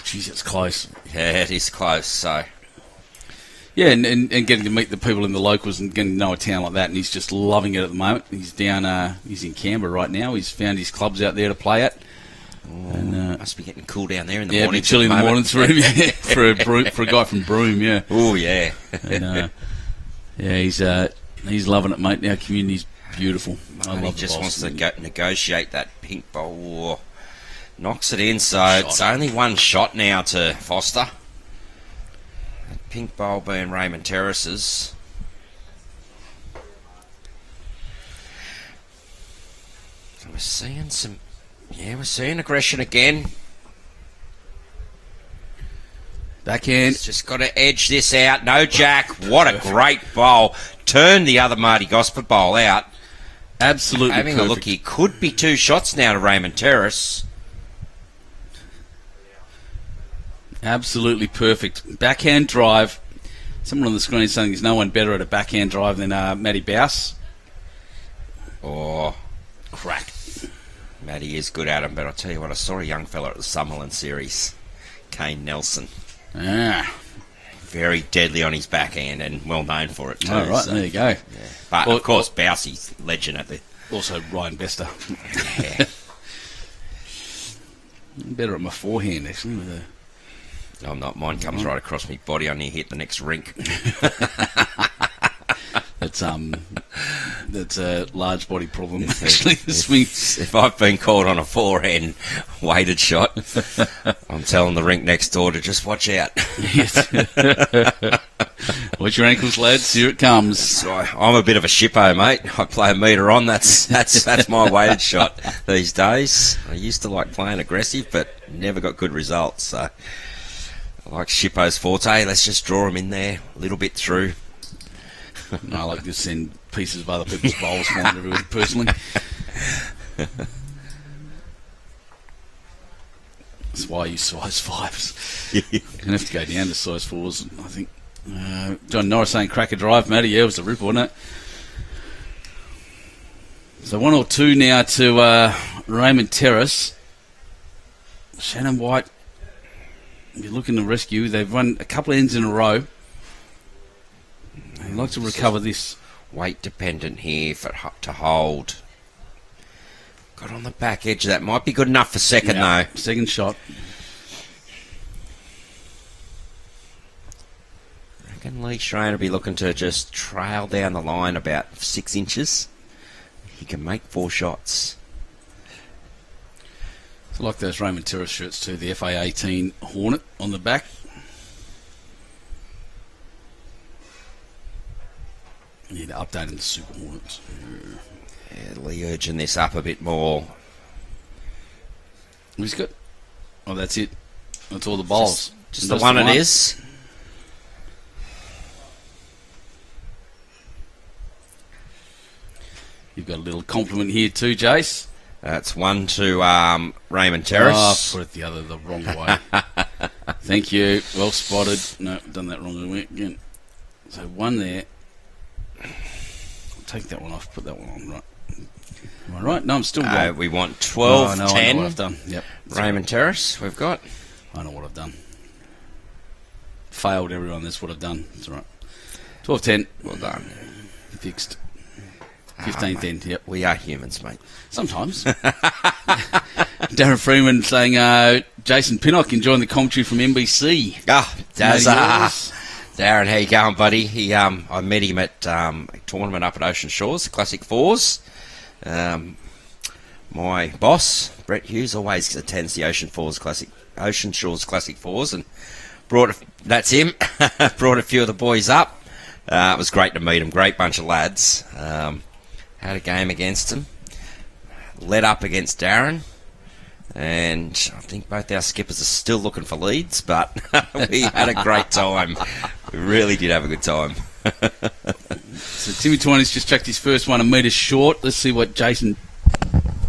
Jeez, it's close. Yeah, it is close, so... yeah, and getting to meet the people in the locals and getting to know a town like that, and he's just loving it at the moment. He's down, he's in Canberra right now. He's found his clubs out there to play at. And, must be getting cool down there in the morning. Yeah, be chilly in the mornings for him, for a guy from Broome, yeah. Oh, yeah. And, he's loving it, mate. Our community's beautiful. I love He just wants to negotiate that pink ball. Knocks it in, so it's only one shot now to Forster. That pink bowl being Raymond Terrace's. So we're seeing some... yeah, we're seeing aggression again. Backhand. He's just got to edge this out. No jack. What a great bowl. Turn the other Marty Gosper bowl out. Absolutely Having perfect. a look, he could be 2 shots now to Raymond Terrace. Absolutely perfect. Backhand drive. Someone on the screen is saying there's no one better at a backhand drive than Matty Baus. Oh, Crack. Matty is good at him, but I'll tell you what, I saw a young fella at the Summerland series, Kane Nelson. Ah. Very deadly on his backhand and well known for it too. All right, so, there you go. yeah. But Well, of course, Bowsey's legend at the... Also, Ryan Bester. Yeah. Better at my forehand, actually. With a... I'm not. Mine comes right across my body. I need to hit the next rink. That's a large body problem, actually. The swings. If I've been caught on a forehand weighted shot, I'm telling the rink next door to just watch out. Yes. Watch your ankles, lads. Here it comes. So I'm a bit of a shippo, mate. I play a metre on. That's my weighted shot these days. I used to like playing aggressive, but never got good results. So I like shippo's forte. Let's just draw them in there a little bit through. I like to send pieces of other people's bowls flying everywhere, personally. That's why I use size 5s. You're going to have to go down to size 4s, I think. John Norris saying cracker drive, Matty. Yeah, it was a ripper, wasn't it? So 1 or 2 now to Raymond Terrace. Shannon White, you're looking to rescue. They've won a couple of ends in a row. I'd like to recover this. Weight dependent here to hold. Got on the back edge of that. Might be good enough for second, though. Second shot. I reckon Lee Schraner will be looking to just trail down the line about 6 inches. He can make 4 shots. I like those Raymond Terrace shirts too. The FA18 Hornet on the back. Need to update in the Super Hornets. Yeah, Lee urging this up a bit more. Who's good? Oh, that's it. That's all the bowls. Just the one it is. You've got a little compliment here too, Jace. That's 1 to Raymond Terrace. Oh, put it the wrong way. Thank you. Well spotted. No, done that wrong again. So 1 there. I'll take that one off, put that one on, right. Am I right? No, I'm still wrong. We want 12, 10. I know what I've done. Yep. Raymond Terrace, we've got. I know what I've done. Failed everyone, that's what I've done. That's all right. 12, 10. Well done. Fixed. 15th end, yep. We are humans, mate. Sometimes. Darren Freeman saying, Jason Pinnock enjoying the commentary from NBC. Ah, Yours. Darren, how you going, buddy? I met him at a tournament up at Ocean Shores, Classic Fours. My boss, Brett Hughes, always attends the Ocean Shores Classic Fours, and that's him. Brought a few of the boys up. It was great to meet him. Great bunch of lads. Had a game against him. Led up against Darren. And I think both our skippers are still looking for leads, but we had a great time. We really did have a good time. So Timmy Twine's just chucked his first one a metre short. Let's see what Jason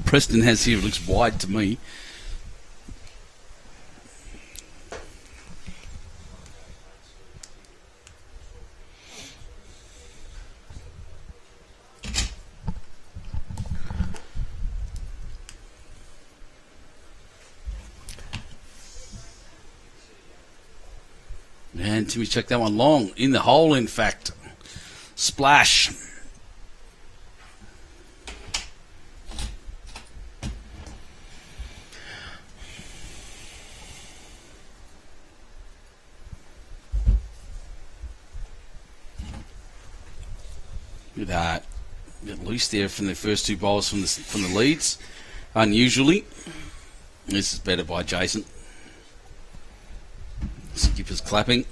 Preston has here. It looks wide to me. And Timmy checked that one long. In the hole, in fact. Splash. With a bit loose there from the first 2 bowls from the leads. Unusually. This is better by Jason. Skipper's clapping.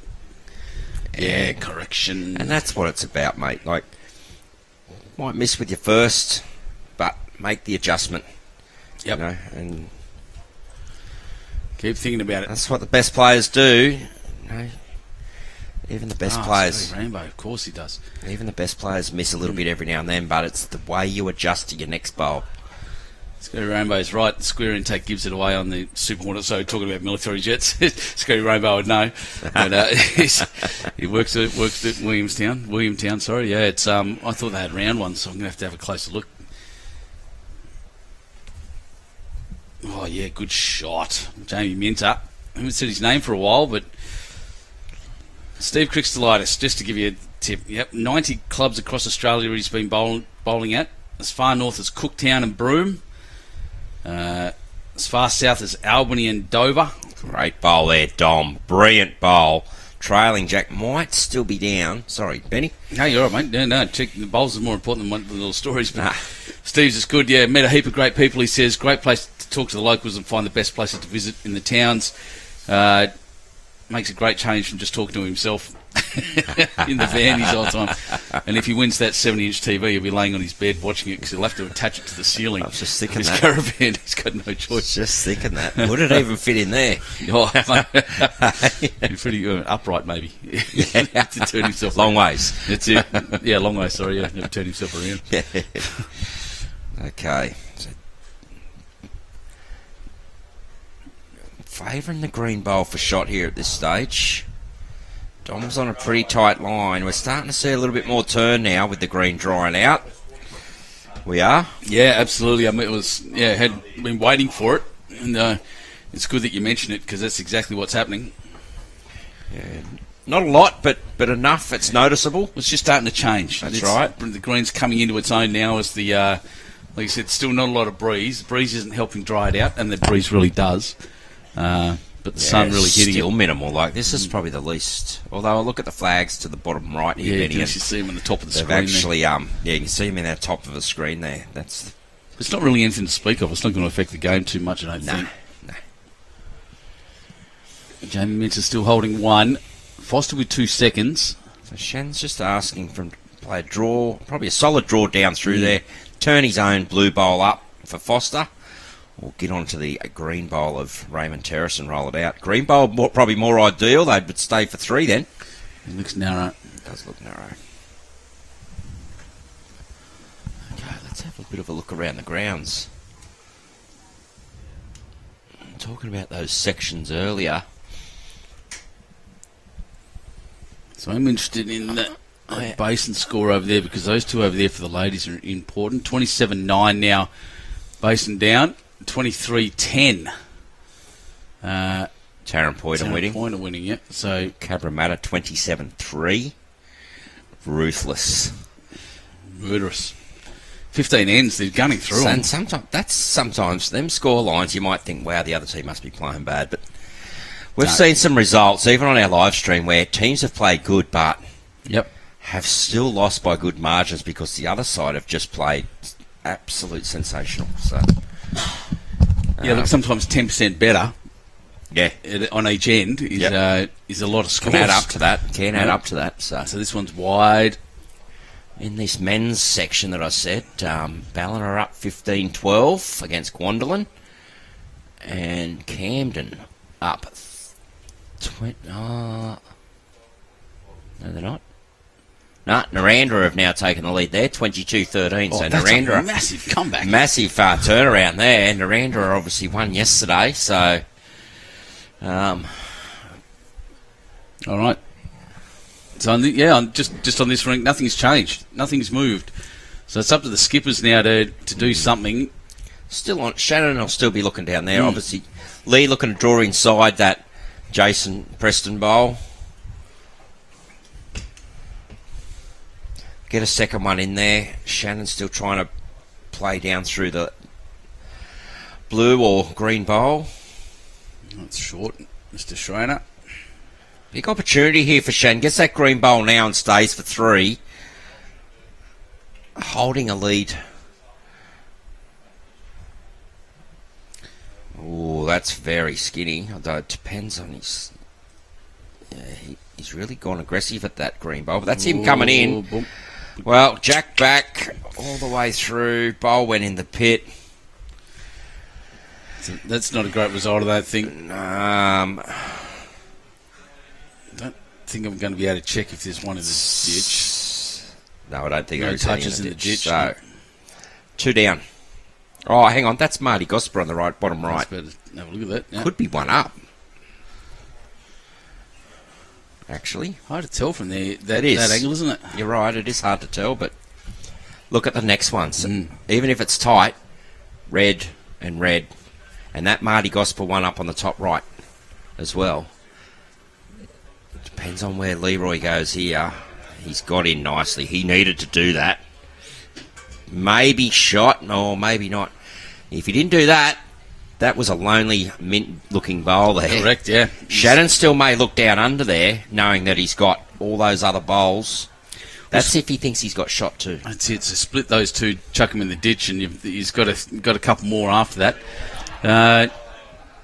Yeah, correction. And that's what it's about, mate. Like, might miss with your first, but make the adjustment. Yep. You know, and keep thinking about it. that's what the best players do. No. Even the best players, Rainbow, of course he does. even the best players miss a little bit every now and then, but it's the way you adjust to your next bowl. Scotty Rainbow's right. The square intake gives it away on the Super Hornet. So talking about military jets, Scotty Rainbow would know. But he works at Williamtown. Sorry, yeah. It's I thought they had round ones, so I'm gonna have to have a closer look. Oh yeah, good shot, Jamie Minter. I haven't said his name for a while, but Steve Crixtolitis, just to give you a tip. Yep, 90 clubs across Australia he's been bowling at. As far north as Cooktown and Broome. As far south as Albany and Dover. Great bowl there, Dom. Brilliant bowl. Trailing Jack might still be down. Sorry, Benny. No, you're all right, mate. No, check. The bowls is more important than one of the little stories. But Steve's is good. Yeah, met a heap of great people, he says. Great place to talk to the locals and find the best places to visit in the towns. Makes a great change from just talking to himself in the van his whole time. And if he wins that 70-inch TV, he'll be laying on his bed watching it because he'll have to attach it to the ceiling. I was just thinking his that. caravan. He's got no choice. Just thinking that. Would it even fit in there? Oh, mate. Pretty upright, maybe. To turn himself Long ways. That's it. Yeah, long way. Sorry, yeah. Never turn himself around. Okay. So, favouring the green bowl for shot here at this stage. Dom's on a pretty tight line. We're starting to see a little bit more turn now with the green drying out. We are? Yeah, absolutely. I mean, had been waiting for it, and it's good that you mention it because that's exactly what's happening. Yeah. Not a lot, but enough. It's noticeable. It's just starting to change. That's right. The green's coming into its own now as the, like I said, still not a lot of breeze. The breeze isn't helping dry it out, and the breeze really does. But the sun really hitting still it. Minimal. Like this is probably the least. Although I look at the flags to the bottom right here, Yeah, you Benny, can actually see them on the top of the they've screen. actually, yeah, you can see them in the top of the screen there. That's It's not really anything to speak of. It's not going to affect the game too much, I don't think. no. Jamie Minter's still holding one. Foster with 2 seconds. So Shen's just asking for him to play a draw, probably a solid draw down through there. Turn his own blue bowl up for Foster. Or get onto the green bowl of Raymond Terrace and roll it out. Green bowl probably more ideal. They would stay for 3 then. It looks narrow. It does look narrow. Okay, let's have a bit of a look around the grounds. Talking about those sections earlier. So I'm interested in the Basin score over there because those two over there for the ladies are important. 27-9 now. Basin down. 23-10. Taryn Poyder winning. Poyder winning, yeah. So Cabramatta 27-3. Ruthless. murderous. 15 ends, they're gunning through them. And sometimes them score lines you might think, wow, the other team must be playing bad, but we've seen some results even on our live stream where teams have played good but have still lost by good margins because the other side have just played absolute sensational. So look, sometimes 10% better. Yeah, on each end is a lot of scores. Can add up to that. So this one's wide. In this men's section that I said, Ballina up 15-12 against Gwendolyn, and Camden up 20. No, they're not. No, Narandra have now taken the lead there, 22-13. Oh, so that's Narandra, a massive comeback. Massive turnaround there. Narandra obviously won yesterday, so all right. So just on this rink, nothing's changed, nothing's moved. So it's up to the skippers now to do something. Still on. Shannon will still be looking down there. Obviously, Lee looking to draw inside that Jason Preston bowl. Get a second one in there. Shannon's still trying to play down through the blue or green bowl. That's short, Mr. Schraner. Big opportunity here for Shannon. Gets that green bowl now and stays for 3. Holding a lead. Oh, that's very skinny. Although it depends on his... Yeah, he's really gone aggressive at that green bowl. But that's him coming in. Boom. Well, Jack back all the way through. Bowl went in the pit. So that's not a great result, I don't think. think I'm going to be able to check if there's one in the ditch. No, I don't think No there's any touches in the ditch. So, 2 down. Oh, hang on. That's Marty Gosper on the right, bottom right. Let's have a look at that. Yeah. Could be one up. Actually. Hard to tell from there. It is. That angle, isn't it? You're right. It is hard to tell, but look at the next one. So even if it's tight, red, and that Marty Gosper one up on the top right as well. Depends on where Leroy goes here. He's got in nicely. He needed to do that. Maybe shot, or maybe not. If he didn't do that, that was a lonely, mint-looking bowl there. Correct, yeah. Shannon still may look down under there, knowing that he's got all those other bowls. That's if he thinks he's got shot too. That's it. So split those two, chuck them in the ditch, and he's got a couple more after that.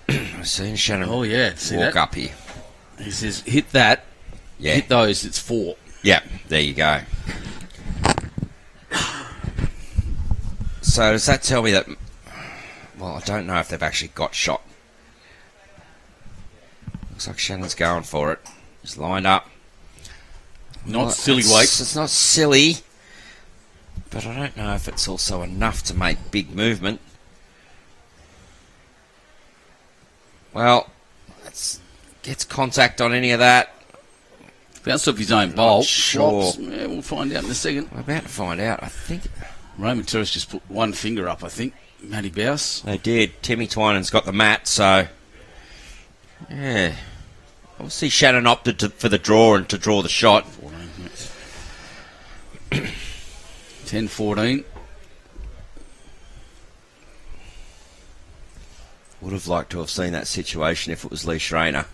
I've seen Shannon Oh yeah, see walk that? up here. He says, hit that, Yeah. hit those, it's 4. Yeah, there you go. So does that tell me that... Well, I don't know if they've actually got shot. Looks like Shannon's going for it. He's lined up. Not Well, silly weight. It's not silly, but I don't know if it's also enough to make big movement. Well, gets contact on any of that. Bounced off his own bowl. Sure. Flops. Yeah, we'll find out in a second. We're about to find out. I think Raymond Terrace just put one finger up, I think. Matty Baus. they did. Timmy Twinan's got the mat, so... Yeah. Obviously, Shannon opted for the draw and to draw the shot. 10-14. Would have liked to have seen that situation if it was Lee Schraner.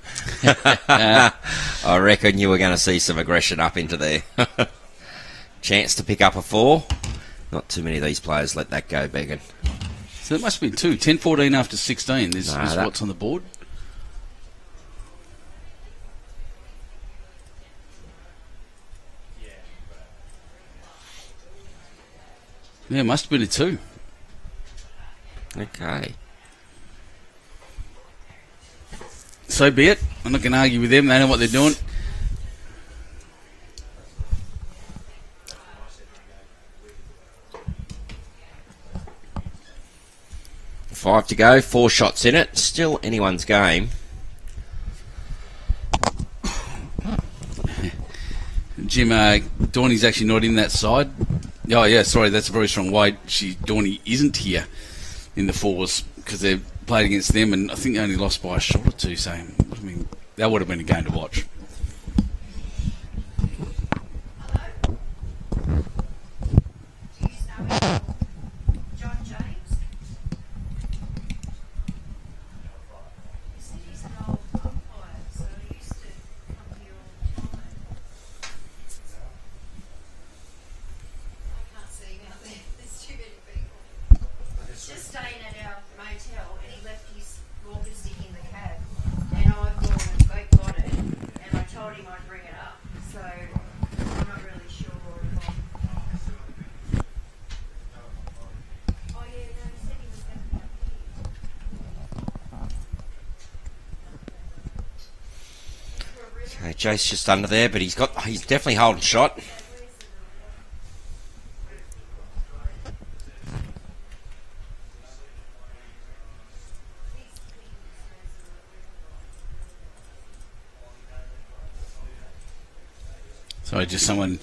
I reckon you were going to see some aggression up into there. Chance to pick up a 4. Not too many of these players let that go begging. So that must have been 2. 10-14 after 16 is what's on the board. Yeah, must have been a 2. Okay. So be it. I'm not going to argue with them. They know what they're doing. Five to go. 4 shots in it. Still anyone's game. Jim, Dorney's actually not in that side. Oh, yeah, sorry, that's a very strong weight. Dorney isn't here in the 4s because they've played against them, and I think they only lost by a shot or 2, so I mean, that would have been a game to watch. Okay, Jace just under there, but he's definitely holding shot. Sorry, just someone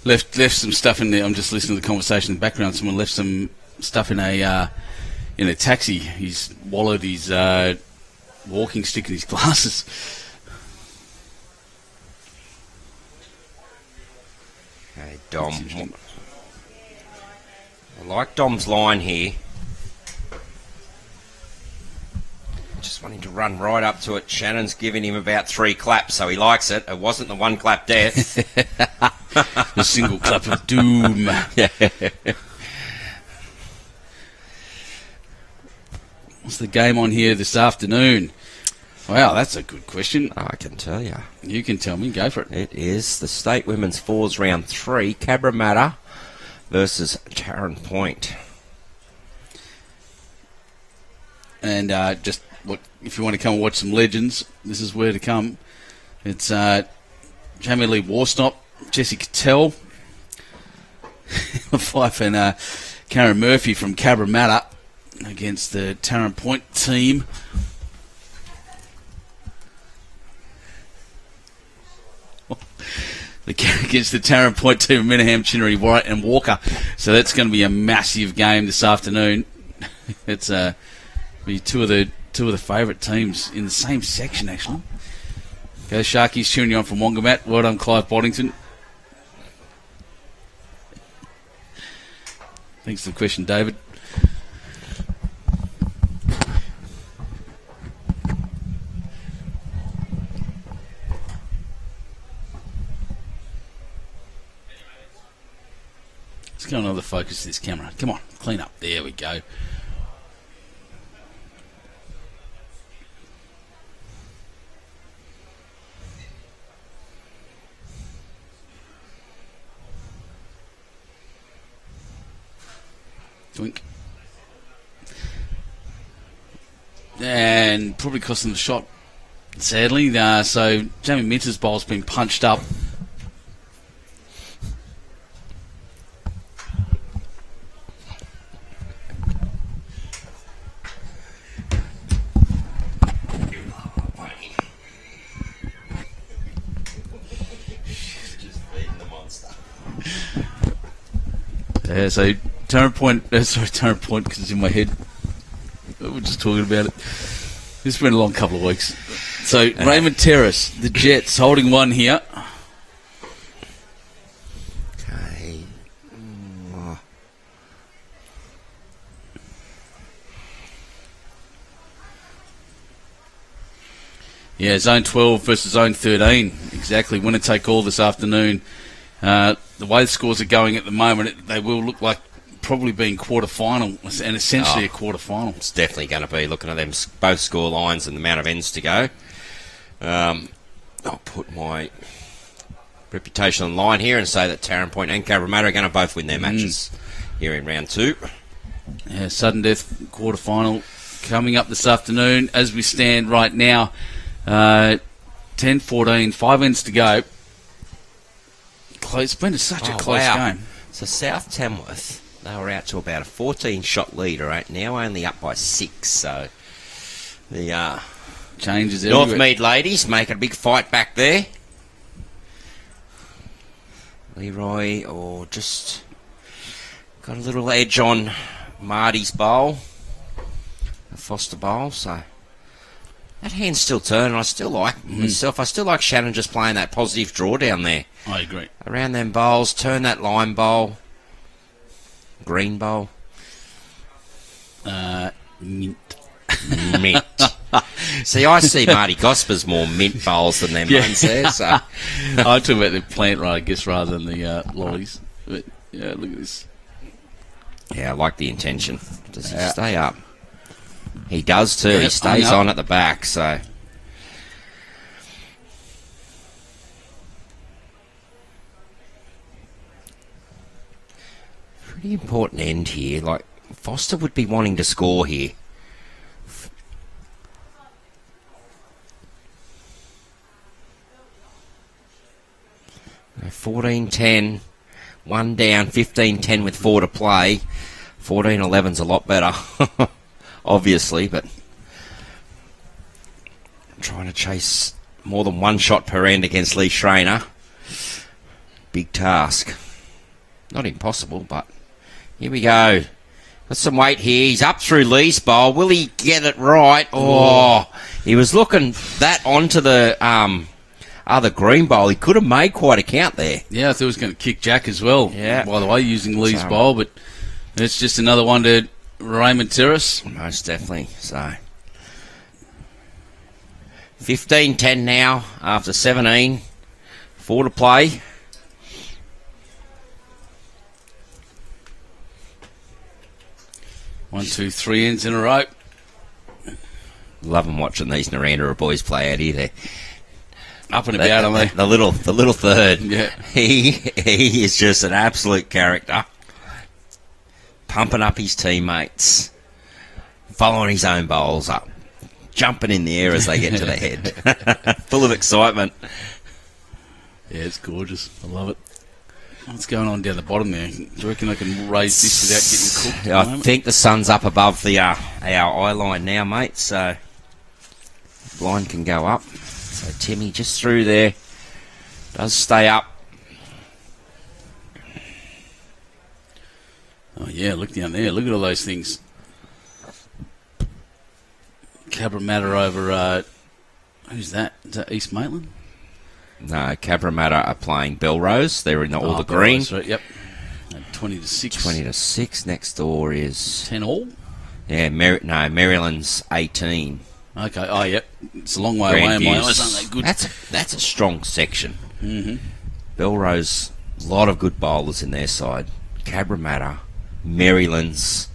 left some stuff in there. I'm just listening to the conversation in the background. Someone left some stuff in a taxi. His wallet, his walking stick, and his glasses. Okay, Dom. I like Dom's line here. Just wanting to run right up to it. Shannon's giving him about 3 claps, so he likes it. It wasn't the 1 clap death. The single clap of doom. Yeah. What's the game on here this afternoon? Wow, that's a good question. I can tell you. You can tell me. Go for it. It is the State Women's 4s round 3, Cabramatta versus Tarrant Point. And just look, if you want to come and watch some legends, this is where to come. It's Jamie Lee Warstop, Jesse Cattell, Fife and Karen Murphy from Cabramatta against the Tarrant Point team. Against the Tarrant Point team of Minahan, Chinnery, White and Walker. So that's going to be a massive game this afternoon. It's be two of the favourite teams in the same section, actually. Go Sharkies, tuning you on from Wongamat. Well done, Clive Boddington. Thanks for the question, David. Let's go another focus to this camera. Come on, clean up. There we go. Twink. And probably cost them the shot, sadly. So Jamie Minter's bowl's been punched up. So Tarrant Point, Tarrant Point, because it's in my head. We're just talking about it. It's been a long couple of weeks. So Raymond Terrace, the Jets, holding one here. Okay. Yeah, Zone 12 versus Zone 13. Exactly. Winner take all this afternoon. The way the scores are going at the moment, they will look like probably being quarter-final and essentially a quarter-final. It's definitely going to be, looking at them both score lines and the amount of ends to go. I'll put my reputation on the line here and say that Tarrant Point and Cabramatta are going to both win their matches here in round 2. Yeah, sudden death quarter-final coming up this afternoon. As we stand right now, 10-14, 5 ends to go. It's been such a close game. So South Tamworth, they were out to about a 14-shot lead, right now, only up by 6. So the changes Northmead ladies making a big fight back there. Leroy, or just got a little edge on Marty's bowl, a Forster bowl. So that hand's still turning. I still like myself. I still like Shannon just playing that positive draw down there. I agree. Around them bowls, turn that lime bowl, green bowl. Mint. Mint. See, I see Marty Gosper's more mint bowls than them ones there. So I talk about the plant, right, I guess, rather than the lollies. But yeah, look at this. Yeah, I like the intention. Does he stay up? He does too. Yeah, he stays on at the back. So. Pretty important end here. Like, Forster would be wanting to score here. No, 14-10, 1 down, 15-10 with 4 to play. 14-11's a lot better, obviously, but I'm trying to chase more than 1 shot per end against Lee Schraner. Big task. Not impossible, but here we go. Got some weight here. He's up through Lee's bowl. Will he get it right? Oh, he was looking that onto the other green bowl. He could have made quite a count there. Yeah, I thought he was going to kick Jack as well. Yeah. By the way, using Lee's bowl, but it's just another one to Raymond Terrace. Most definitely. So 15-10 now after 17. 4 to play. One, two, 3 ends in a row. Loving watching these Narrandera boys play out here. They're up and about, aren't they? The little third. Yeah. He is just an absolute character. Pumping up his teammates. Following his own bowls up. Jumping in the air as they get to the head. Full of excitement. Yeah, it's gorgeous. I love it. What's going on down the bottom there? Do you reckon I can raise this without getting cooked? I think the sun's up above the our eye line now, mate, so blind can go up. So Timmy just through there. Does stay up. Oh, yeah, look down there. Look at all those things. Cabramatta over, who's that? Is that East Maitland? No, Cabramatta are playing Belrose. They're in all the green. Belrose, right, yep. 20-6. 20-6. Next door is 10 all? Yeah, Maryland's 18. Okay, oh, yep. It's a long way away. My eyes aren't that good. That's a strong section. Mm-hmm. Belrose, a lot of good bowlers in their side. Cabramatta, Maryland's,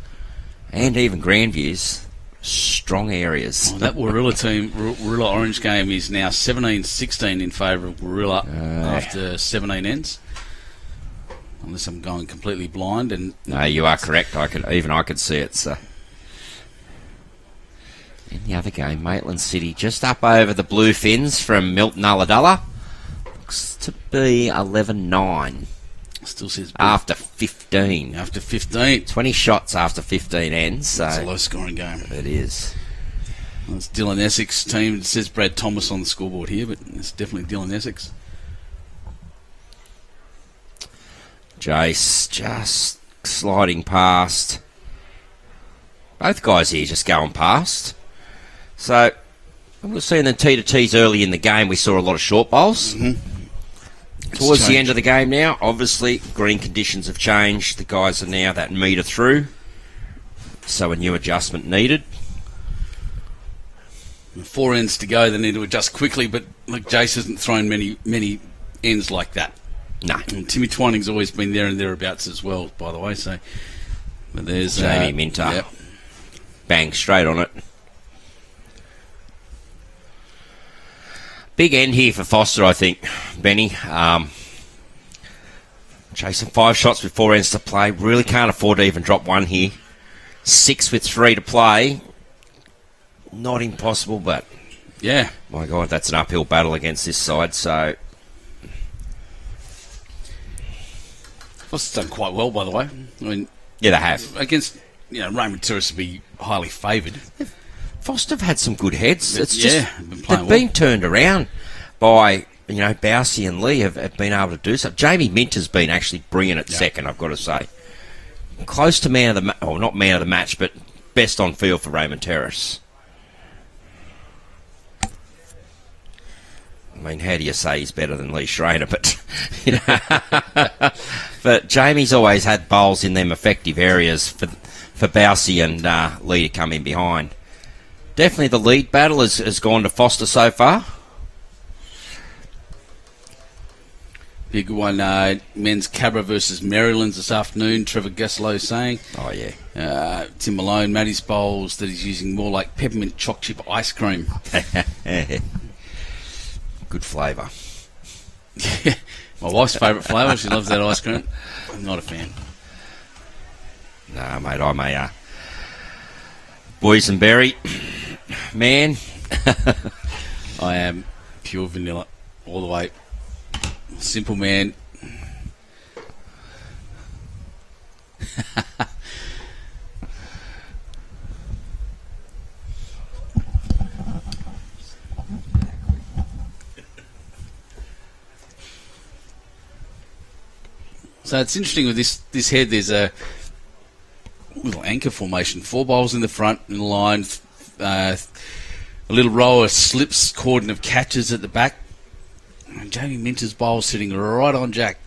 and even Grandview's. Strong areas. Oh, that Warilla team, Warilla Orange game, is now 17-16 in favour of Warilla after 17 ends. Unless I'm going completely blind. And no, you are correct. I could see it. So. In the other game, Maitland City just up over the Blue Fins from Milton Ulladulla. Looks to be 11-9. Still says after 15. After 15. 20 shots after 15 ends. So it's a low-scoring game. It is. Well, it's Dylan Essex team. It says Brad Thomas on the scoreboard here, but it's definitely Dylan Essex. Jace just sliding past. Both guys here just going past. So, we're seeing the T2Ts early in the game. We saw a lot of short bowls. Mm-hmm. Towards the end of the game now, obviously, green conditions have changed. The guys are now that metre through. So a new adjustment needed. 4 ends to go. They need to adjust quickly, but look, Jace hasn't thrown many ends like that. No. And Timmy Twining's always been there and thereabouts as well, by the way. So, but there's Jamie Minter. Yep. Bang, straight on it. Big end here for Forster, I think, Benny. Chasing 5 shots with 4 ends to play. Really can't afford to even drop one here. 6 with 3 to play. Not impossible, but... Yeah. My God, that's an uphill battle against this side, so... Foster's done quite well, by the way. I mean... Yeah, they have. Against, Raymond Terrace would be highly favoured. Foster have had some good heads. It's just they've been turned around by Bausey and Lee have been able to do so. Jamie Minter's been actually brilliant at second, I've got to say. Close to man of the not man of the match, but best on field for Raymond Terrace. I mean, how do you say he's better than Lee Schraner? But but Jamie's always had bowls in them effective areas for Bausey and Lee to come in behind. Definitely the lead battle has gone to Forster so far. Big one, men's Cabra versus Maryland's this afternoon. Trevor Gaslow saying. Oh, yeah. Tim Malone, Matty's bowls that he's using more like peppermint choc chip ice cream. Good flavour. My wife's favourite flavour. She loves that ice cream. I'm not a fan. Nah, mate, I'm a boysenberry man. I am pure vanilla all the way. Simple man. So it's interesting with this head. There's a little anchor formation. 4 bowls in the front in the line. A little row of slips, cordon of catches at the back. And Jamie Minter's bowl sitting right on Jack.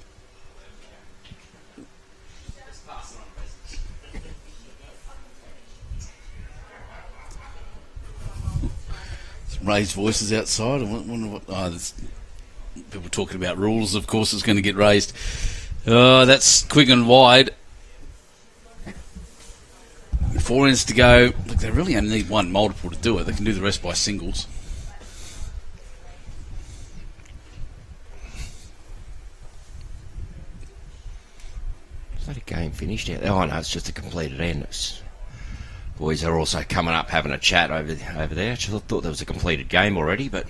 Some raised voices outside. I wonder what. There's people talking about rules. Of course, is going to get raised. Oh, that's quick and wide. 4 ends to go. Look, they really only need one multiple to do it. They can do the rest by singles. Is that a game finished yet? Oh, no, it's just a completed end. Boys are also coming up having a chat over there. I thought there was a completed game already, but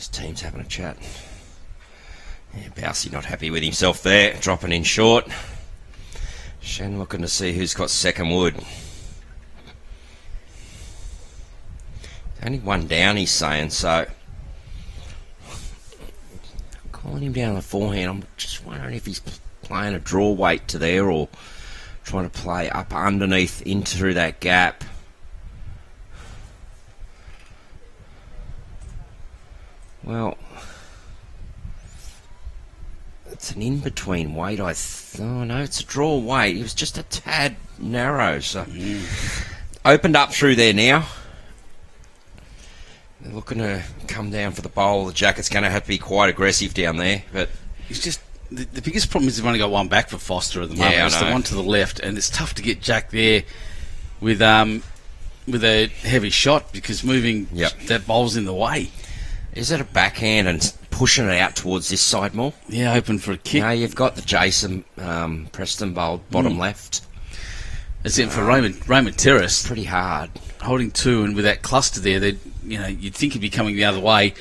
Just teams having a chat. Yeah, Bausey not happy with himself there, dropping in short. Shen looking to see who's got second wood. Only one down, he's saying, so calling him down on the forehand. I'm just wondering if he's playing a draw weight to there or trying to play up underneath into through that gap. Well, it's an in-between weight. Oh no, it's a draw weight. It was just a tad narrow, so opened up through there now. They're looking to come down for the bowl. The jacket's going to have to be quite aggressive down there, but it's just the biggest problem is they've only got one back for Forster at the moment. Yeah, it's the one to the left, and it's tough to get Jack there with a heavy shot because moving that bowl's in the way. Is it a backhand and pushing it out towards this side more? Yeah, open for a kick. No, you've got the Jason Preston bowl bottom left. It's in for Raymond Terrace. Pretty hard. Holding two, and with that cluster there, you'd think he'd be coming the other way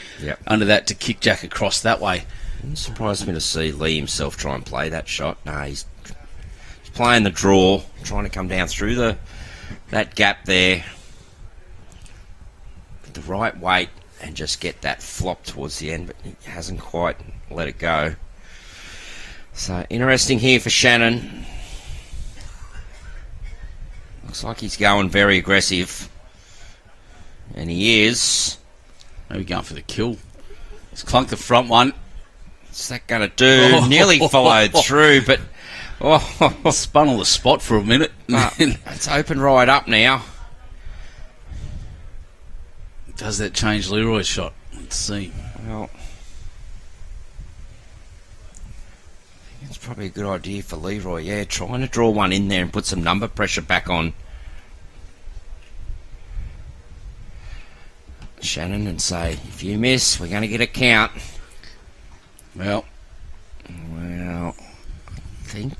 under that to kick Jack across that way. It surprised me to see Lee himself try and play that shot. No, he's playing the draw, trying to come down through that gap there with the right weight and just get that flop towards the end, but he hasn't quite let it go. So interesting here for Shannon. Looks like he's going very aggressive. And he is. Maybe going for the kill. He's clunked the front one. What's that going to do? Nearly followed through, but spun on the spot for a minute. It's open right up now. Does that change Leroy's shot? Let's see. Well, I think it's probably a good idea for Leroy. Yeah, trying to draw one in there and put some number pressure back on Shannon and say, if you miss, we're going to get a count. Well, I think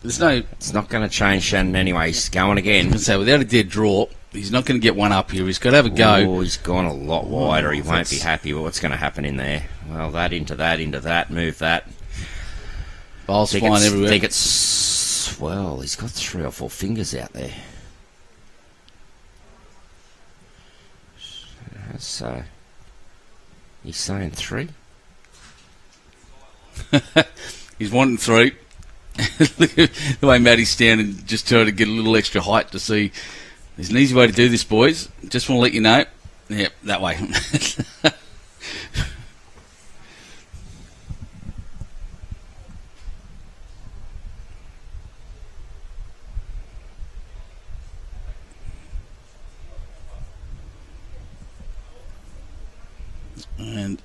it's not going to change Shannon anyway. He's going again. So without a dead draw, he's not going to get one up here. He's got to have a go. Oh, he's gone a lot wider. He won't be happy with what's going to happen in there. Well, that into that, move that. Bowl's flying everywhere. I think it's, well, he's got 3 or 4 fingers out there. So, he's saying 3? He's wanting 3. Look at the way Matty's standing, just trying to get a little extra height to see. There's an easy way to do this, boys. Just want to let you know. Yep, that way. And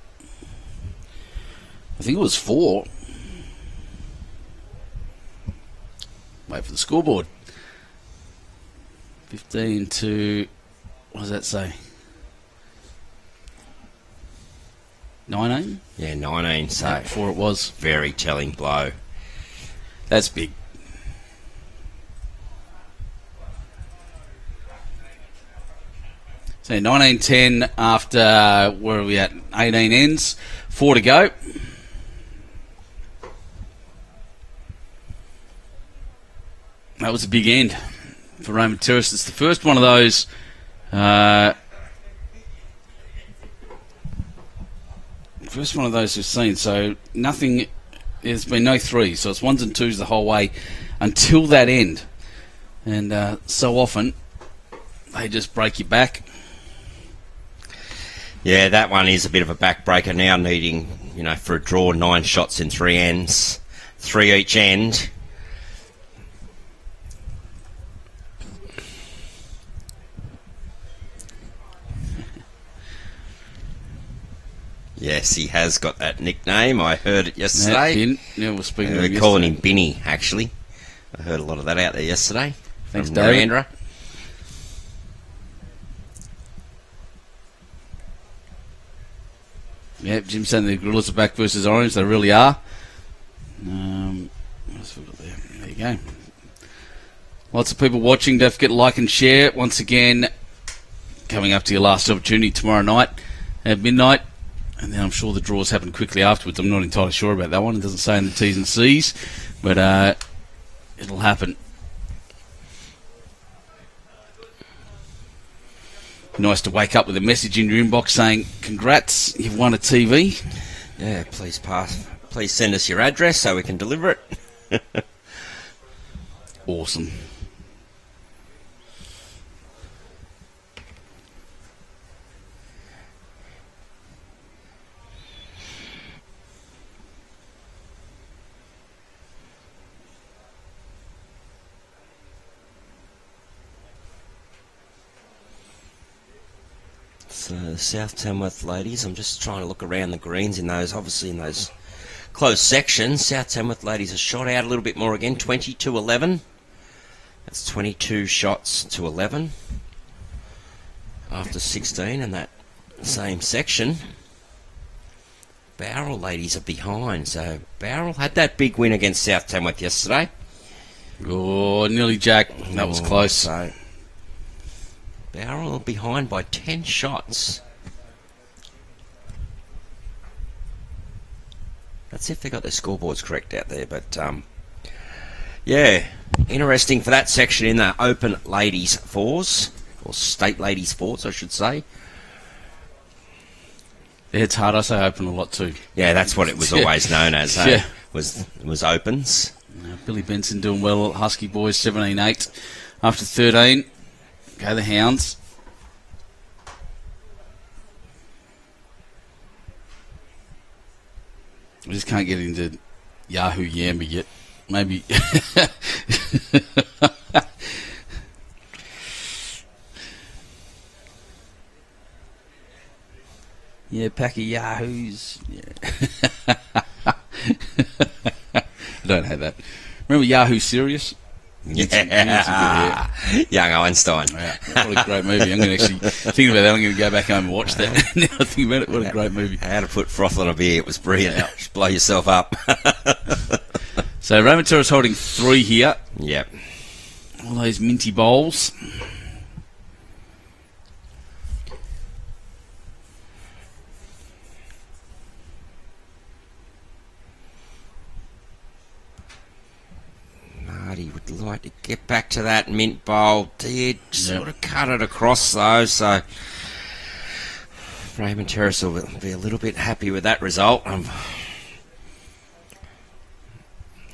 I think it was 4. Wait for the scoreboard. 15 to, what does that say? 19? Yeah, 19. So Yeah, 4 it was. Very telling blow. That's big. So 19-10 after, where are we at? 18 ends. 4 to go. That was a big end for Raymond Terrace. It's the first one of those. First one of those we've seen. So nothing. There's been no 3s. So it's 1s and 2s the whole way until that end. And so often they just break you back. Yeah, that one is a bit of a backbreaker now, needing, for a draw, 9 shots in 3 ends, 3 each end. Yes, he has got that nickname. I heard it yesterday. Yeah, we're speaking They're calling him Binny, actually. I heard a lot of that out there yesterday. Thanks, David. Narendra. Yeah, Jim saying the Gorillas are back versus Orange. They really are. What else have we got there? There you go. Lots of people watching. Don't forget to like and share. Once again, coming up to your last opportunity tomorrow night at midnight. And then I'm sure the draws happen quickly afterwards. I'm not entirely sure about that one. It doesn't say in the T's and C's, but it'll happen. Nice to wake up with a message in your inbox saying, congrats, you've won a TV. Yeah, please send us your address so we can deliver it. Awesome. So South Tamworth ladies, I'm just trying to look around the greens in those, obviously in those close sections. South Tamworth ladies are shot out a little bit more again, 20-11. That's 22 shots to 11 after 16 in that same section. Bowral ladies are behind, so Bowral had that big win against South Tamworth yesterday. Oh, nearly Jack. That was close. So Bowral are behind by 10 shots. That's if they got their scoreboards correct out there, but yeah, interesting for that section in the open ladies fours, or state ladies fours, I should say. Yeah, it's hard. I say open a lot too. Yeah, that's what it was always known as. Yeah. Was opens. Billy Benson doing well. Husky boys 17-8 after 13. Go the Hounds. I just can't get into Yahoo Yamba yet. Maybe. Yeah, pack of Yahoos. Yeah. I don't have that. Remember Yahoo Serious? Yeah. Young Einstein. Yeah, what a great movie. I'm going to actually think about that. I'm going to go back home and watch that. Now I think about it, what a great movie. How to put froth on a beer. It was brilliant. Just blow yourself up. So Raymond Terrace holding 3 here. Yep. All those minty bowls. Marty would like to get back to that mint bowl. Did sort of cut it across though, so Raymond Terrace will be a little bit happy with that result.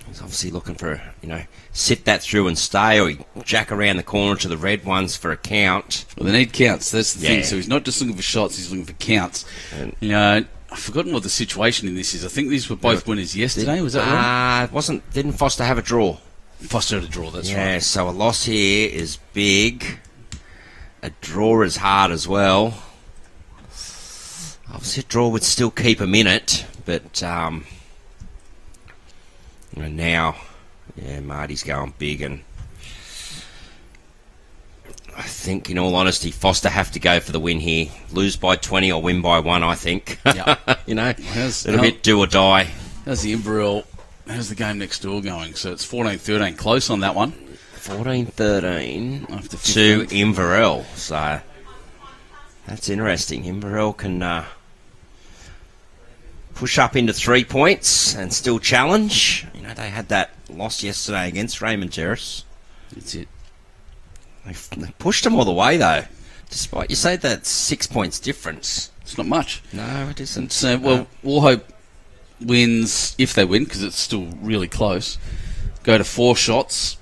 He's obviously looking for, sit that through and stay, or jack around the corner to the red ones for a count. Well, they need counts. That's the thing. So he's not just looking for shots; he's looking for counts. And, I've forgotten what the situation in this is. I think these were both winners yesterday. Was that right? Didn't Forster have a draw? Foster had a draw. That's right. Yeah. So a loss here is big. A draw is hard as well. Obviously, a draw would still keep him in it, but and now, Marty's going big, and I think, in all honesty, Forster have to go for the win here. Lose by 20 or win by 1, I think. Yeah. A little bit do or die. How's the Inverell? How's the game next door going? So it's 14-13, close on that one. 14-13 After to 15. Inverell. So that's interesting. Inverell can push up into 3 points and still challenge. They had that loss yesterday against Raymond Terrace. That's it. They pushed them all the way, though. Despite, you say that's 6 points difference. It's not much. No, it isn't. So, we'll hope wins, if they win, because it's still really close, go to 4 shots,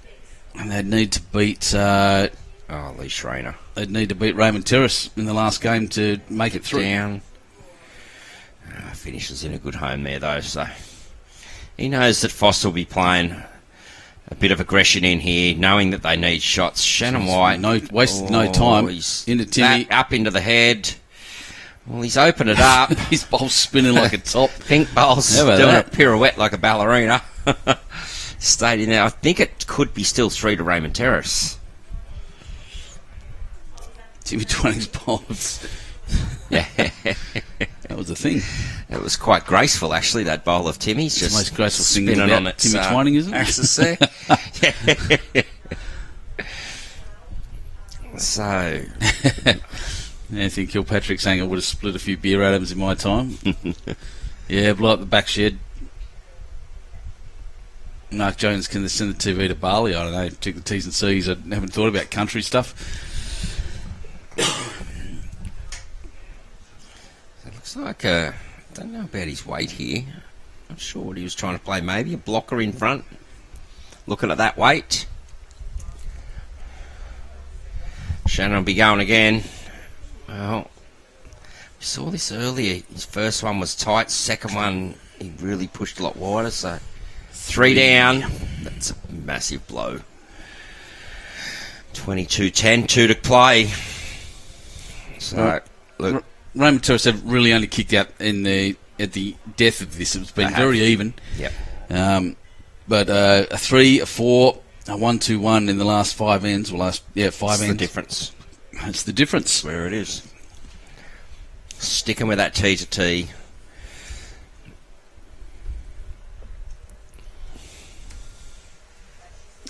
and they'd need to beat Lee Schraner. They'd need to beat Raymond Terrace in the last game to make it through. Down. Finishes in a good home there, though, so he knows that Forster will be playing a bit of aggression in here, knowing that they need shots. Shannon White. Wasted no time. He's into Timmy. Up into the head. Well, he's opened it up. His bowl's spinning like a top. Pink bowl's doing a pirouette like a ballerina. Stayed in there. I think it could be still 3 to Raymond Terrace. Timmy Twanning's bowls. Yeah. That was the thing. It was quite graceful, actually, that bowl of Timmy's. It's just the most graceful thing spinning about on its Timmy Twining, isn't it? axis there. Yeah. So, Anthony Kilpatrick saying I would have split a few beer atoms in my time. Yeah, blow up the back shed. Mark Jones can send the TV to Bali. I don't know. Check the T's and C's. I haven't thought about country stuff. It looks like I don't know about his weight here. Not sure what he was trying to play. Maybe a blocker in front. Looking at that weight. Schraner will be going again. Well, we saw this earlier. His first one was tight. Second one, he really pushed a lot wider. So 3 down. That's a massive blow. 22-10, 2 to play. So, look. Raymond Terrace have really only kicked out at the death of this. It's been very even. Yep. But a 3, a 4, a 1-2-1 in the last 5 ends. Well, five ends. That's the difference. That's the difference. Where it is. Sticking with that T to T.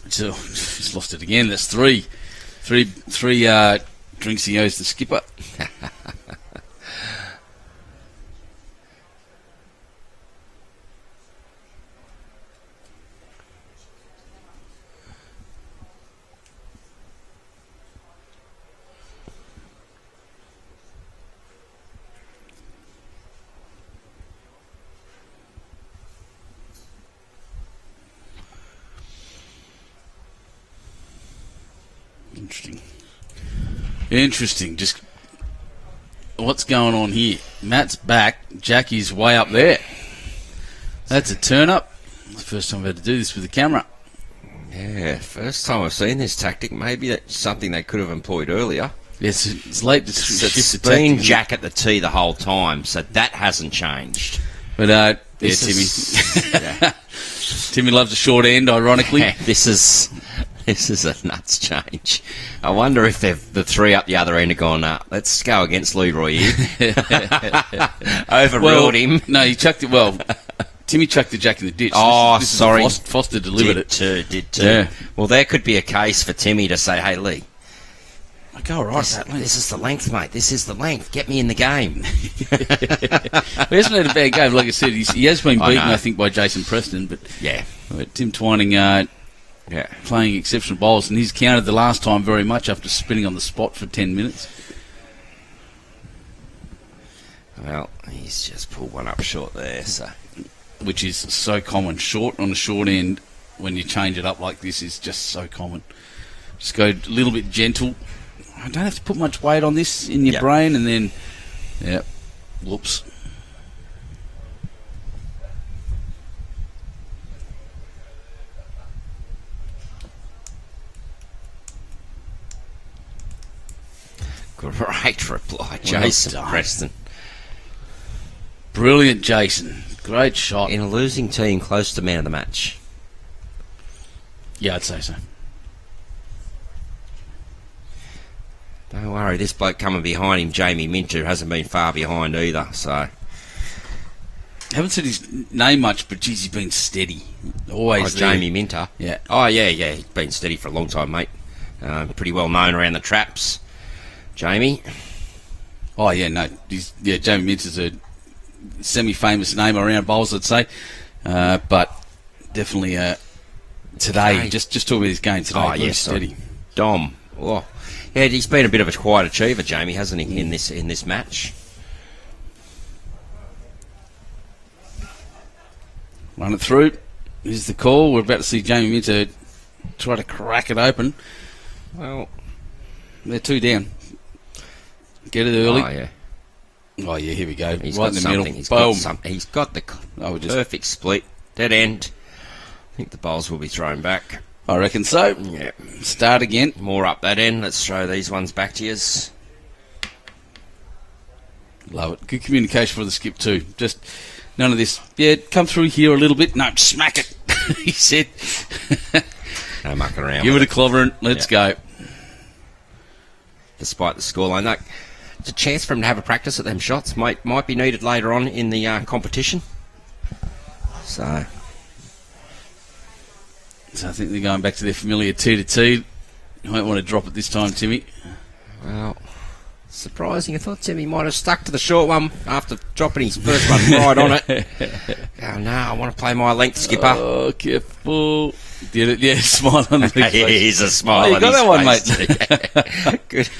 So, he's lost it again. That's 3. Three drinks he owes the skipper. Interesting. Just what's going on here? Matt's back. Jackie's way up there. That's a turn up. The first time I've had to do this with the camera. Yeah, first time I've seen this tactic. Maybe that's something they could have employed earlier. Yes, it's late to It's been Jack at the tee the whole time, so that hasn't changed. But yeah, Timmy. Timmy loves a short end, ironically. Yeah, this is a nuts change. I wonder if the three up the other end have gone, let's go against Leroy here. Overruled him. No, he chucked it well. Timmy chucked the Jack in the ditch. Oh, this sorry. Foster delivered Did too. Yeah. Well, there could be a case for Timmy to say, hey, Lee, I go all right. this is the length, mate. This is the length. Get me in the game. He hasn't had a bad game. Like I said, he has been beaten, I think, by Jason Preston. But yeah. Tim Twining playing exceptional bowls, and he's counted the last time very much after spinning on the spot for 10 minutes. Well, he's just pulled one up short there, so. Which is so common. Short on the short end, when you change it up like this, is just so common. Just go a little bit gentle. I don't have to put much weight on this in your brain, and then, whoops. Great reply, Jason Preston. Brilliant, Jason. Great shot. In a losing team, close to man of the match. Yeah, I'd say so. Don't worry, this bloke coming behind him, Jamie Minter, hasn't been far behind either, so. Haven't said his name much, but geez, he's been steady. Always there. Jamie Minter? Yeah. Oh, yeah, he's been steady for a long time, mate. Pretty well known around the traps. Jamie? Oh, yeah, no. Jamie Minter's a semi-famous name around bowls, I'd say. But definitely today, just talk about his game today. Oh, yes, steady. Dom. Oh. Yeah, he's been a bit of a quiet achiever, Jamie, hasn't he, in this match? Run it through. Here's the call. We're about to see Jamie Minter try to crack it open. Well, they're 2 down. Get it early. Oh, yeah. Oh, yeah, here we go. He's right got in the middle. Boom. He's got the perfect split. Dead end. I think the bowls will be thrown back. I reckon so. Yeah. Start again. More up that end. Let's throw these ones back to yous. Love it. Good communication for the skip too. Just none of this. Yeah, come through here a little bit. No, smack it. He said. No mucking around. Give it a clobbering. Let's go. Despite the scoreline, look, it's a chance for him to have a practice at them shots. Might be needed later on in the competition. So I think they're going back to their familiar 2 to 2. You might want to drop it this time, Timmy. Well, Surprising. I thought Timmy might have stuck to the short one after dropping his first one right on it. Oh, no, I want to play my length, skipper. Oh, careful. Did it? Yeah, smile on the Yeah, he's a smile you on got his that one, face. mate. Good.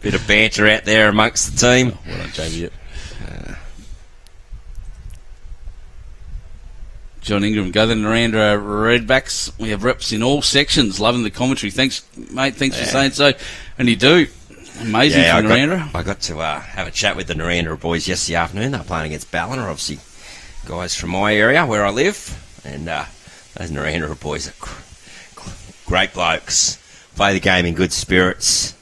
Bit of banter out there amongst the team. Oh, well done, Jamie. John Ingram, go the Narandra Redbacks. We have reps in all sections. Loving the commentary. Thanks, mate. Thanks for saying so. And you do. Amazing from Narandra. I got to have a chat with the Narandra boys yesterday afternoon. They were playing against Ballina, obviously. Guys from my area where I live. And those Narandra boys are great blokes. Play the game in good spirits.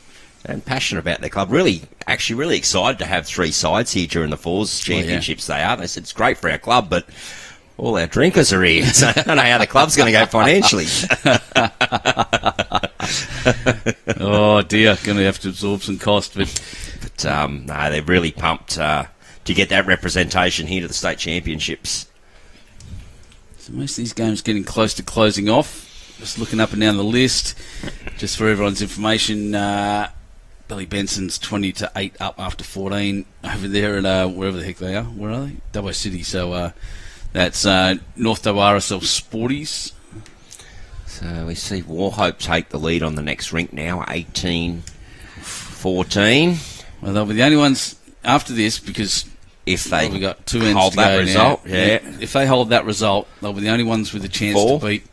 And passionate about their club. Really excited to have 3 sides here during the Fours Championships. They are. They said it's great for our club, but all our drinkers are here, so I don't know how the club's going to go financially. Oh dear, going to have to absorb some cost, but no, they're really pumped to get that representation here to the state championships. So most of these games getting close to closing off. Just looking up and down the list, just for everyone's information. Billy Benson's 20-8 up after 14 over there at wherever the heck they are. Where are they? Dubbo City. So. That's North Dubbo Sporties. So we see Warhope take the lead on the next rink now, 18-14. Well, they'll be the only ones after this because if they we got 2 ends hold to that go result, now. yeah. If they hold that result, they'll be the only ones with a chance to beat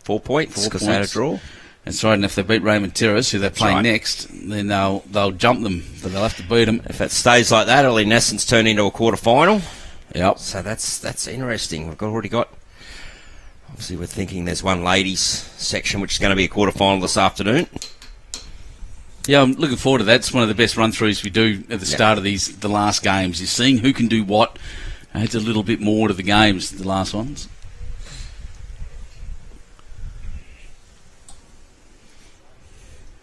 4 points because they had a draw. That's right, and if they beat Raymond Terrace, who they're playing right. next, then they'll jump them, but they'll have to beat them. If it stays like that, it'll in essence turn into a quarter final. Yep. So that's interesting. We've already got. Obviously, we're thinking there's one ladies section which is going to be a quarter final this afternoon. Yeah, I'm looking forward to that. It's one of the best run-throughs we do at the start of the last games. You're seeing who can do what. Adds a little bit more to the games, the last ones.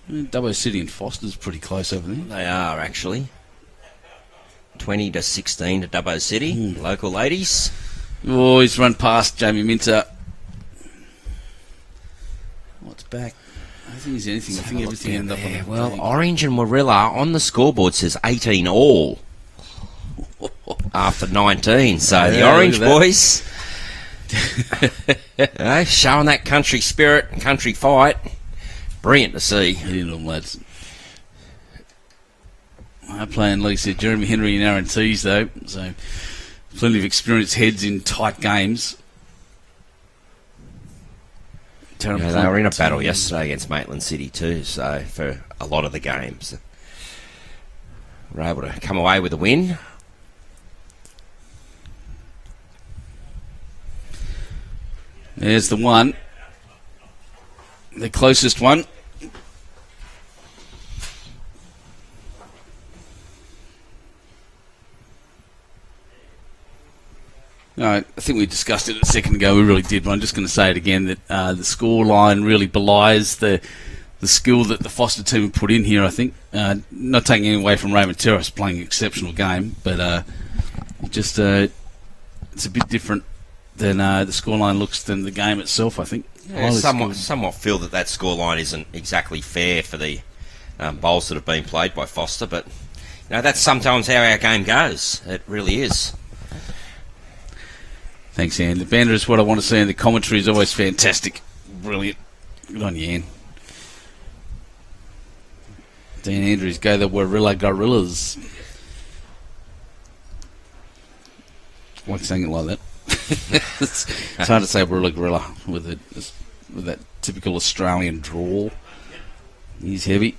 Dubbo City and Foster's pretty close over there. They are actually 20-16 to Dubbo City. Local ladies. Oh, he's run past Jamie Minter. What's back? I don't think there's anything. I think everything ended up on the Well, Orange and Warilla on the scoreboard says 18 all after 19. So the Orange boys showing that country spirit and country fight. Brilliant to see. Get into them, lads. I'm playing, like I said, Jeremy Henry and Aaron Tees, though. So plenty of experienced heads in tight games. They were in a battle yesterday against Maitland City too, so for a lot of the games. We're able to come away with a win. There's the one. The closest one. I think we discussed it a second ago. We really did, but I'm just going to say it again that the score line really belies the skill that the Forster team have put in here, I think. Not taking anything away from Raymond Terrace playing an exceptional game, but it's a bit different than the scoreline looks than the game itself, I think. Yeah, somewhat feel that scoreline isn't exactly fair for the bowls that have been played by Forster, but that's sometimes how our game goes. It really is. Thanks, Ann. The banter is what I want to see, and the commentary is always fantastic. Brilliant. Good on you, Ann. Dan Andrews, go the Warilla Gorillas. I like saying it like that. It's hard to say Warilla Gorilla with that typical Australian drawl. He's heavy.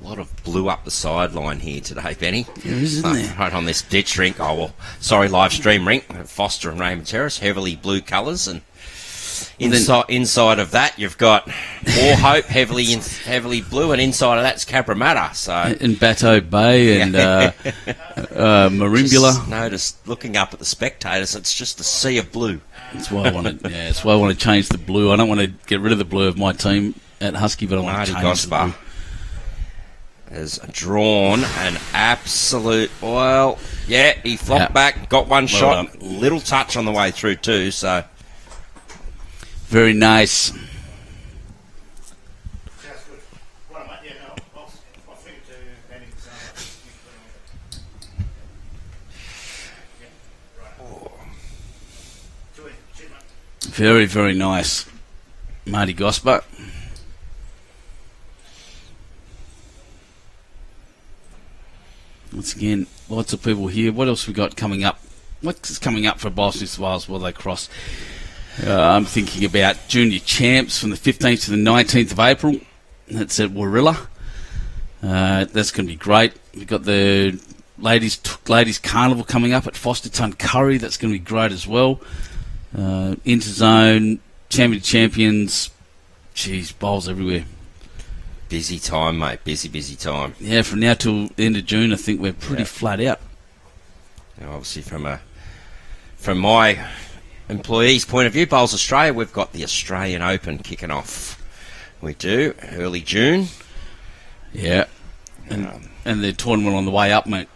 A lot of blue up the sideline here today, Benny. There is, isn't there? Right on this ditch rink. Live stream rink. Foster and Raymond Terrace, heavily blue colours, and inside of that you've got Warhope, heavily blue, and inside of that's Cabramatta. So and Bateau Bay and Marimbula. Just noticed looking up at the spectators, it's just a sea of blue. That's why I want to. Yeah, that's why I want to change the blue. I don't want to get rid of the blue of my team at Husky, but I want Marty to change Gosper has drawn an absolute... Well, yeah, he flopped back, got one shot. done. Little touch on the way through too, so... Very nice. Sounds good. Right, mate. Yeah, no, I'll figure to handing this over. Yeah, right. Cheers, mate. Very, very nice. Marty Gosper. Once again, lots of people here. What else we got coming up? What's coming up for Baus New South Wales while they cross? I'm thinking about junior champs from the 15th to the 19th of April. That's at Warilla. That's going to be great. We've got the ladies carnival coming up at Forster Curry. That's going to be great as well. Interzone, champion champions. Jeez, bowls everywhere. Busy time, mate. Busy time. Yeah, from now till the end of June, I think we're pretty flat out. Now, obviously, from my employees' point of view, Bowls Australia, we've got the Australian Open kicking off. We do, early June. Yeah. And the tournament on the way up, mate,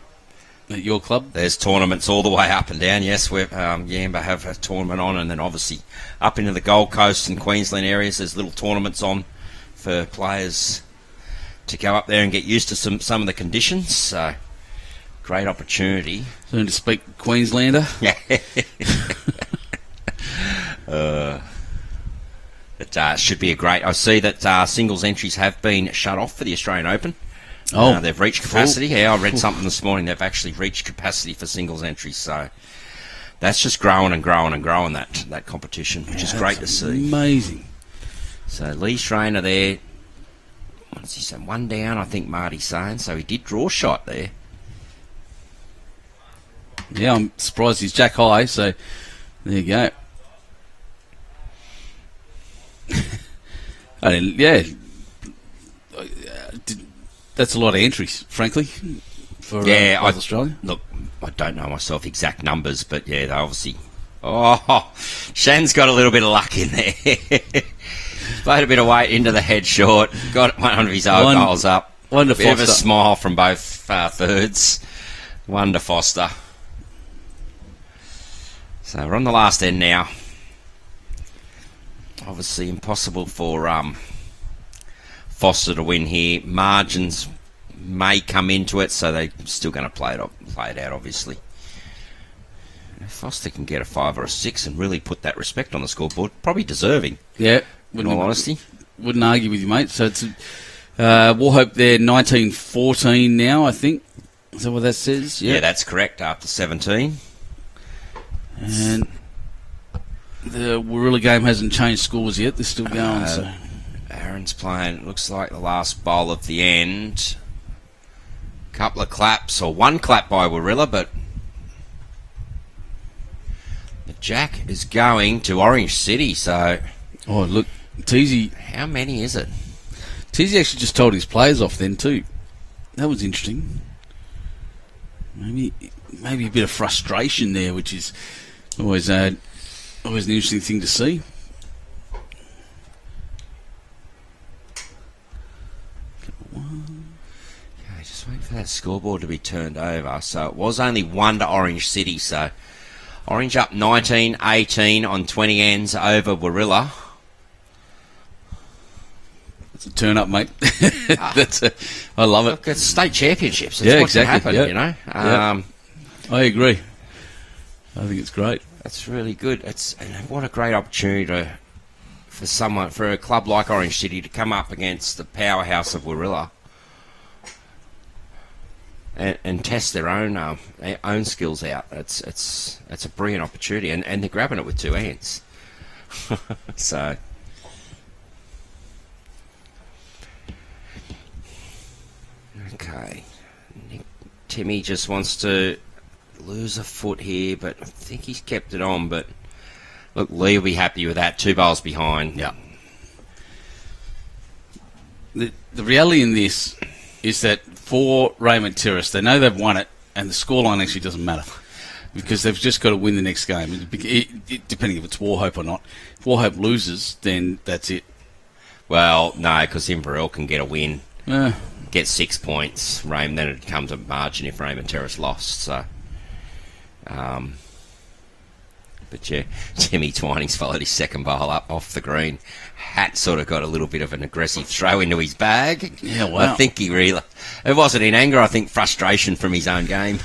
at your club. There's tournaments all the way up and down. Yes, we've Yamba have a tournament on, and then obviously up into the Gold Coast and Queensland areas, there's little tournaments on for players to go up there and get used to some of the conditions. So, great opportunity. Soon to speak Queenslander. Yeah. It should be a great... I see that singles entries have been shut off for the Australian Open. Oh, they've reached capacity. Yeah, I read something this morning. They've actually reached capacity for singles entries. So that's just growing and growing and growing, that competition, which is great to see. Amazing. So Lee Schraner there. What's he saying? One down, I think Marty's saying. So he did draw a shot there. Yeah, I'm surprised he's jack high, so there you go. That's a lot of entries, frankly, for Australia. Look, I don't know myself exact numbers, but yeah, they obviously... Oh, Shan's got a little bit of luck in there. Played a bit of weight into the head short, got one of his own goals up. One to Bit of a Forster. smile from both thirds. One to Forster. So we're on the last end now. Obviously impossible for Forster to win here. Margins may come into it, so they're still going to play it out, obviously. If Forster can get a 5 or a 6 and really put that respect on the scoreboard, probably deserving. Yeah, In all honesty. Wouldn't argue with you, mate. So it's Warhope there, 19-14 now, I think. Is that what that says? Yeah, that's correct, after 17. And the Warilla game hasn't changed scores yet. They're still going. So Aaron's playing, looks like the last bowl of the end. Couple of claps, or one clap by Warilla, but the jack is going to Orange City, so... Oh, look, Teasy. How many is it? Teasy actually just told his players off then too. That was interesting. Maybe a bit of frustration there, which is always an interesting thing to see. Okay, just waiting for that scoreboard to be turned over. So it was only 1 to Orange City, so Orange up 19-18 on 20 ends over Warilla. It's a turn up, mate. I love it. Look, it's state championships. It's Yeah, what exactly. can happen, Yeah. I agree. I think it's great. That's really good. And what a great opportunity for a club like Orange City to come up against the powerhouse of Warilla and test their own skills out. It's a brilliant opportunity, and they're grabbing it with 2 hands. So. Okay, Timmy just wants to lose a foot here, but I think he's kept it on. But look, Lee will be happy with that. 2 bowls behind. Yeah. The reality in this is that for Raymond Terrace, they know they've won it, and the scoreline actually doesn't matter because they've just got to win the next game, depending if it's Warhope or not. If Warhope loses, then that's it. Well, no, because Inverell can get a win, Yeah. get 6 points. Raymond, then it'd come to margin if Raymond Terrace lost. So, but yeah, Jimmy Twinings followed his second bowl up off the green. Hat sort of got a little bit of an aggressive throw into his bag. Yeah, wow. I think he really... It wasn't in anger, I think frustration from his own game.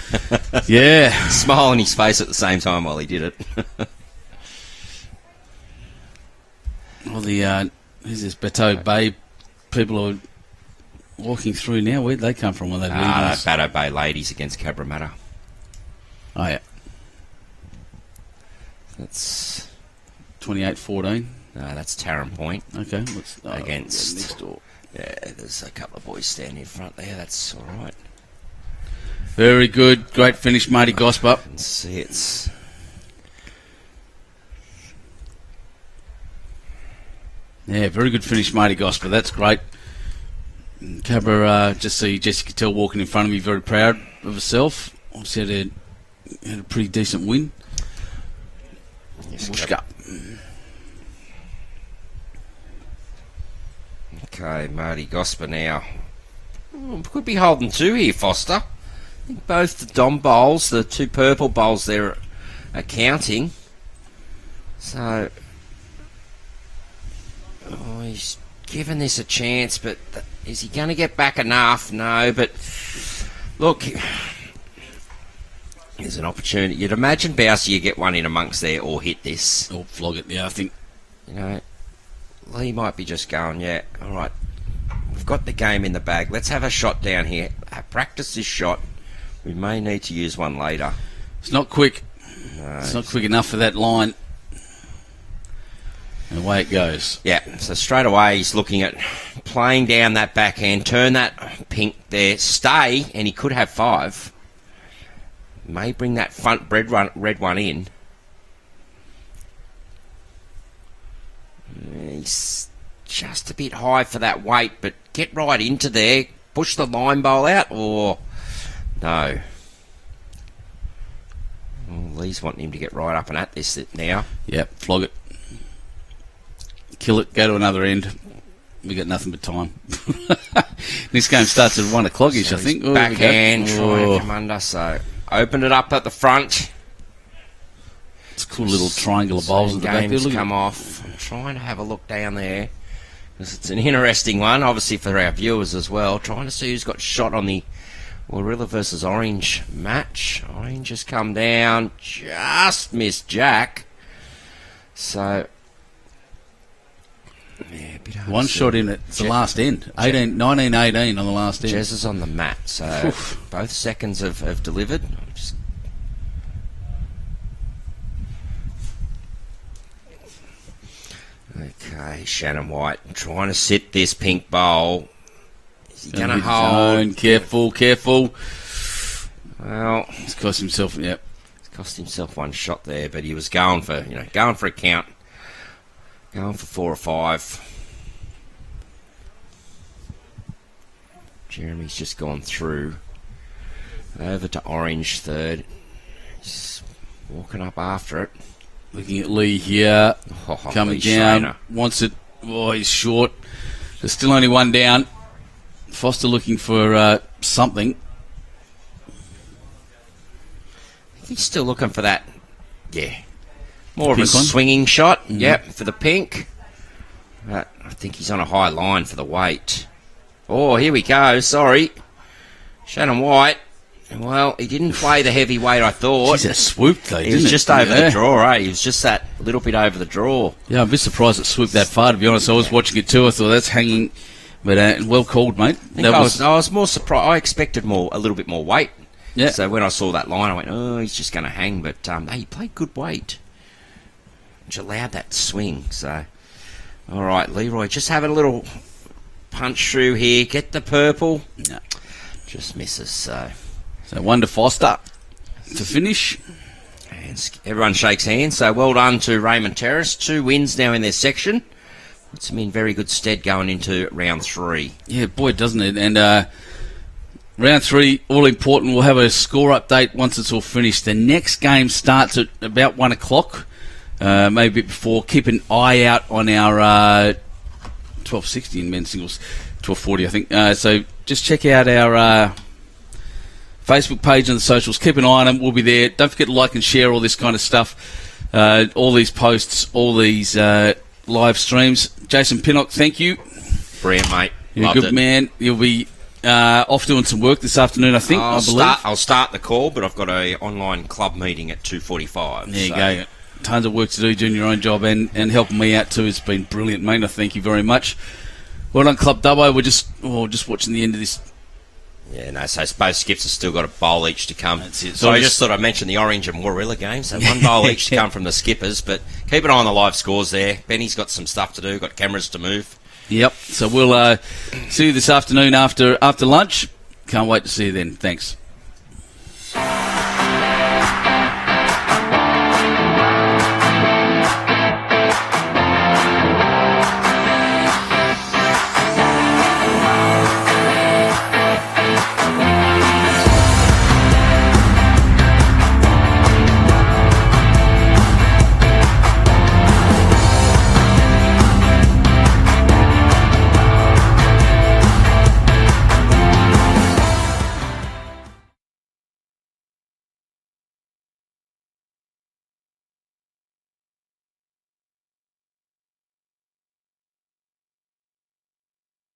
Yeah. Smile on his face at the same time while he did it. Well, who's this Bateau Bay people are walking through now? Where'd they come from? When they Bateau Bay ladies against Cabramatta. Oh, yeah. That's 28-14. No, that's Tarrant Point. Okay. Against... next door. Yeah, there's a couple of boys standing in front there. That's all right. Very good. Great finish, Marty Gosper. Let's see, it's... Yeah, very good finish, Marty Gosper. That's great. Cabra, just see Jessica Tell walking in front of me, very proud of herself. Obviously had a pretty decent win. Yes, Whooshka. Okay, Marty Gosper now. Could be holding two here, Forster. I think both the Dom bowls, the two purple bowls there, are counting. So, he's given this a chance, but is he going to get back enough? No, but look, there's an opportunity. You'd imagine Baus, you get one in amongst there or hit this. Or flog it, yeah, I think. You know, Lee might be just going, yeah, all right, we've got the game in the bag. Let's have a shot down here. Practice this shot. We may need to use one later. It's not quick. No, it's not quick enough for that line. And away it goes. Yeah, so straight away he's looking at playing down that backhand, turn that pink there, stay, and he could have 5. May bring that front red one in. He's just a bit high for that weight, but get right into there. Push the line bowl out, or no. Well, Lee's wanting him to get right up and at this now. Yep, flog it. Kill it, go to another end. We got nothing but time. This game starts at 1 o'clock-ish, So I think. Backhand, trying Oh, to come under, so opened it up at the front. it's a cool little triangular bowls at the back there. Game's Look come at off. I'm trying to have a look down there, because it's an interesting one, obviously for our viewers as well. Trying to see who's got shot on the Warilla versus Orange match. Orange has come down, just missed Jack. So, yeah, a bit hard one to see. shot in at the last end. 19-18 on the last end. Jez is on the mat, so Oof. both seconds have delivered. Okay, Shannon White trying to sit this pink bowl. Is he going to hold? Careful. Well, He's cost himself, yep. he's cost himself one shot there, but he was going for a count, going for 4 or 5. Jeremy's just gone through over to Orange third. He's walking up after it. Looking at Lee here, coming Lee down, Schraner. wants it. Oh, he's short. There's still only one down. Forster looking for something. He's still looking for that, more of a Pink one? swinging shot, yep, for the pink. But I think he's on a high line for the weight. Oh, here we go, sorry. Shannon White, well, he didn't play the heavy weight, I thought. He's a swoop though, He was just over the draw, eh? He was just that little bit over the draw. Yeah, I'm a bit surprised it swooped that far, to be honest. I was watching it too. I thought that's hanging, but well called, mate. I was more surprised. I expected a little bit more weight. Yeah. So when I saw that line, I went, oh, he's just going to hang. But no, he played good weight, which allowed that swing. So, all right, Leroy, just having a little punch through here. Get the purple. No. Just misses. So 1 to Forster to finish. and everyone shakes hands. So well done to Raymond Terrace. 2 wins now in their section. Puts them in very good stead going into round 3. Yeah, boy, doesn't it? And round 3, all important. We'll have a score update once it's all finished. The next game starts at about 1 o'clock, maybe a bit before. Keep an eye out on our 1260 in men's singles, 1240 I think. So just check out our Facebook page and the socials. Keep an eye on them. We'll be there. Don't forget to like and share all this kind of stuff. All these posts, all these live streams. Jason Pinnock, thank you. Brilliant, mate. You're Loved a good it. man. You'll be off doing some work this afternoon, I think. I believe. I'll start the call, but I've got a online club meeting at 2:45. There you go. Tons of work to do, doing your own job and helping me out too. It's been brilliant, mate. I thank you very much. Well done, Club Dubbo. We're just watching the end of this. Yeah, no, so both skips have still got a bowl each to come. That's it. So I just thought I'd mention the Orange and Warilla game. So one bowl each to come from the skippers, but keep an eye on the live scores there. Benny's got some stuff to do, got cameras to move. Yep. So we'll see you this afternoon after lunch. Can't wait to see you then. Thanks.